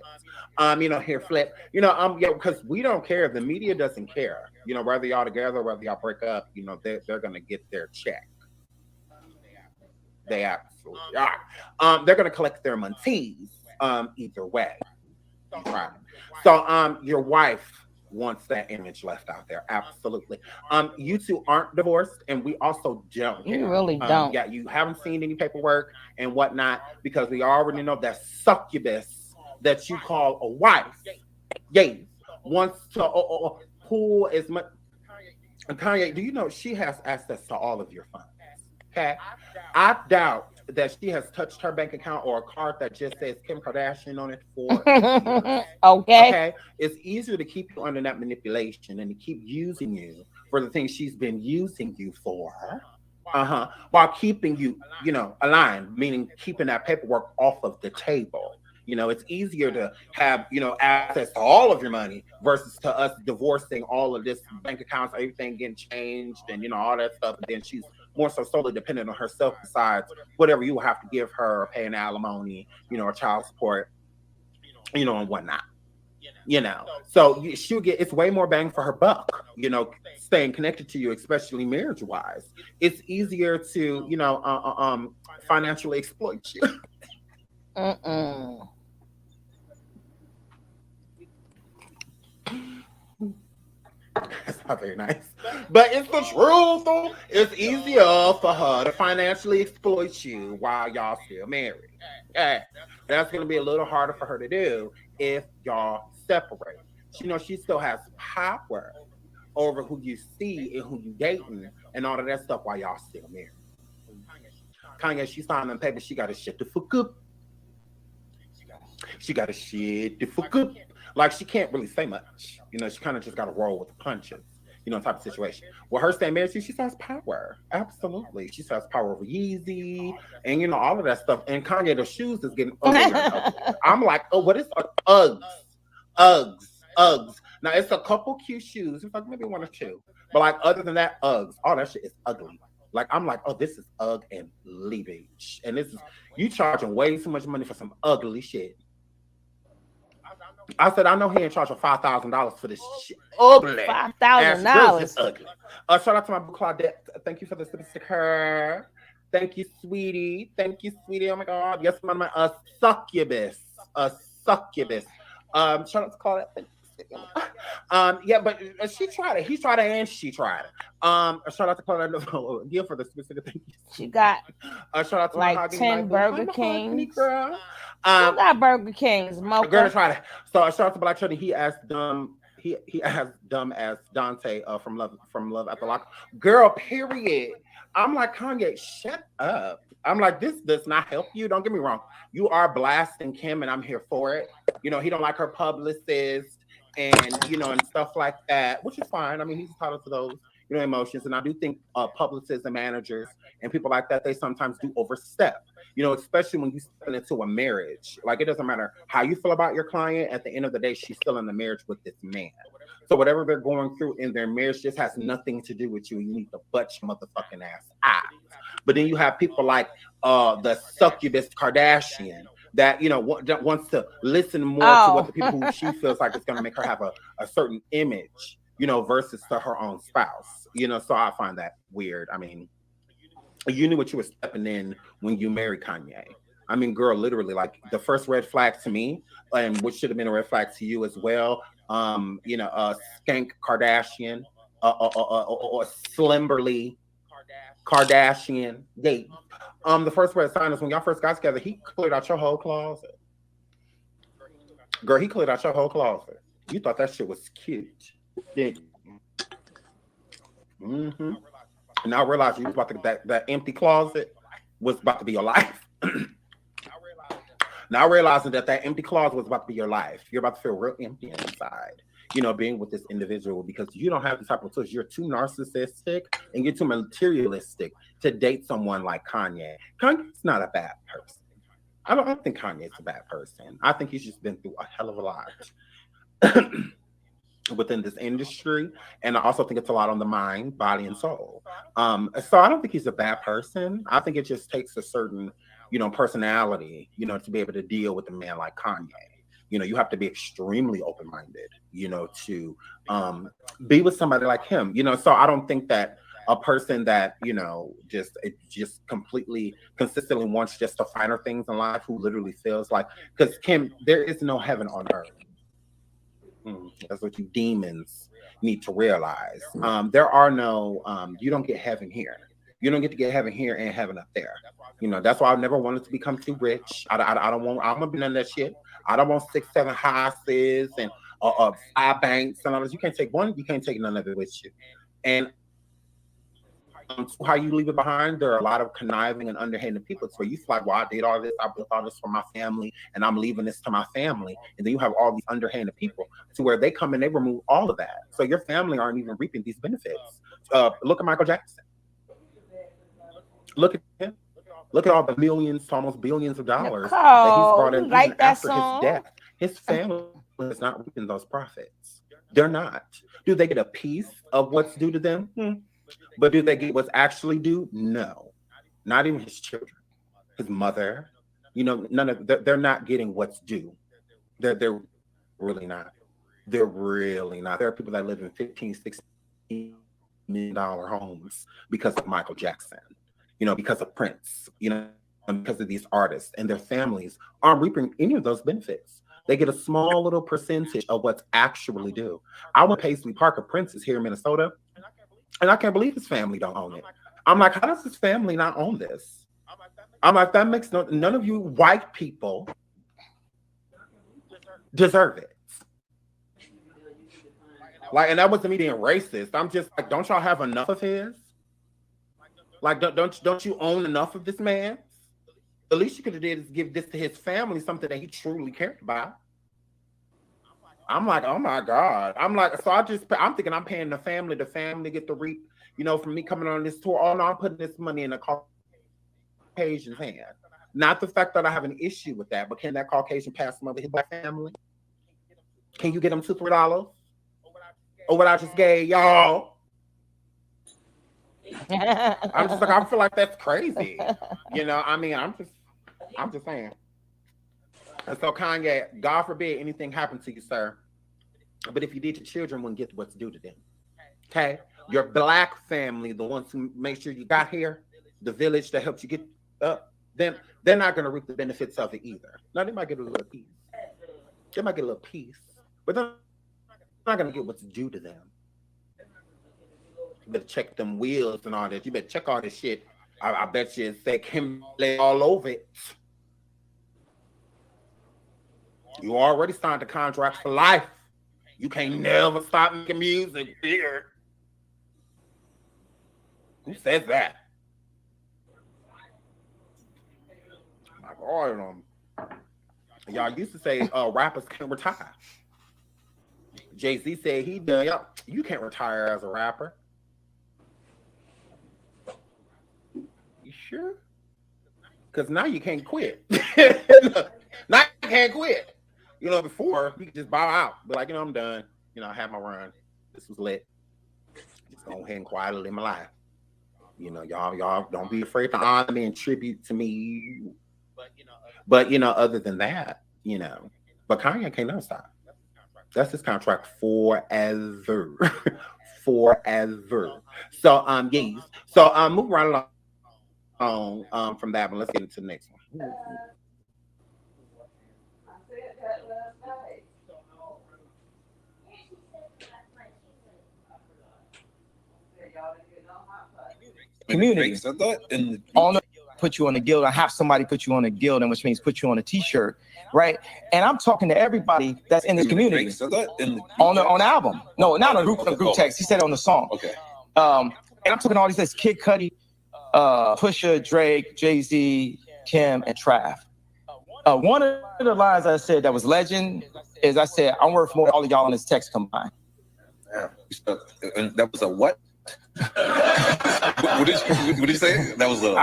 Here flip. Because we don't care. The media doesn't care. Whether y'all together, whether y'all break up, they're gonna get their check. They absolutely are. They're gonna collect their montees either way. Right. So your wife wants that image left out there. Absolutely. You two aren't divorced, and we also don't care. You really don't. Yeah, you haven't seen any paperwork and whatnot, because we already know that succubus that you call a wife, wants to pull as much. And Kanye, do you know she has access to all of your funds? Okay, I doubt that she has touched her bank account or a card that just says Kim Kardashian on it for years. Okay, it's easier to keep you under that manipulation and to keep using you for the things she's been using you for. While keeping you, aligned, meaning keeping that paperwork off of the table. It's easier to have, access to all of your money versus to us divorcing all of this bank accounts, everything getting changed and, all that stuff. And then she's more so solely dependent on herself besides whatever you have to give her, or paying alimony, or child support, and whatnot. So she'll get, it's way more bang for her buck, staying connected to you, especially marriage wise. It's easier to, financially exploit you. That's not very nice, but it's the truth. Though. It's easier for her to financially exploit you while y'all still married. Okay, that's going to be a little harder for her to do if y'all separate. She still has power over who you see and who you dating and all of that stuff while y'all still married. Kanye, she signed them papers. She got to shit the fuck up. She got to shit the fuck up. Like, she can't really say much. She kind of just got to roll with the punches, type of situation. Well, her staying married, she has power. Absolutely. She has power over Yeezy and, all of that stuff. And Kanye, the shoes is getting uglier. I'm like, oh, what is Uggs? Uggs. Now, it's a couple cute shoes. It's like maybe one or two. But, like, other than that, Uggs. All that shit is ugly. Like, I'm like, oh, this is Ugg and leavage. And this is, you charging way too much money for some ugly shit. I said, I know he ain't charging $5,000 for this shit. Ugly. $5,000. Ugly. Shout out to my book, Claudette. Thank you for the sticker. Thank you, sweetie. Thank you, sweetie. Oh my God. Yes, my succubus. A succubus. Shout out to Claudette. Yeah, but she tried it. He tried it, and she tried it. Shout out to Claudette again for the specific thing. She got shout out to like 10 Burger Kings. Girl. Got Burger Kings. Mocha. Girl, try it. So shout out to Black Chuddy. He asked he asked dumb as Dante from Love After Lock. Girl, period. I'm like, Kanye, shut up. I'm like, this does not help you. Don't get me wrong. You are blasting Kim, and I'm here for it. He don't like her publicist and and stuff like that, which is fine. I mean, he's entitled to those emotions, and I do think publicists and managers and people like that, they sometimes do overstep. Especially when you step into a marriage. Like, it doesn't matter how you feel about your client. At the end of the day, she's still in the marriage with this man. So whatever they're going through in their marriage just has nothing to do with you. You need to butt your motherfucking ass out. But then you have people like the succubus Kardashian that wants to listen more to what the people who she feels like is going to make her have a certain image, versus to her own spouse. So I find that weird. I mean, you knew what you were stepping in when you married Kanye. I mean, girl, literally, like the first red flag to me, and which should have been a red flag to you as well. Skank Kardashian, or Slimberly Kardashian. They, the first red sign is when y'all first got together. He cleared out your whole closet, girl. He cleared out your whole closet. You thought that shit was cute, didn't you? Mm-hmm. Now I realize you was about to that empty closet was about to be your life. Now realizing that empty closet was about to be your life, you're about to feel real empty inside. Being with this individual because you don't have the type of tools. You're too narcissistic and you're too materialistic to date someone like Kanye. Kanye's not a bad person. I don't think Kanye's a bad person. I think he's just been through a hell of a lot within this industry, and I also think it's a lot on the mind, body, and soul. So I don't think he's a bad person. I think it just takes a certain, personality, to be able to deal with a man like Kanye. You have to be extremely open-minded, to be with somebody like him. So I don't think that a person that just completely consistently wants just the finer things in life, who literally feels like, because Kim, there is no heaven on earth. That's what you demons need to realize. There are no, you don't get heaven here. You don't get to get heaven here and heaven up there. That's why I've never wanted to become too rich. I don't want, I'm gonna be none of that shit. I don't want 6, 7 houses and 5 banks and all this. You can't take one, you can't take none of it with you. And how you leave it behind, there are a lot of conniving and underhanded people. So you feel like, well, I did all this, I built all this for my family, and I'm leaving this to my family. And then you have all these underhanded people to where they come and they remove all of that. So your family aren't even reaping these benefits. Look at Michael Jackson. Look at him. Look at all the millions, almost billions of dollars that he's brought in even after his death. His family is not reaping those profits. They're not. Do they get a piece of what's due to them? But do they get what's actually due? No, not even his children, his mother. None of they're not getting what's due. They're really not. They're really not. There are people that live in $15, $16 million homes because of Michael Jackson. Because of Prince. Because of these artists, and their families aren't reaping any of those benefits. They get a small little percentage of what's actually due. I went to Paisley Park of Prince is here in Minnesota. And I can't believe his family don't own it. I'm like, how does his family not own this? I'm like, that makes none of you white people deserve it. Like, and that wasn't me being racist. I'm just like, don't y'all have enough of his? Like, don't you own enough of this man? The least you could have did is give this to his family, something that he truly cared about. I'm like, oh my God. I'm like, so I'm thinking I'm paying the family get the reap, from me coming on this tour. Oh no, I'm putting this money in a Caucasian's hand. Not the fact that I have an issue with that, but can that Caucasian pass some of his black family? Can you get them $2, $3? Or what I just gave y'all? I'm just like, I feel like that's crazy. I mean, I'm just saying. And so Kanye, God forbid anything happened to you, sir. But if you did, your children wouldn't get what's due to them. Okay? Your black family, the ones who make sure you got here, the village that helped you get up, then they're not going to reap the benefits of it either. Now, they might get a little piece. They might get a little piece. But they're not going to get what's due to them. You better check them wheels and all that. You better check all this shit. I bet you it's say Kimberly all over it. You already signed a contract for life. You can't never stop making music. Weird. Who says that? My God, y'all used to say rappers can't retire. Jay-Z said he done. Y'all, you can't retire as a rapper. You sure? Because now you can't quit. Now you can't quit. Before you could just bow out, be like, I'm done. I had my run. This was lit. Just go ahead and quietly live my life. Y'all don't be afraid to honor me and tribute to me. But other than that, but Kanye can't never stop. That's his contract forever. Forever. So yes. So move right along. on from that one. Let's get into the next one. Community. On put you on the guild, or have somebody put you on a guild, and which means put you on a t-shirt, right? And I'm talking to everybody that's in this community on the album. No, not on group text. He said it on the song. Okay. And I'm talking all these things: Kid Cudi, Pusha, Drake, Jay-Z, Kim, and Trav. One of the lines I said that was legend is I said, I'm worth more than all of y'all on this text combined. And that was a what? what did you say? That was a.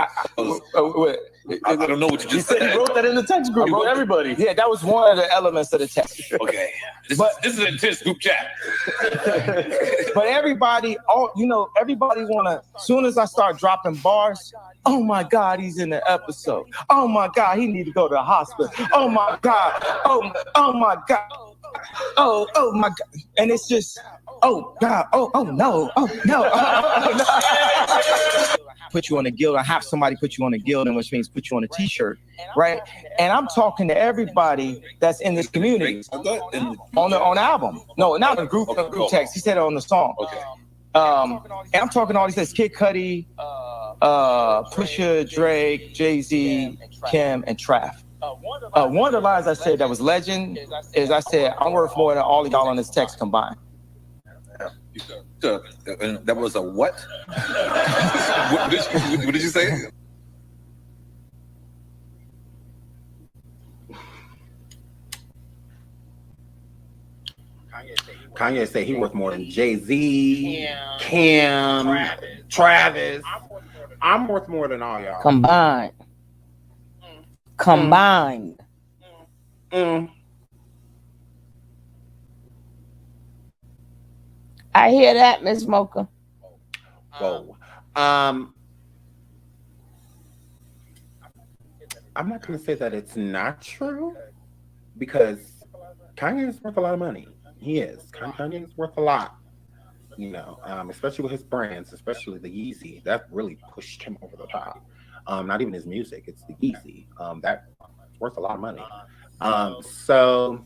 I don't know what you just said. He wrote that in the text group. I wrote everybody. Yeah, that was one of the elements of the text. Okay. This is an intense group chat. But everybody, everybody wanna. As soon as I start dropping bars, oh my God, he's in the episode. Oh my God, he need to go to the hospital. Oh my God. Oh my God. Oh my God. And it's just, oh God. Oh no. Oh no. Put you on a guild, or have somebody put you on a guild, and which means put you on a t-shirt, right? And I'm talking to everybody that's in this community on the album. No, not on group text. He said it on the song. Okay. And I'm talking all these things: Kid Cudi, Pusha, Drake, Jay-Z, Kim, and Trav. One of the lines I said that was legend is I said, I'm worth more than all of y'all on this text combined. And that was a what? what did you say? Kanye said he worth more than Jay-Z, Kim, Travis. I'm worth more than all y'all. Combined. I hear that, Miss Mocha. Whoa. I'm not gonna say that it's not true, because Kanye is worth a lot of money. He is. Kanye is worth a lot. Especially with his brands, especially the Yeezy. That really pushed him over the top. Not even his music, it's the Yeezy. That's worth a lot of money. So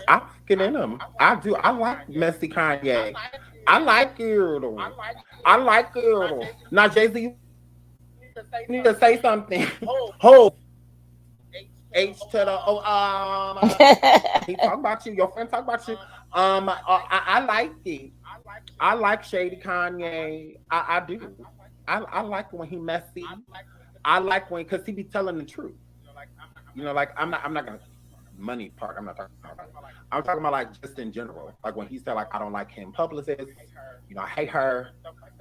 I get in him. I do. I like messy Kanye. I like it. Now, Jay-Z, you need to say something. Hold. H to the O. He talk about you. Your friend talk about you. I like it. I like shady Kanye. I do. I like when he messy. I like when, because he be telling the truth. I'm not gonna money part. I'm not talking about. I'm talking about like just in general. Like when he said like I don't like him publicist. I hate her.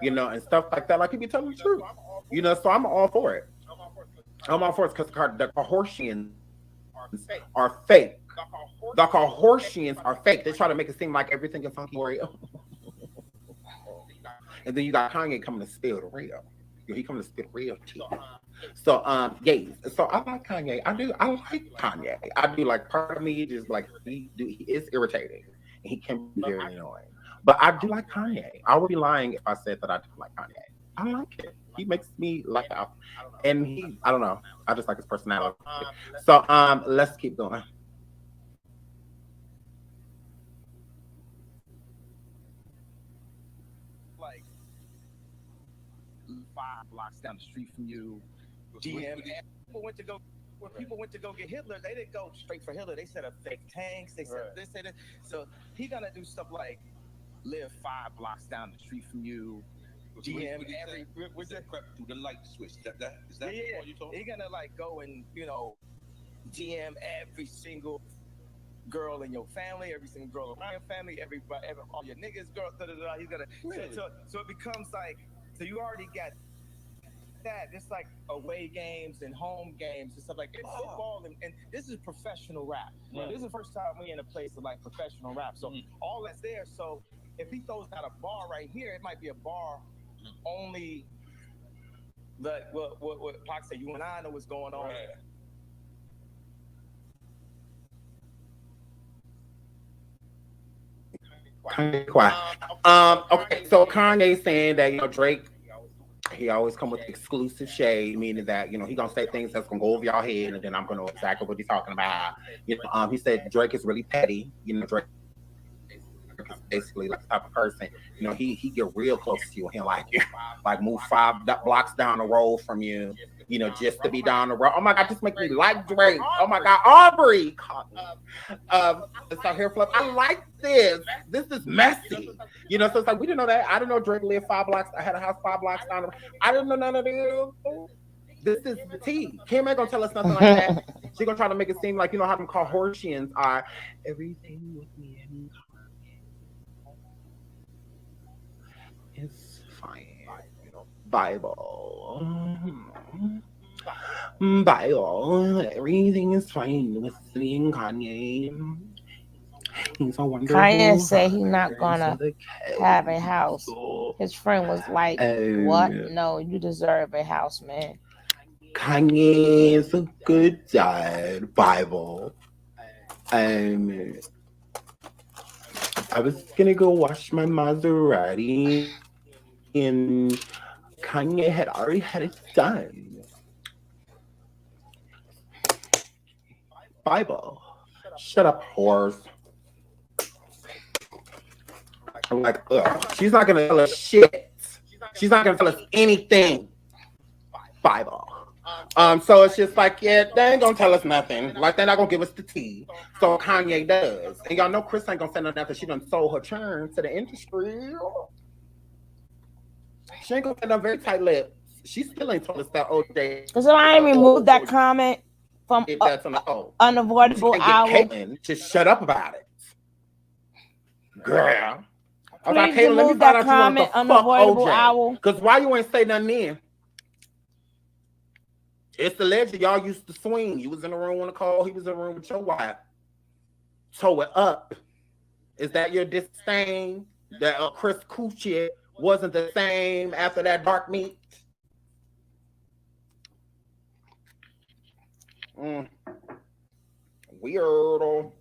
And stuff like that. Like he be telling the truth. So I'm all for it. I'm all for it because the Kardashians are fake. The Kardashians are fake. They try to make it seem like everything is funky Oreo. And then you got Kanye coming to spill the real. He coming to spill the real tea. So So I like Kanye. I like Kanye. I do. Like part of me just like he is irritating. And he can be very annoying. But I do like Kanye. I would be lying if I said that I don't like Kanye. I like it. He makes me laugh. And I don't know. I just like his personality. So let's keep going. Like 5 blocks down the street from you. GM. When people went to go get Hitler, they didn't go straight for Hitler. They set up fake tanks. They said this, they did. So he gonna do stuff like live 5 blocks down the street from you. GM what's that? The light switch. Is that what you told me? He gonna like go and GM every single girl in your family, every single girl around your family, everybody, all your niggas, girl. He's gonna. Really? So it becomes like you already got that. It's like away games and home games and stuff like it's football and this is professional rap. Right. This is the first time we in a place of like professional rap. So all that's there. So if he throws out a bar right here, it might be a bar only. But what Pac said, you and I know what's going on. Right. Kanye quiet. Okay, so Kanye saying that Drake, he always come with exclusive shade, meaning that he gonna say things that's gonna go over y'all head, and then I'm gonna know exactly what he's talking about. He said Drake is really petty. Drake is basically like the type of person. He get real close to you. He like move 5 blocks down the road from you. Just to be down the road. Oh my God, just make me like Drake. Oh my God, Aubrey. So here, Flip. I like this. This is messy. So it's like we didn't know that. I didn't know Drake lived 5 blocks. I had a house 5 blocks down the road. I didn't know none of this. This is the tea. Kim ain't gonna tell us nothing like that. She gonna try to make it seem like how them Kardashians are. Everything with me and it's fine. Bible. Bible. Everything is fine with me and Kanye. He's so wonderful. Kanye said he's not gonna have a house. His friend was like, "What? No, you deserve a house, man." Kanye is a good dad. Bible. I was gonna go wash my Maserati, and Kanye had already had it done. Bible. Shut up, whores. I'm like, ugh. She's not gonna tell us shit. She's not gonna tell us anything. Bible. So it's just like, yeah, they ain't gonna tell us nothing. Like, they're not gonna give us the tea. So Kanye does. And y'all know Chris ain't gonna say nothing after she done sold her churn to the industry. She ain't gonna say no very tight lips. She still ain't told us that OJ. Because I ain't removed that comment from unavoidable hour. Caitlin, just shut up about it. Girl. Please remove that comment unavoidable hour. Because why you ain't say nothing then? It's alleged y'all used to swing. You was in the room when the call. He was in the room with your wife. Toe it up. Is that your disdain that Chris Coochie wasn't the same after that dark meat? Weirdo.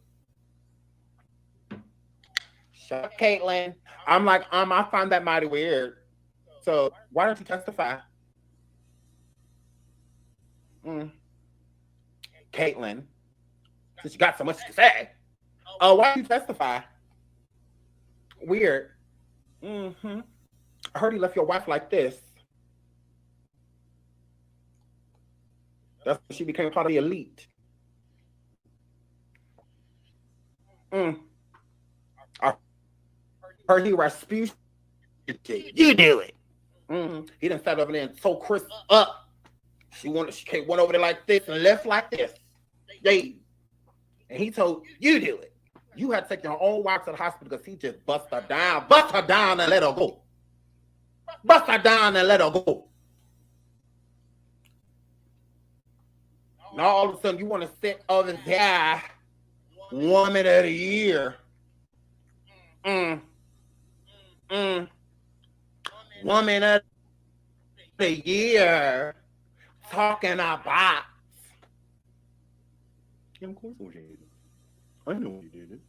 Shut up, Caitlin. I'm like, I find that mighty weird. So why don't you testify? Caitlin, since you got so much to say, why don't you testify? Weird. I heard he left your wife like this. That's when she became part of the elite. I heard he Rasputin. You do it. He done sat over there and told Chris up. She went over there like this and left like this. And he told you do it. You had to take your own wife to the hospital because he just bust her down and let her go. Bust her down and let her go. Now all of a sudden you want to set other guy woman of the year. Woman of the year. Talking about. Yeah, of course OJ did it. I know he did it.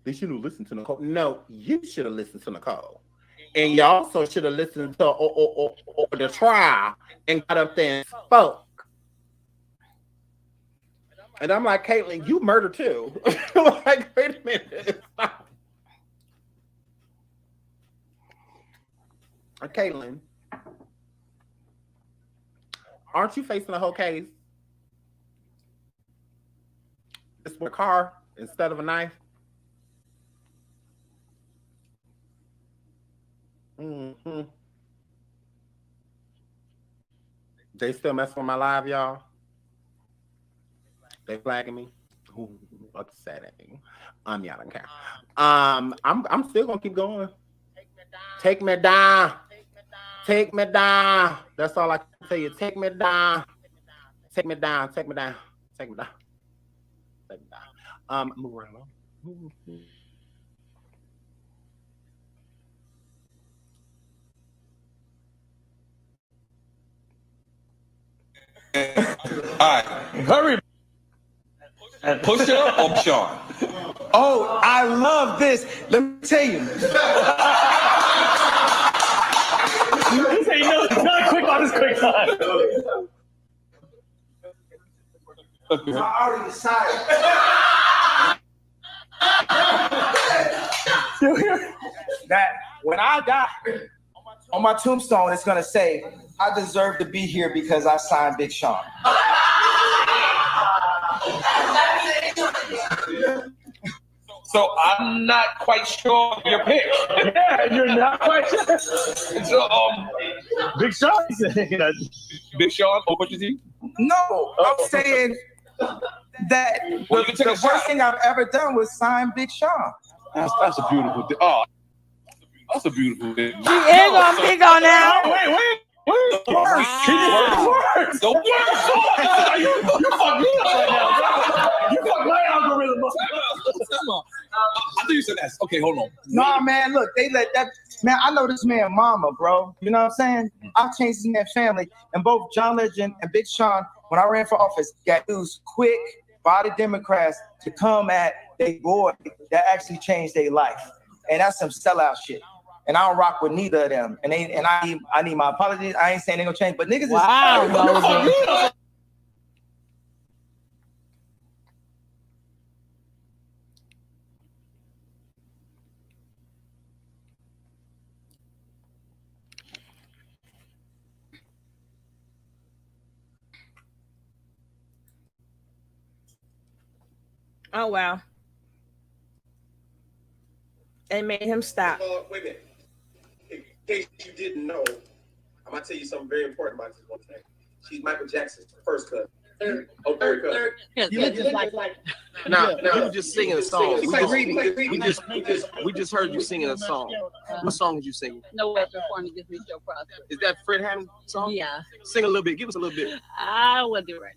They should have listened to Nicole. No, you should have listened to Nicole. And you also should have listened to the trial and got up there and spoke. And I'm like, Caitlin, you murder too. Like, wait a minute. Stop. Caitlin, aren't you facing the whole case? It's with a car instead of a knife. They still messing with my live, y'all. They flagging me. Ooh, upsetting. Y'all don't care. I'm still gonna keep going. Take me down. Take me down. That's all I can tell you. Take me down. Take me down. Take me down. Take me down. Take me down. Move around. All right, hurry. Push it up, Sean. Oh, I love this. Let me tell you. You say no, not quick on this quick time. I already decided. That when I die, on my tombstone, it's gonna say, "I deserve to be here because I signed Big Sean." So I'm not quite sure of your pitch. Yeah, you're not quite sure. So Big Sean said, Big Sean, or what you see? No, I'm saying that the worst thing I've ever done was sign Big Sean. That's a beautiful thing. Oh, that's a beautiful thing. She is on big on now. Wait. The words. The words. You fucked me up right now, bro. You fucked my algorithm up. Come on. I think you said that. Okay, hold on. Nah, man, look, they let that man. I know this man, mama, bro. You know what I'm saying? I've changed this man's family, and both John Legend and Big Sean, when I ran for office, got used quick by the Democrats to come at they boy that actually changed their life, and that's some sellout shit. And I don't rock with neither of them. And I need my apologies. I ain't saying they gonna change, but niggas is Oh wow. They made him stop. Wait a minute. In case you didn't know, I'm gonna tell you something very important about this one thing. She's Michael Jackson's first cousin. Third cousin. You look just like. No, you were just singing a song. We just heard you singing a song. What song did you sing? No weapon formed against me shall prosper. Is that Fred Hammond song? Yeah. Sing a little bit. Give us a little bit. I will do it.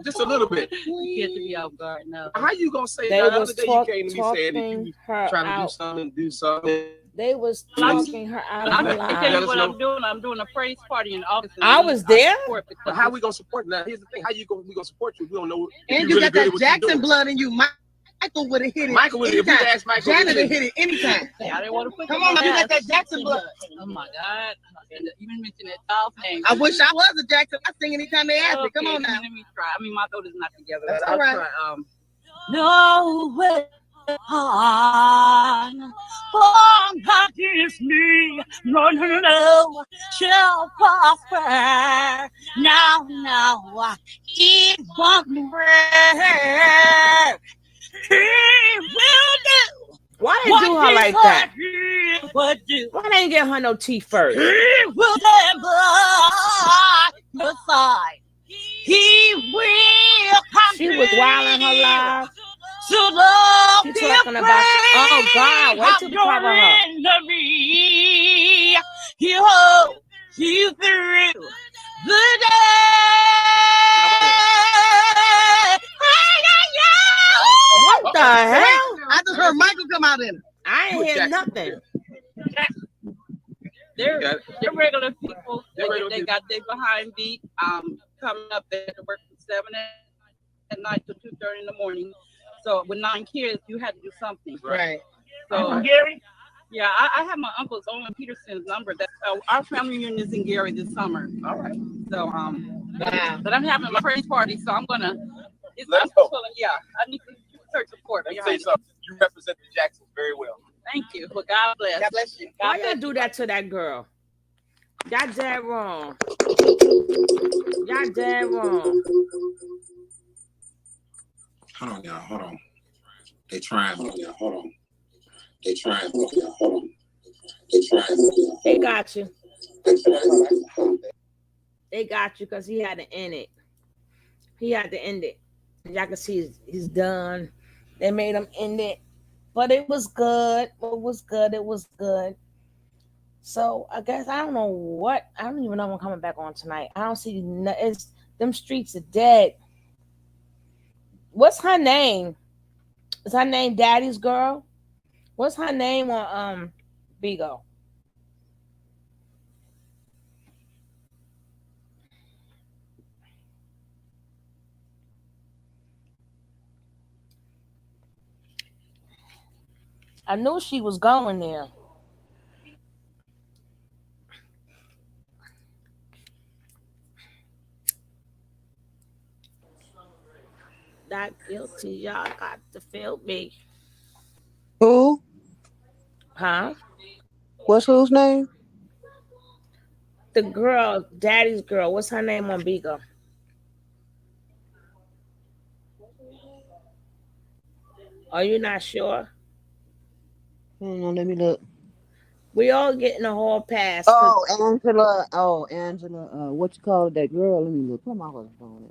Just a little bit. You get to be off guard now. How you gonna say They that? The was other day you came to me saying that you her trying to out. do something. They was talking her out of her I tell you life. what I'm doing. I'm doing a praise party in August. I was there. But how we gonna support that? Here's the thing. How we gonna support you? We don't know. And you got that Jackson blood in you. Michael would have hit it. Michael would have. If you asked Michael, Janet would have hit it anytime. I didn't want to put Come on, you got that Jackson blood. Oh my God! You even mentioned that child's name. I wish I was a Jackson. I sing anytime they ask me. Come on now. Let me try. I mean, my throat is not together. That's but all I'll right. try. No way. Formed against me, no, shall prosper. Now, it won't work. He will do. Why they do her like that? Why they didn't get her no tea first? He will stand by your side. He will come. She was wilding her life. To love She talking about. Oh God! Wait till we cover her. He holds you through the day. What the hell? I just heard Michael come out in it. I ain't hear nothing. They're regular people. They got their behind beat. Coming up there to work from 7 at night to 2:30 in the morning. So with 9 kids, you had to do something. Right. So Gary? Yeah, I have my uncle's Owen Peterson's number. That our family reunion is in Gary this summer. All right. So but I'm having my praise party, so I'm gonna. Let's go. Yeah, I need to search support. Let me say something. You represent the Jacksons very well. Thank you. Well, God bless. God bless you. Why y'all do that to that girl? Y'all dead wrong. Y'all dead wrong. Hold on, y'all. Hold on. They trying. Hold on, y'all. Hold on. They trying. Hold on, y'all. Hold on. They trying. They got you. They got you because he had to end it. He had to end it. Y'all can see he's done. They made him end it. But it was good. It was good. It was good. So I guess I don't know what. I don't even know when I'm coming back on tonight. I don't see. It's them streets are dead. What's her name? Is her name Daddy's Girl? What's her name on Bigo? I knew she was going there. Not guilty. Y'all got to feel me. Who? Huh? What's whose name? The girl, daddy's girl. What's her name on Bigo? Are you not sure? Hold on, let me look. We all getting a hall pass. Oh, Angela. Oh, Angela. What you call it? That girl? Let me look. Come on, phone.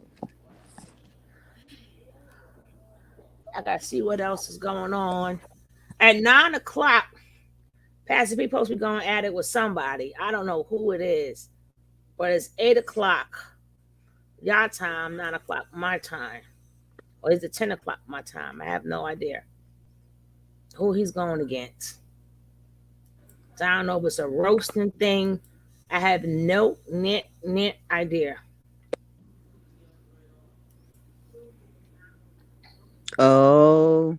I gotta see what else is going on. At 9 o'clock, Pastor P supposed to be going at it with somebody. I don't know who it is, but it's 8 o'clock y'all time, 9 o'clock my time, or is it 10 o'clock my time? I have no idea who he's going against. So I don't know if it's a roasting thing. I have no net idea. Oh,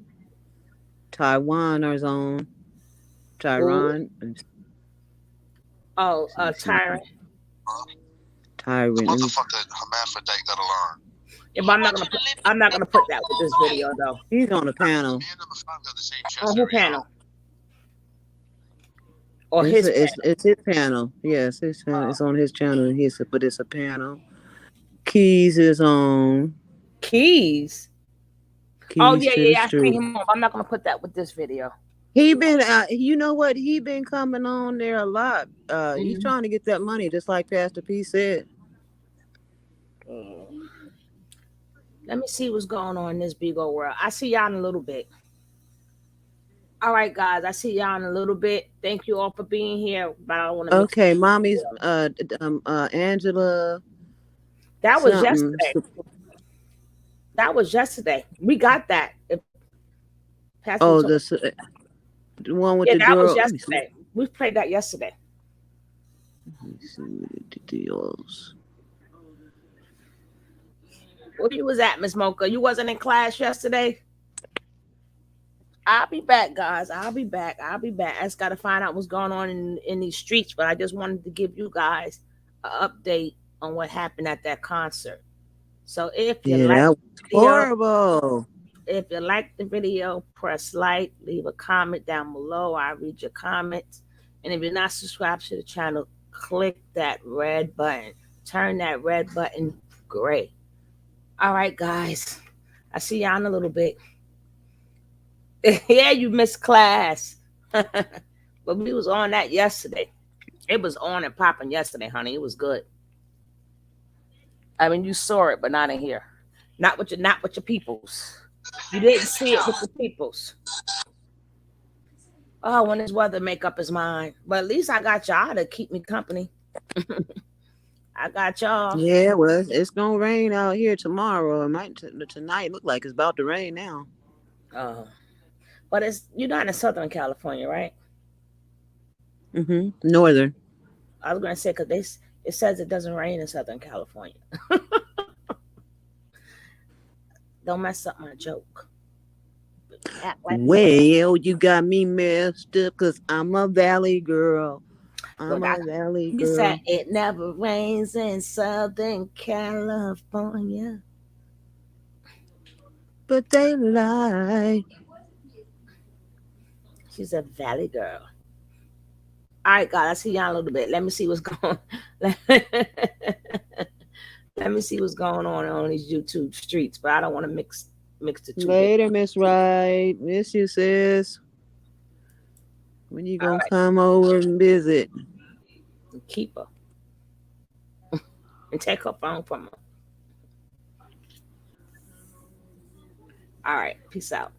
Taiwan is on. Who? Tyron. Oh, Tyrant. Tyrant. What the fuck that hermaphrodite gotta learn? Yeah, but I'm not gonna put that with this video though. He's on the panel. On who panel? Or his panel? It's his panel. Yes, his panel. It's on his channel. But it's a panel. Keys is on. Keys. Oh yeah, I see Street. him on. I'm not gonna put that with this video. He been, you know what? He been coming on there a lot. He's trying to get that money, just like Pastor P said. Let me see what's going on in this big old world. I see y'all in a little bit. All right, guys. I see y'all in a little bit. Thank you all for being here. But I want to. Okay, mommy's Angela. That was yesterday. That was yesterday. We got that. The one with the girl. That was yesterday. We played that yesterday. Let me see what the deals. Where you was at, Miss Mocha? You wasn't in class yesterday? I'll be back, guys. I'll be back. I just got to find out what's going on in these streets, but I just wanted to give you guys an update on what happened at that concert. So if you like that was horrible. If you like the video, press like, leave a comment down below. I read your comments. And if you're not subscribed to the channel, click that red button. Turn that red button gray. All right, guys. I see y'all in a little bit. Yeah, you missed class. But we was on that yesterday. It was on and popping yesterday, honey. It was good. I mean, you saw it, but not in here. Not with your peoples. You didn't see it with the peoples. Oh, when his weather make up his mind. But at least I got y'all to keep me company. I got y'all. Yeah, well, it's gonna rain out here tomorrow. It might tonight look like it's about to rain now. But you're not in Southern California, right? Northern. I was gonna say because it says it doesn't rain in Southern California. Don't mess up my joke. Well, you got me messed up because I'm a valley girl. You said it never rains in Southern California. But they lie. She's a valley girl. All right, God, I see y'all a little bit. Let me see what's going on. Let me see what's going on these YouTube streets, but I don't want to mix the two. Later, Miss Wright. Miss you, sis. When you gonna come over and visit? And keep her. And take her phone from her. All right, peace out.